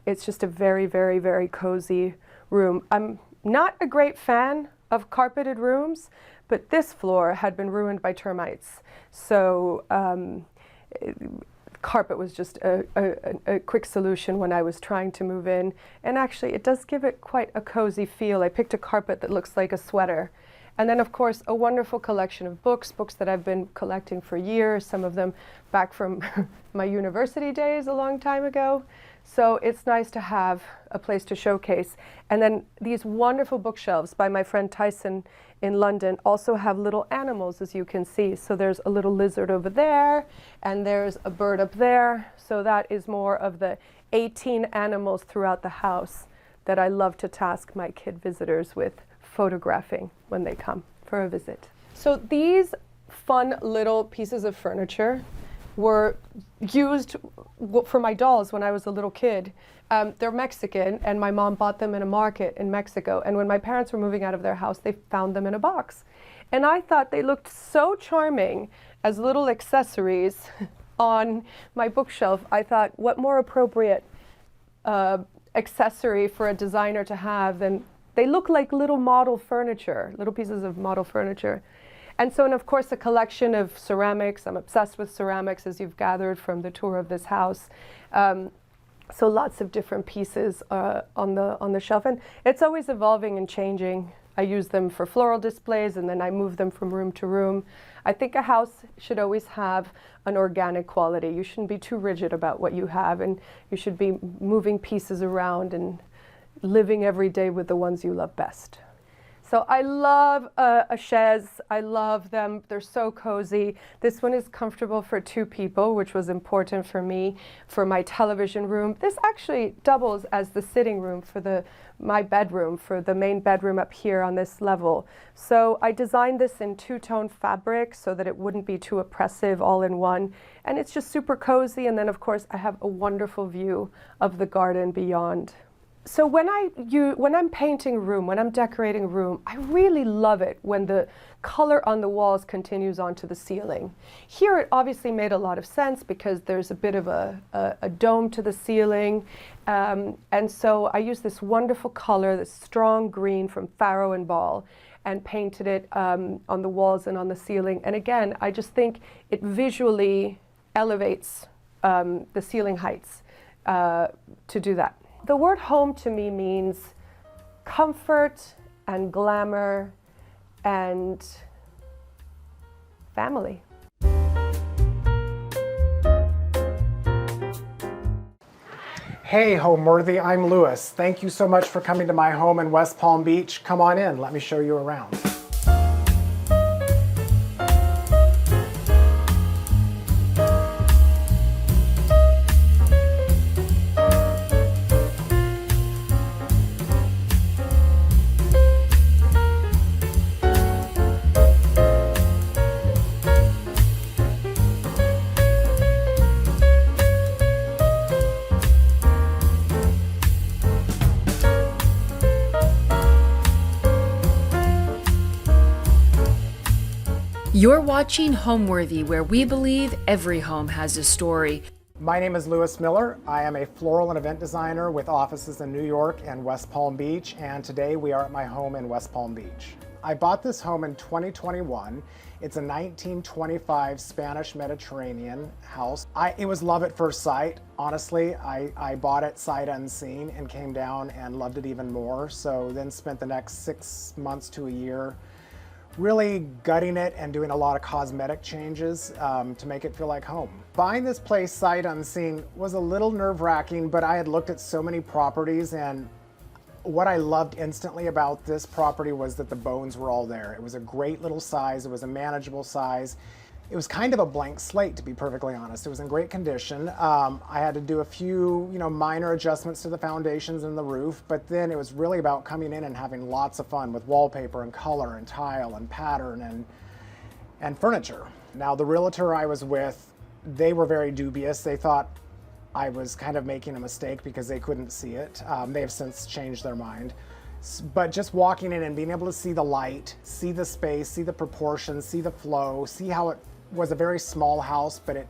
it's just a very, very, very cozy room. I'm not a great fan of carpeted rooms, but this floor had been ruined by termites. So carpet was just a quick solution when I was trying to move in. And actually, it does give it quite a cozy feel. I picked a carpet that looks like a sweater. And then, of course, a wonderful collection of books that I've been collecting for years, some of them back from my university days a long time ago. So it's nice to have a place to showcase. And then these wonderful bookshelves by my friend Tyson in London also have little animals, as you can see. So there's a little lizard over there, and there's a bird up there. So that is more of the 18 animals throughout the house that I love to task my kid visitors with photographing when they come for a visit. So these fun little pieces of furniture were used for my dolls when I was a little kid. They're Mexican, and my mom bought them in a market in Mexico. And when my parents were moving out of their house, they found them in a box. And I thought they looked so charming as little accessories on my bookshelf. I thought, what more appropriate accessory for a designer to have than, they look like little model furniture, little pieces of model furniture. And so, and of course, a collection of ceramics. I'm obsessed with ceramics, as you've gathered from the tour of this house. So lots of different pieces on the shelf. And it's always evolving and changing. I use them for floral displays, and then I move them from room to room. I think a house should always have an organic quality. You shouldn't be too rigid about what you have, and you should be moving pieces around and living every day with the ones you love best. So I love a chaise. I love them. They're so cozy. This one is comfortable for 2 people, which was important for me for my television room. This actually doubles as the sitting room for my bedroom, for the main bedroom up here on this level. So I designed this in 2-tone fabric so that it wouldn't be too oppressive all in one. And it's just super cozy. And then of course I have a wonderful view of the garden beyond. So when I'm painting a room, when I'm decorating a room, I really love it when the color on the walls continues onto the ceiling. Here it obviously made a lot of sense because there's a bit of a dome to the ceiling. And so I used this wonderful color, this strong green from Farrow and Ball, and painted it on the walls and on the ceiling. And again, I just think it visually elevates the ceiling heights to do that. The word home to me means comfort and glamour and family. Hey Homeworthy, I'm Lewis. Thank you so much for coming to my home in West Palm Beach. Come on in, let me show you around. You're watching Homeworthy, where we believe every home has a story. My name is Lewis Miller. I am a floral and event designer with offices in New York and West Palm Beach, and today we are at my home in West Palm Beach. I bought this home in 2021. It's a 1925 Spanish Mediterranean house. It was love at first sight. Honestly, I bought it sight unseen and came down and loved it even more. So then spent the next 6 months to a year really gutting it and doing a lot of cosmetic changes to make it feel like home. Buying this place sight unseen was a little nerve-wracking, but I had looked at so many properties, and what I loved instantly about this property was that the bones were all there. It was a great little size, it was a manageable size. It was kind of a blank slate, to be perfectly honest. It was in great condition. I had to do a few, minor adjustments to the foundations and the roof, but then it was really about coming in and having lots of fun with wallpaper and color and tile and pattern and furniture. Now, the realtor I was with, they were very dubious. They thought I was kind of making a mistake because they couldn't see it. They have since changed their mind. But just walking in and being able to see the light, see the space, see the proportions, see the flow, see how it was a very small house, but it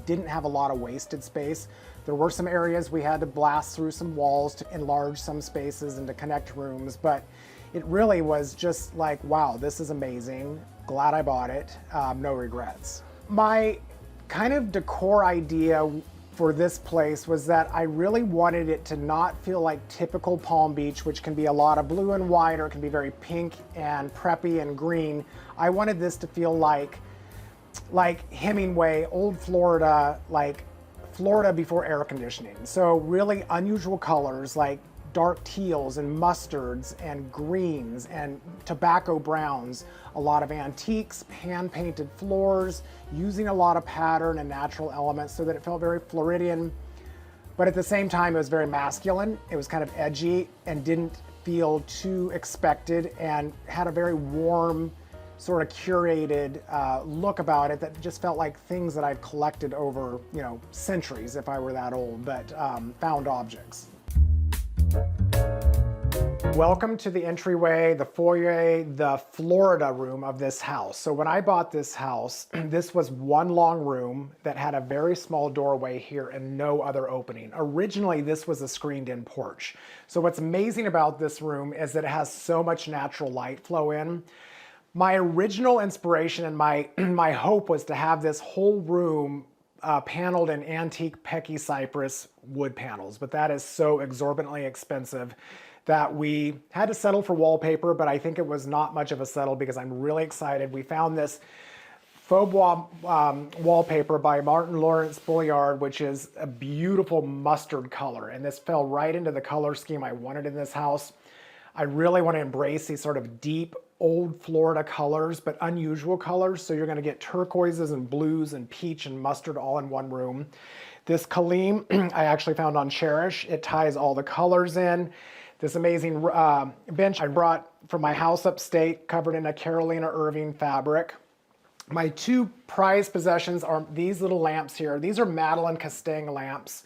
didn't have a lot of wasted space. There were some areas we had to blast through some walls to enlarge some spaces and to connect rooms, but it really was just like, wow, this is amazing. Glad I bought it, no regrets. My kind of decor idea for this place was that I really wanted it to not feel like typical Palm Beach, which can be a lot of blue and white, or it can be very pink and preppy and green. I wanted this to feel like Hemingway, old Florida, like Florida before air conditioning. So really unusual colors like dark teals and mustards and greens and tobacco browns, a lot of antiques, hand-painted floors, using a lot of pattern and natural elements so that it felt very Floridian, but at the same time it was very masculine. It was kind of edgy and didn't feel too expected and had a very warm, sort of curated look about it that just felt like things that I've collected over, centuries if I were that old, but found objects. Welcome to the entryway, the foyer, the Florida room of this house. So when I bought this house, this was one long room that had a very small doorway here and no other opening. Originally, this was a screened-in porch. So what's amazing about this room is that it has so much natural light flow in. My original inspiration and my hope was to have this whole room paneled in antique Pecky cypress wood panels, but that is so exorbitantly expensive that we had to settle for wallpaper, but I think it was not much of a settle because I'm really excited. We found this faux bois wallpaper by Martin Lawrence Bulliard, which is a beautiful mustard color, and this fell right into the color scheme I wanted in this house. I really want to embrace these sort of deep, old Florida colors, but unusual colors. So you're going to get turquoises and blues and peach and mustard all in one room. This Kaleem I actually found on Cherish. It ties all the colors in. This amazing bench I brought from my house upstate, covered in a Carolina Irving fabric. My two prized possessions are these little lamps here. These are Madeleine Castaigne lamps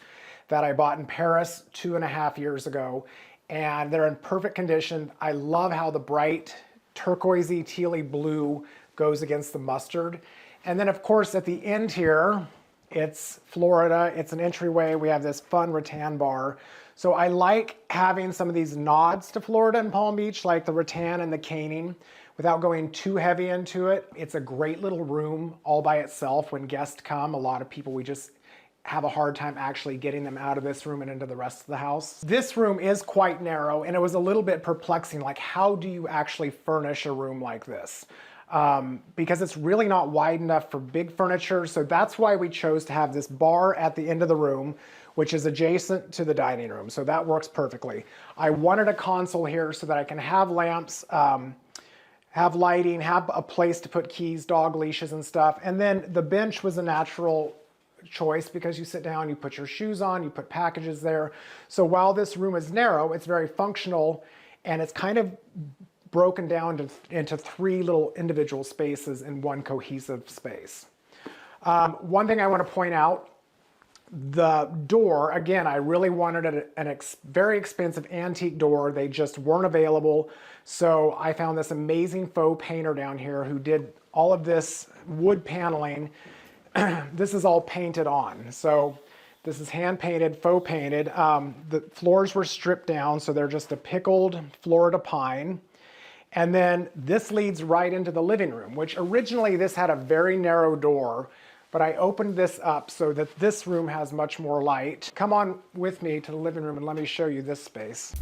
that I bought in Paris 2.5 years ago, and they're in perfect condition. I love how the bright turquoisey, tealy blue goes against the mustard. And then of course at the end here, it's Florida, it's an entryway. We have this fun rattan bar. So I like having some of these nods to Florida and Palm Beach, like the rattan and the caning, without going too heavy into it. It's a great little room all by itself. When guests come, a lot of people, we just have a hard time actually getting them out of this room and into the rest of the house. This room is quite narrow, and it was a little bit perplexing, like how do you actually furnish a room like this? Because it's really not wide enough for big furniture, so that's why we chose to have this bar at the end of the room, which is adjacent to the dining room, so that works perfectly. I wanted a console here so that I can have lamps, have lighting, have a place to put keys, dog leashes and stuff, and then the bench was a natural choice because you sit down, you put your shoes on, you put packages there. So while this room is narrow, it's very functional, and it's kind of broken down into 3 little individual spaces in one cohesive space. One thing I want to point out, the door, again, I really wanted a very expensive antique door. They just weren't available. So I found this amazing faux painter down here who did all of this wood paneling. This is all painted on. So this is hand painted, faux painted. The floors were stripped down, so they're just a pickled Florida pine. And then this leads right into the living room, which originally this had a very narrow door, but I opened this up so that this room has much more light. Come on with me to the living room and let me show you this space.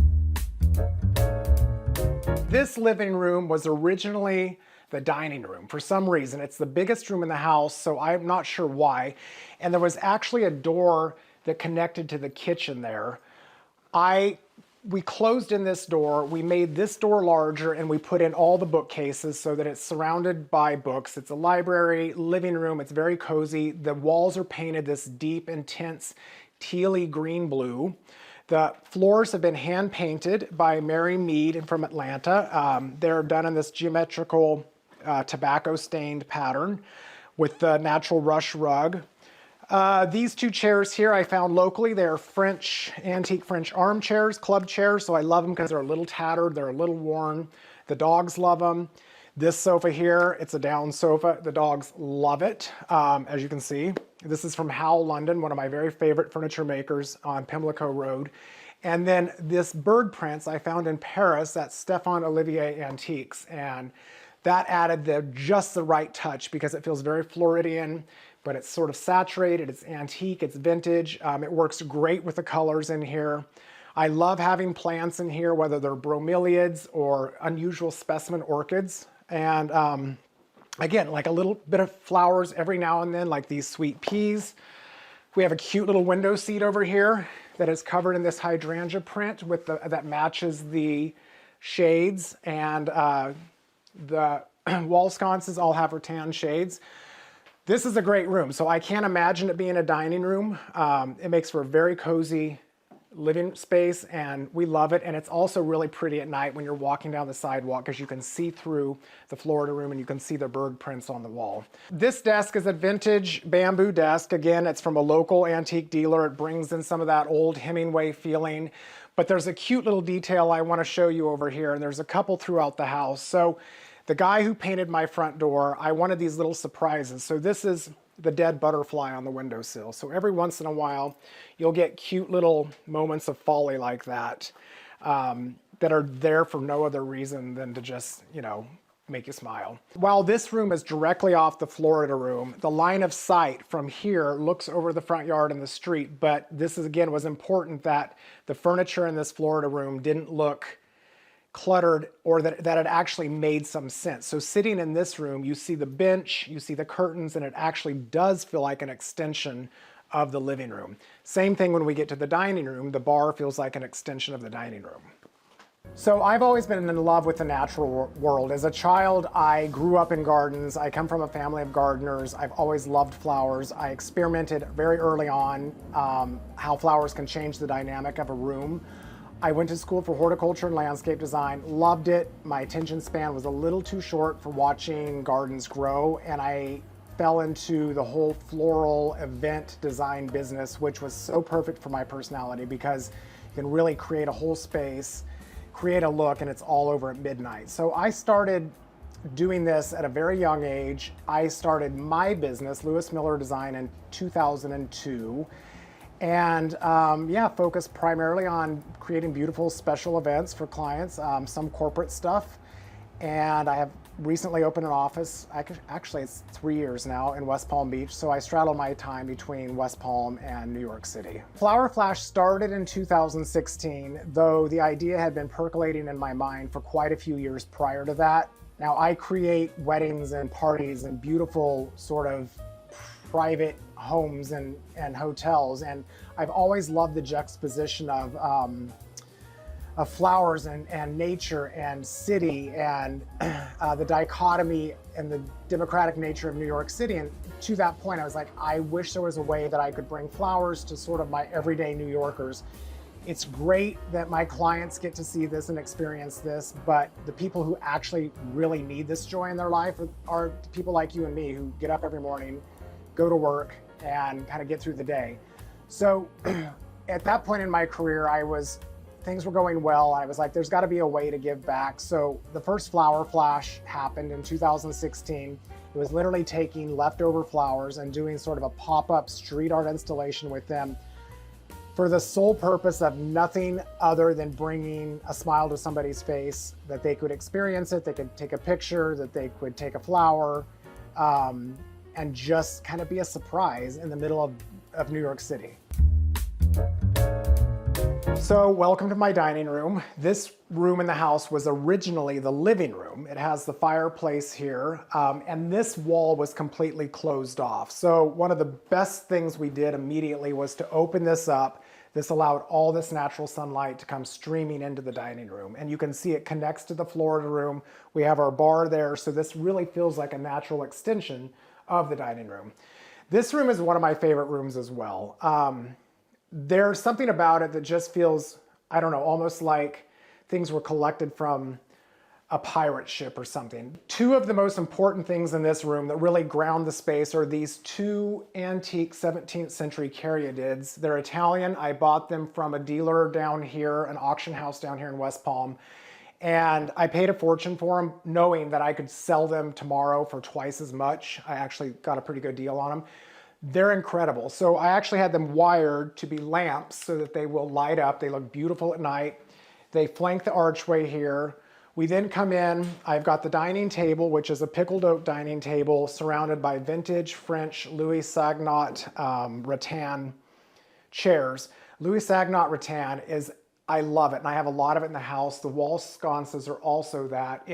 This living room was originally the dining room. For some reason, it's the biggest room in the house, so I'm not sure why. And there was actually a door that connected to the kitchen there. We closed in this door, we made this door larger, and we put in all the bookcases so that it's surrounded by books. It's a library, living room, it's very cozy. The walls are painted this deep, intense, tealy green blue. The floors have been hand painted by Mary Mead from Atlanta. They're done in this geometrical tobacco stained pattern with the natural rush rug. These 2 chairs here I found locally. They're antique French armchairs, club chairs, so I love them because they're a little tattered, they're a little worn. The dogs love them. This sofa here, it's a down sofa. The dogs love it, as you can see. This is from Howell, London, one of my very favorite furniture makers on Pimlico Road. And then this bird prints I found in Paris at Stéphane Olivier Antiques, and that added just the right touch because it feels very Floridian, but it's sort of saturated, it's antique, it's vintage. It works great with the colors in here. I love having plants in here, whether they're bromeliads or unusual specimen orchids. And again, like a little bit of flowers every now and then, like these sweet peas. We have a cute little window seat over here that is covered in this hydrangea print with that matches the shades, and the wall sconces all have rattan shades. This is a great room, so I can't imagine it being a dining room. It makes for a very cozy living space, and we love it. And it's also really pretty at night when you're walking down the sidewalk because you can see through the Florida room and you can see the bird prints on the wall. This desk is a vintage bamboo desk. Again, it's from a local antique dealer. It brings in some of that old Hemingway feeling. But there's a cute little detail I want to show you over here, and there's a couple throughout the house. So the guy who painted my front door, I wanted these little surprises. So this is the dead butterfly on the windowsill. So every once in a while, you'll get cute little moments of folly like that that are there for no other reason than to just, make you smile. While this room is directly off the Florida room, the line of sight from here looks over the front yard and the street, but this is, again, was important that the furniture in this Florida room didn't look cluttered, or that it actually made some sense. So sitting in this room, you see the bench, you see the curtains, and it actually does feel like an extension of the living room. Same thing when we get to the dining room, the bar feels like an extension of the dining room. So I've always been in love with the natural world. As a child, I grew up in gardens. I come from a family of gardeners. I've always loved flowers. I experimented very early on how flowers can change the dynamic of a room. I went to school for horticulture and landscape design, loved it. My attention span was a little too short for watching gardens grow, and I fell into the whole floral event design business, which was so perfect for my personality because you can really create a whole space, create a look, and it's all over at midnight. So I started doing this at a very young age. I started my business, Lewis Miller Design, in 2002. And focused primarily on creating beautiful special events for clients, some corporate stuff. And I have recently opened an office, actually it's 3 years now, in West Palm Beach. So I straddle my time between West Palm and New York City. Flower Flash started in 2016, though the idea had been percolating in my mind for quite a few years prior to that. Now I create weddings and parties and beautiful sort of private homes and hotels, and I've always loved the juxtaposition of flowers and nature and city and the dichotomy and the democratic nature of New York City. And to that point, I was like, I wish there was a way that I could bring flowers to sort of my everyday New Yorkers. It's great that my clients get to see this and experience this, but the people who actually really need this joy in their life are people like you and me who get up every morning, go to work, and kind of get through the day. So at that point in my career, things were going well. I was like, there's gotta be a way to give back. So the first Flower Flash happened in 2016. It was literally taking leftover flowers and doing sort of a pop-up street art installation with them for the sole purpose of nothing other than bringing a smile to somebody's face, that they could experience it, they could take a picture, that they could take a flower, and just kind of be a surprise in the middle of New York City. So welcome to my dining room. This room in the house was originally the living room. It has the fireplace here, and this wall was completely closed off. So one of the best things we did immediately was to open this up. This allowed all this natural sunlight to come streaming into the dining room. And you can see it connects to the floor of the room. We have our bar there, so this really feels like a natural extension of the dining room. This room is one of my favorite rooms as well. There's something about it that just feels, I don't know, almost like things were collected from a pirate ship or something. Two of the most important things in this room that really ground the space are these two antique 17th century caryatids. They're Italian. I bought them from a dealer down here, an auction house down here in West Palm. And I paid a fortune for them, knowing that I could sell them tomorrow for twice as much. I actually got a pretty good deal on them. They're incredible. So I actually had them wired to be lamps so that they will light up. They look beautiful at night. They flank the archway here. We then come in, I've got the dining table, which is a pickled oak dining table surrounded by vintage French Louis Sagnot rattan chairs. Louis Sagnot rattan is, I love it, and I have a lot of it in the house. The wall sconces are also that.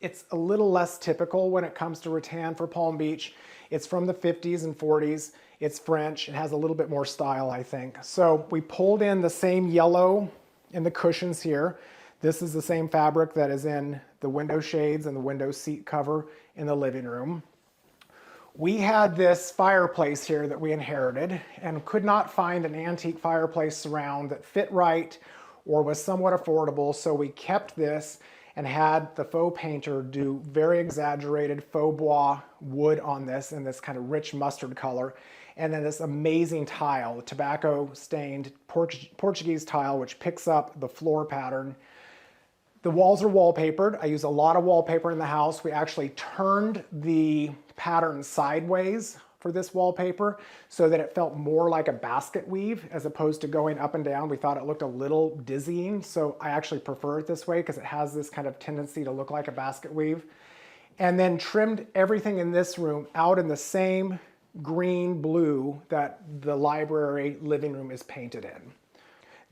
It's a little less typical when it comes to rattan for Palm Beach. It's from the 50s and 40s. It's French. It has a little bit more style, I think. So we pulled in the same yellow in the cushions here. This is the same fabric that is in the window shades and the window seat cover in the living room. We had this fireplace here that we inherited and could not find an antique fireplace surround that fit right or was somewhat affordable, so we kept this and had the faux painter do very exaggerated faux bois wood on this in this kind of rich mustard color, and then this amazing tile, tobacco stained Portuguese tile, which picks up the floor pattern. The walls are wallpapered. I use a lot of wallpaper in the house. We actually turned the pattern sideways for this wallpaper so that it felt more like a basket weave as opposed to going up and down. We thought it looked a little dizzying, so I actually prefer it this way because it has this kind of tendency to look like a basket weave. And then trimmed everything in this room out in the same green blue that the library living room is painted in.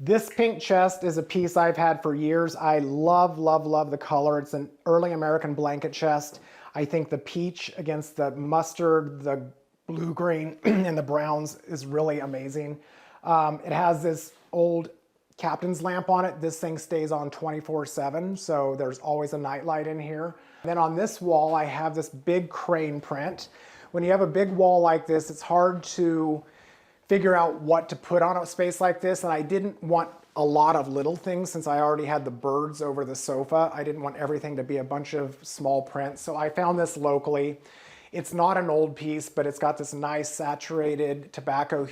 This pink chest is a piece I've had for years. I love, love, love the color. It's an early American blanket chest. I think the peach against the mustard, the blue-green, and the browns is really amazing. It has this old captain's lamp on it. This thing stays on 24/7, so there's always a nightlight in here. And then on this wall, I have this big crane print. When you have a big wall like this, it's hard to figure out what to put on a space like this, and I didn't want a lot of little things since I already had the birds over the sofa. I didn't want everything to be a bunch of small prints, so I found this locally. It's not an old piece, but it's got this nice saturated tobacco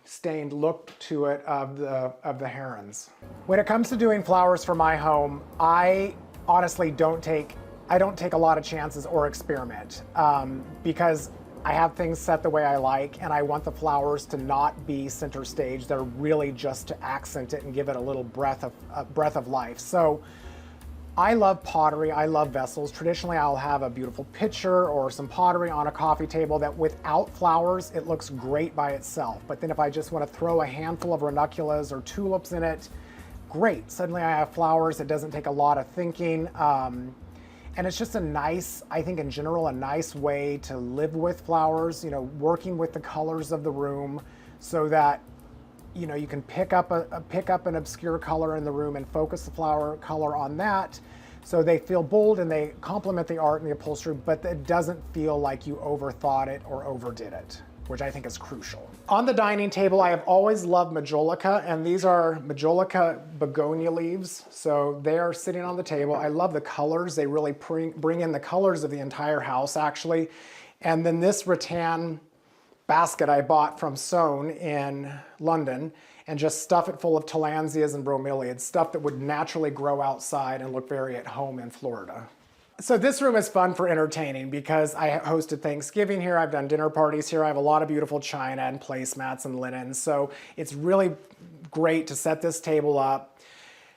stained look to it of the herons. When it comes to doing flowers for my home, I honestly don't take a lot of chances or experiment because I have things set the way I like, and I want the flowers to not be center stage. They're really just to accent it and give it a little breath of life. So I love pottery, I love vessels. Traditionally, I'll have a beautiful pitcher or some pottery on a coffee table that without flowers, it looks great by itself. But then if I just want to throw a handful of ranunculus or tulips in it, great. Suddenly I have flowers. It doesn't take a lot of thinking. And it's just a nice, I think in general, a nice way to live with flowers, you know, working with the colors of the room so that, you know, you can pick up an obscure color in the room and focus the flower color on that. So they feel bold and they complement the art and the upholstery, but it doesn't feel like you overthought it or overdid it, which I think is crucial. On the dining table, I have always loved majolica, and these are majolica begonia leaves. So they are sitting on the table. I love the colors. They really bring in the colors of the entire house, actually. And then this rattan basket I bought from Soane in London and just stuff it full of tillandsias and bromeliads, stuff that would naturally grow outside and look very at home in Florida. So this room is fun for entertaining because I hosted Thanksgiving here, I've done dinner parties here, I have a lot of beautiful china and placemats and linens, so it's really great to set this table up.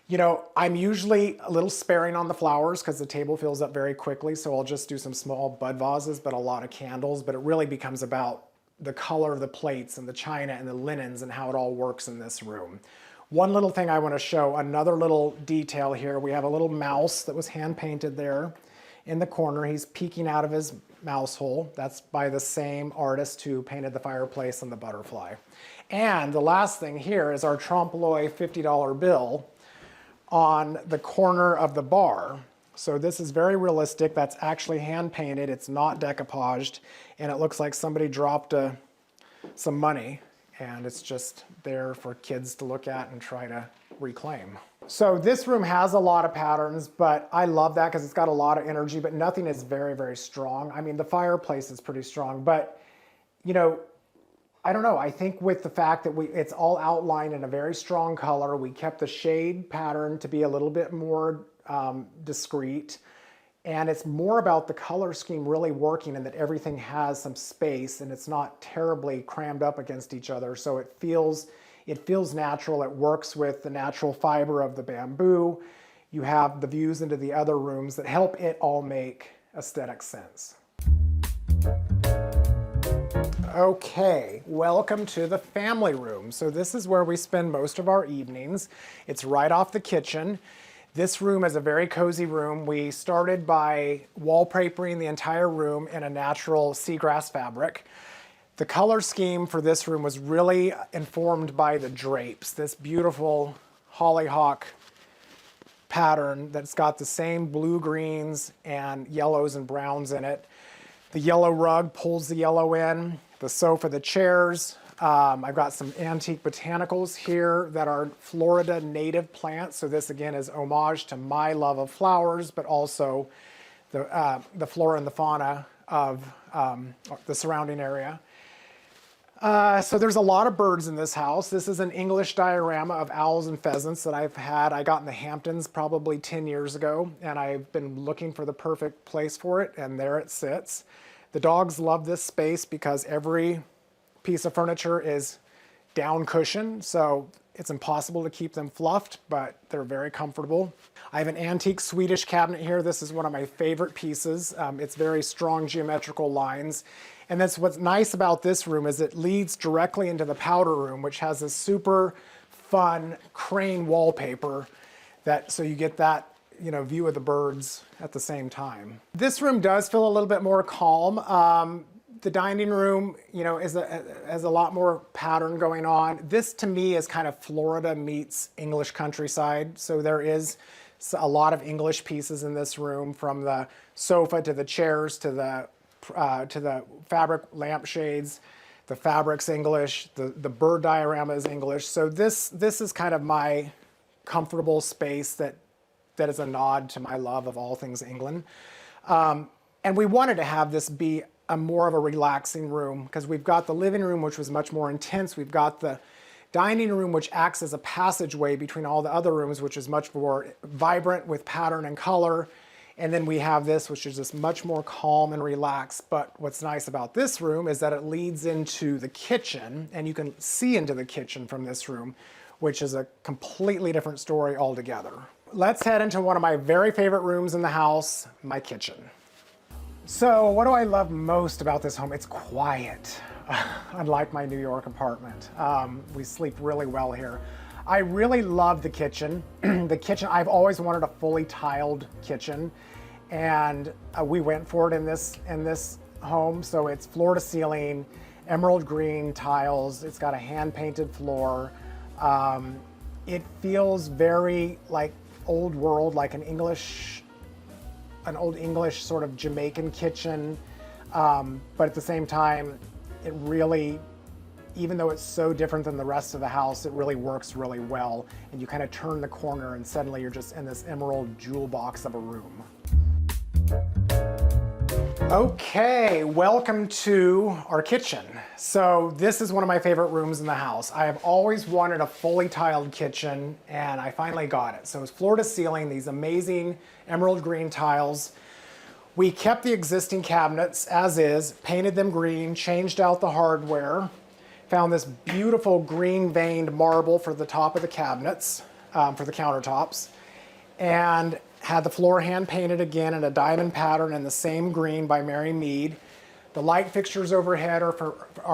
You know, I'm usually a little sparing on the flowers because the table fills up very quickly, so I'll just do some small bud vases, but a lot of candles, but it really becomes about the color of the plates and the china and the linens and how it all works in this room. One little thing I want to show, another little detail here, we have a little mouse that was hand painted there in the corner. He's peeking out of his mouse hole. That's by the same artist who painted the fireplace and the butterfly. And the last thing here is our trompe l'oeil $50 bill on the corner of the bar. So this is very realistic. That's actually hand painted. It's not decoupaged, and it looks like somebody dropped some money, and it's just there for kids to look at and try to reclaim. So this room has a lot of patterns, but I love that because it's got a lot of energy, but nothing is very, very strong. I mean, the fireplace is pretty strong, but you know, I don't know. I think with the fact that it's all outlined in a very strong color, we kept the shade pattern to be a little bit more discreet, and it's more about the color scheme really working and that everything has some space and it's not terribly crammed up against each other, so it feels natural. It works with the natural fiber of the bamboo. You have the views into the other rooms that help it all make aesthetic sense. Okay, welcome to the family room. So this is where we spend most of our evenings. It's right off the kitchen. This room is a very cozy room. We started by wallpapering the entire room in a natural seagrass fabric. The color scheme for this room was really informed by the drapes, this beautiful hollyhock pattern that's got the same blue, greens, and yellows and browns in it. The yellow rug pulls the yellow in, the sofa, the chairs. I've got some antique botanicals here that are Florida native plants. So this again is homage to my love of flowers, but also the flora and the fauna of the surrounding area. So there's a lot of birds in this house. This is an English diorama of owls and pheasants that I got in the Hamptons probably 10 years ago, and I've been looking for the perfect place for it, and there it sits. The dogs love this space because every piece of furniture is down cushion, so it's impossible to keep them fluffed, but they're very comfortable. I have an antique Swedish cabinet here. This is one of my favorite pieces. It's very strong geometrical lines. And that's what's nice about this room is it leads directly into the powder room, which has this super fun crane wallpaper so you get that, you know, view of the birds at the same time. This room does feel a little bit more calm. The dining room, you know, has a lot more pattern going on. This to me is kind of Florida meets English countryside. So there is a lot of English pieces in this room, from the sofa to the chairs to the fabric lampshades. The fabric's English, the bird diorama is English. So this is kind of my comfortable space that is a nod to my love of all things England. And we wanted to have this be more of a relaxing room, because we've got the living room, which was much more intense. We've got the dining room, which acts as a passageway between all the other rooms, which is much more vibrant with pattern and color. And then we have this, which is just much more calm and relaxed. But what's nice about this room is that it leads into the kitchen, and you can see into the kitchen from this room, which is a completely different story altogether. Let's head into one of my very favorite rooms in the house, my kitchen. So what do I love most about this home? It's quiet, unlike my New York apartment. We sleep really well here. I really love the kitchen. The kitchen, I've always wanted a fully tiled kitchen, and we went for it in this home. So it's floor to ceiling, emerald green tiles. It's got a hand-painted floor. It feels very like old world, like an old English sort of Jamaican kitchen, but at the same time, it really, even though it's so different than the rest of the house, it really works really well. And you kind of turn the corner and suddenly you're just in this emerald jewel box of a room. Okay, welcome to our kitchen. So this is one of my favorite rooms in the house. I have always wanted a fully tiled kitchen, and I finally got it. So it's floor to ceiling, these amazing emerald green tiles. We kept the existing cabinets as is, painted them green, changed out the hardware, found this beautiful green veined marble for the top of the cabinets, for the countertops, and had the floor hand painted again in a diamond pattern in the same green by Mary Mead. The light fixtures overhead are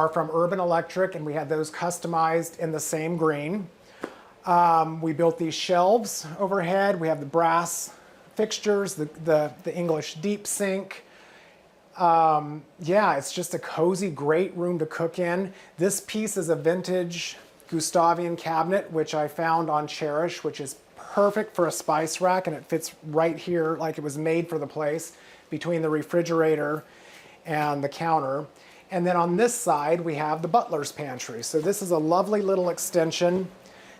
from Urban Electric, and we had those customized in the same green. We built these shelves overhead. We have the brass fixtures, the English deep sink. Yeah, it's just a cozy, great room to cook in. This piece is a vintage Gustavian cabinet, which I found on Cherish, which is perfect for a spice rack, and it fits right here like it was made for the place, between the refrigerator and the counter. And then on this side, we have the butler's pantry. So this is a lovely little extension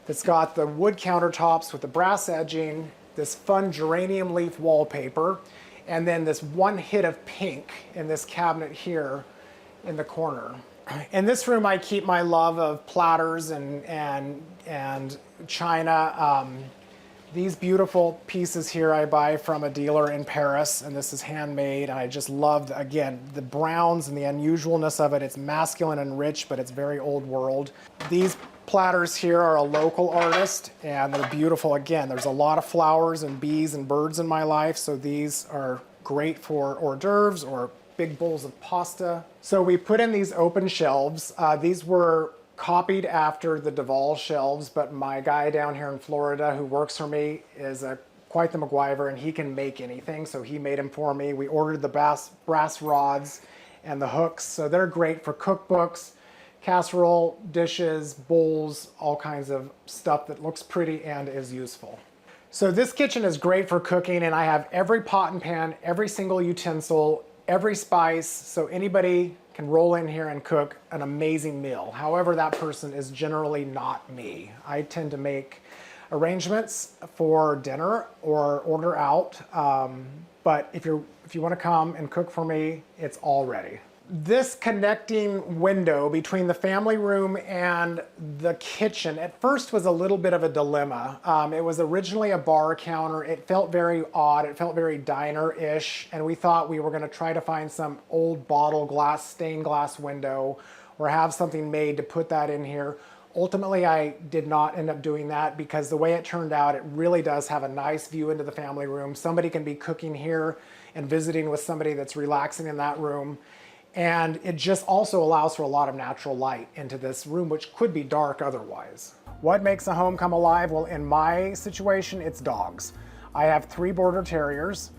that's got the wood countertops with the brass edging, this fun geranium leaf wallpaper, and then this one hit of pink in this cabinet here in the corner. In this room, I keep my love of platters and china. These beautiful pieces here I buy from a dealer in Paris, and this is handmade, and I just love, again, the browns and the unusualness of it. It's masculine and rich, but it's very old world. These platters here are a local artist, and they're beautiful. Again, there's a lot of flowers and bees and birds in my life, so these are great for hors d'oeuvres or big bowls of pasta. So we put in these open shelves. These were copied after the Duval shelves, but my guy down here in Florida who works for me is quite the MacGyver, and he can make anything, so he made them for me. We ordered the brass rods and the hooks, so they're great for cookbooks, casserole, dishes, bowls, all kinds of stuff that looks pretty and is useful. So this kitchen is great for cooking, and I have every pot and pan, every single utensil, every spice, so anybody can roll in here and cook an amazing meal. However, that person is generally not me. I tend to make arrangements for dinner or order out, but if you want to come and cook for me, it's all ready. This connecting window between the family room and the kitchen at first was a little bit of a dilemma. It was originally a bar counter. It felt very odd. It felt very diner-ish, and we thought we were going to try to find some old bottle glass, stained glass window, or have something made to put that in here. Ultimately, I did not end up doing that, because the way it turned out, it really does have a nice view into the family room. Somebody can be cooking here and visiting with somebody that's relaxing in that room. And it just also allows for a lot of natural light into this room, which could be dark otherwise. What makes a home come alive? Well, in my situation, it's dogs. I have 3 border terriers,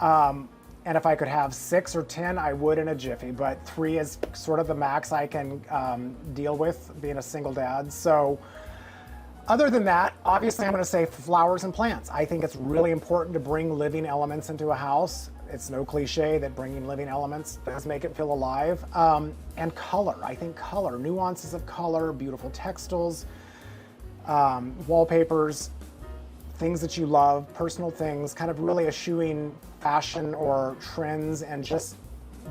and And if I could have 6 or 10, I would in a jiffy, but 3 is sort of the max I can deal with being a single dad. So other than that, obviously I'm going to say flowers and plants. I think it's really important to bring living elements into a house. It's no cliche that bringing living elements does make it feel alive. And color, I think color, nuances of color, beautiful textiles, wallpapers, things that you love, personal things, kind of really eschewing fashion or trends and just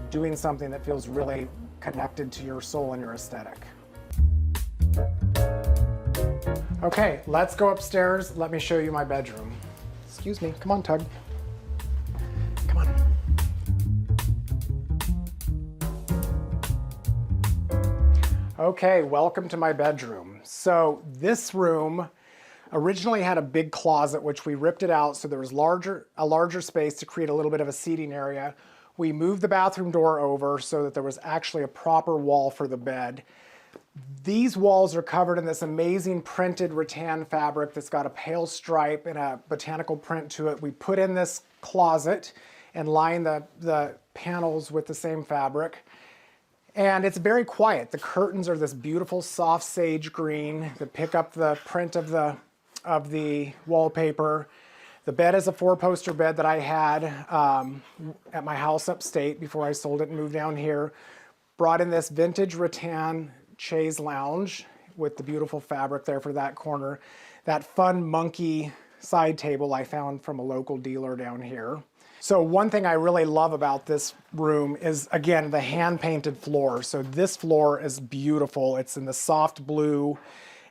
doing something that feels really connected to your soul and your aesthetic. Okay, let's go upstairs. Let me show you my bedroom. Excuse me, come on, Tug. Come on. Okay, welcome to my bedroom. So this room originally had a big closet, which we ripped it out so there was a larger space to create a little bit of a seating area. We moved the bathroom door over so that there was actually a proper wall for the bed. These walls are covered in this amazing printed rattan fabric that's got a pale stripe and a botanical print to it. We put in this closet and lined the panels with the same fabric. And it's very quiet. The curtains are this beautiful soft sage green that pick up the print of the wallpaper. The bed is a 4-poster bed that I had at my house upstate before I sold it and moved down here. Brought in this vintage rattan chaise lounge with the beautiful fabric there for that corner. That fun monkey side table I found from a local dealer down here. So one thing I really love about this room is, again, the hand-painted floor. So this floor is beautiful. It's in the soft blue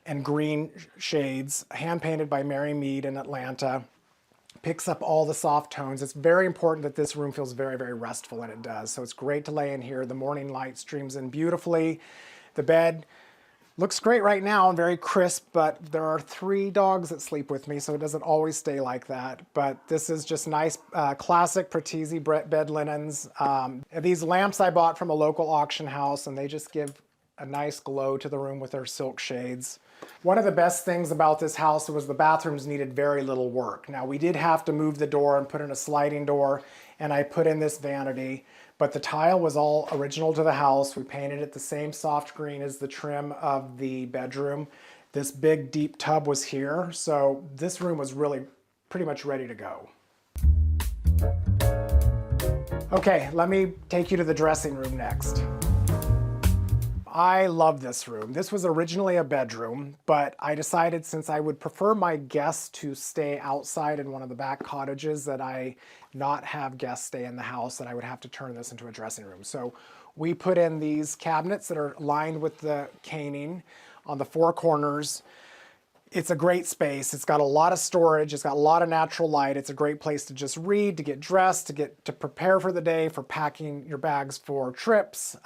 and green shades, hand-painted by Mary Mead in Atlanta. Picks up all the soft tones. It's very important that this room feels very, very restful, and it does. So it's great to lay in here. The morning light streams in beautifully. The bed looks great right now and very crisp, but there are 3 dogs that sleep with me, so it doesn't always stay like that. But this is just nice, classic Pratisi bed linens. These lamps I bought from a local auction house, and they just give a nice glow to the room with their silk shades. One of the best things about this house was the bathrooms needed very little work. Now, we did have to move the door and put in a sliding door, and I put in this vanity, but the tile was all original to the house. We painted it the same soft green as the trim of the bedroom. This big deep tub was here, so this room was really pretty much ready to go. Okay, let me take you to the dressing room next. I love this room. This was originally a bedroom, but I decided since I would prefer my guests to stay outside in one of the back cottages that I not have guests stay in the house, that I would have to turn this into a dressing room. So we put in these cabinets that are lined with the caning on the 4 corners. It's a great space. It's got a lot of storage. It's got a lot of natural light. It's a great place to just read, to get dressed, to prepare for the day, for packing your bags for trips.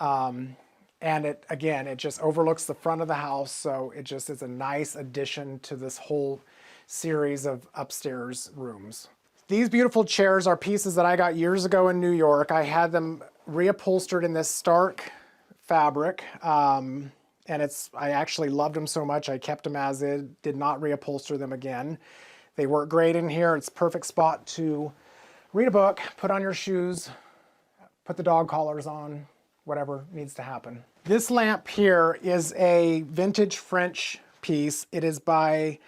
And it just overlooks the front of the house, so it just is a nice addition to this whole series of upstairs rooms. These beautiful chairs are pieces that I got years ago in New York. I had them reupholstered in this stark fabric, and I actually loved them so much I kept them as is, did not reupholster them again. They work great in here. It's a perfect spot to read a book, put on your shoes, put the dog collars on, whatever needs to happen. This lamp here is a vintage French piece. It is by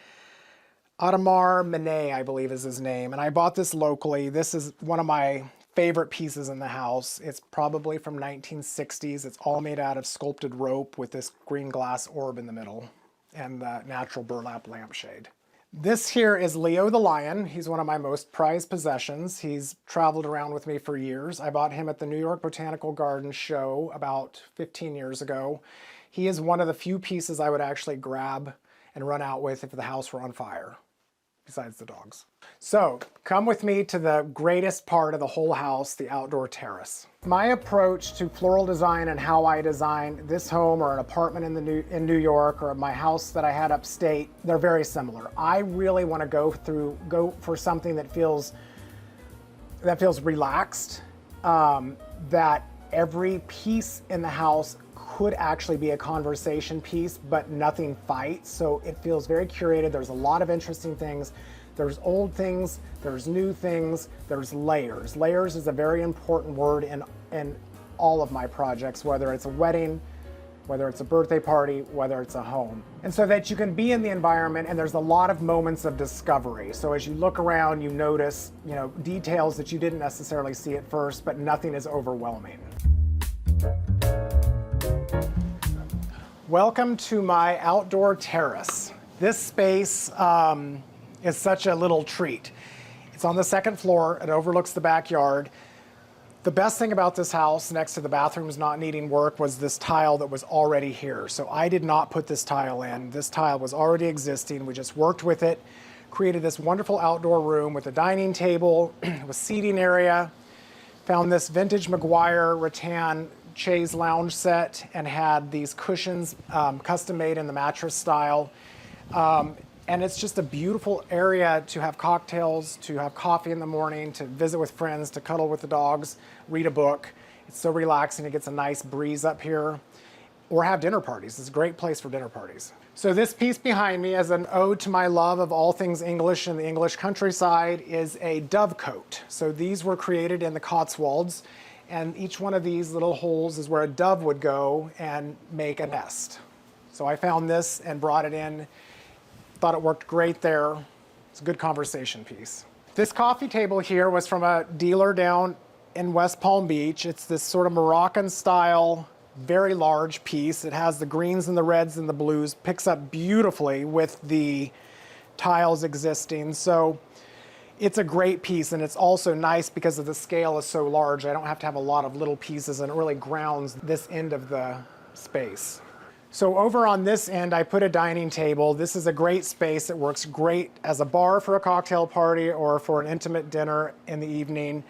Audemars Manet, I believe is his name, and I bought this locally. This is one of my favorite pieces in the house. It's probably from 1960s. It's all made out of sculpted rope with this green glass orb in the middle and the natural burlap lampshade. This here is Leo the lion. He's one of my most prized possessions. He's traveled around with me for years. I bought him at the New York Botanical Gardens show about 15 years ago. He is one of the few pieces I would actually grab and run out with if the house were on fire, besides the dogs. So come with me to the greatest part of the whole house, the outdoor terrace. My approach to floral design and how I design this home or an apartment in New York or my house that I had upstate, they're very similar. I really want to go for something that feels relaxed, that every piece in the house could actually be a conversation piece, but nothing fights. So it feels very curated. There's a lot of interesting things. There's old things, there's new things, there's layers. Layers is a very important word in all of my projects, whether it's a wedding, whether it's a birthday party, whether it's a home. And so that you can be in the environment, and there's a lot of moments of discovery. So as you look around, you notice, details that you didn't necessarily see at first, but nothing is overwhelming. Welcome to my outdoor terrace. This space is such a little treat. It's on the second floor, it overlooks the backyard. The best thing about this house, next to the bathrooms not needing work, was this tile that was already here. So I did not put this tile in. This tile was already existing. We just worked with it, created this wonderful outdoor room with a dining table, with seating area, found this vintage Maguire rattan chaise lounge set, and had these cushions custom made in the mattress style. And it's just a beautiful area to have cocktails, to have coffee in the morning, to visit with friends, to cuddle with the dogs, read a book. It's so relaxing. It gets a nice breeze up here. Or have dinner parties. It's a great place for dinner parties. So this piece behind me, as an ode to my love of all things English and the English countryside, is a dovecote. So these were created in the Cotswolds, and each one of these little holes is where a dove would go and make a nest. So I found this and brought it in. Thought it worked great there. It's a good conversation piece. This coffee table here was from a dealer down in West Palm Beach. It's this sort of Moroccan style, very large piece. It has the greens and the reds and the blues, picks up beautifully with the tiles existing. So it's a great piece, and it's also nice because of the scale is so large. I don't have to have a lot of little pieces, and it really grounds this end of the space. So over on this end, I put a dining table. This is a great space. It works great as a bar for a cocktail party or for an intimate dinner in the evening.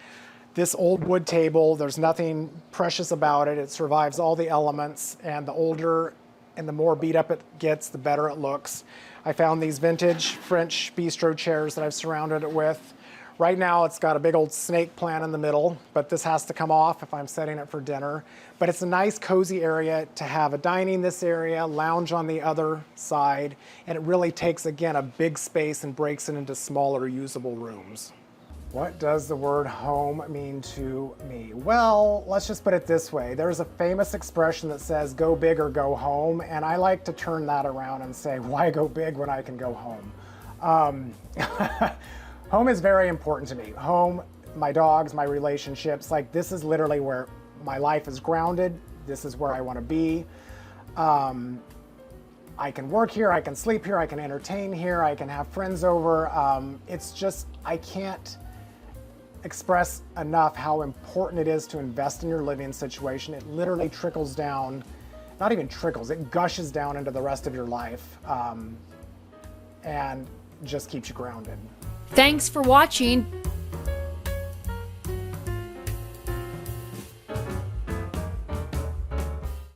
This old wood table, there's nothing precious about it. It survives all the elements, and the older and the more beat up it gets, the better it looks. I found these vintage French bistro chairs that I've surrounded it with. Right now it's got a big old snake plant in the middle, but this has to come off if I'm setting it for dinner. But it's a nice cozy area to have a dining this area, lounge on the other side, and it really takes, again, a big space and breaks it into smaller usable rooms. What does the word home mean to me? Well, let's just put it this way. There's a famous expression that says go big or go home, and I like to turn that around and say, why go big when I can go home? Home is very important to me. Home, my dogs, my relationships, this is literally where my life is grounded. This is where I want to be. I can work here, I can sleep here, I can entertain here, I can have friends over. It's just, I can't express enough how important it is to invest in your living situation. It literally trickles down, not even trickles, it gushes down into the rest of your life, and just keeps you grounded. Thanks for watching.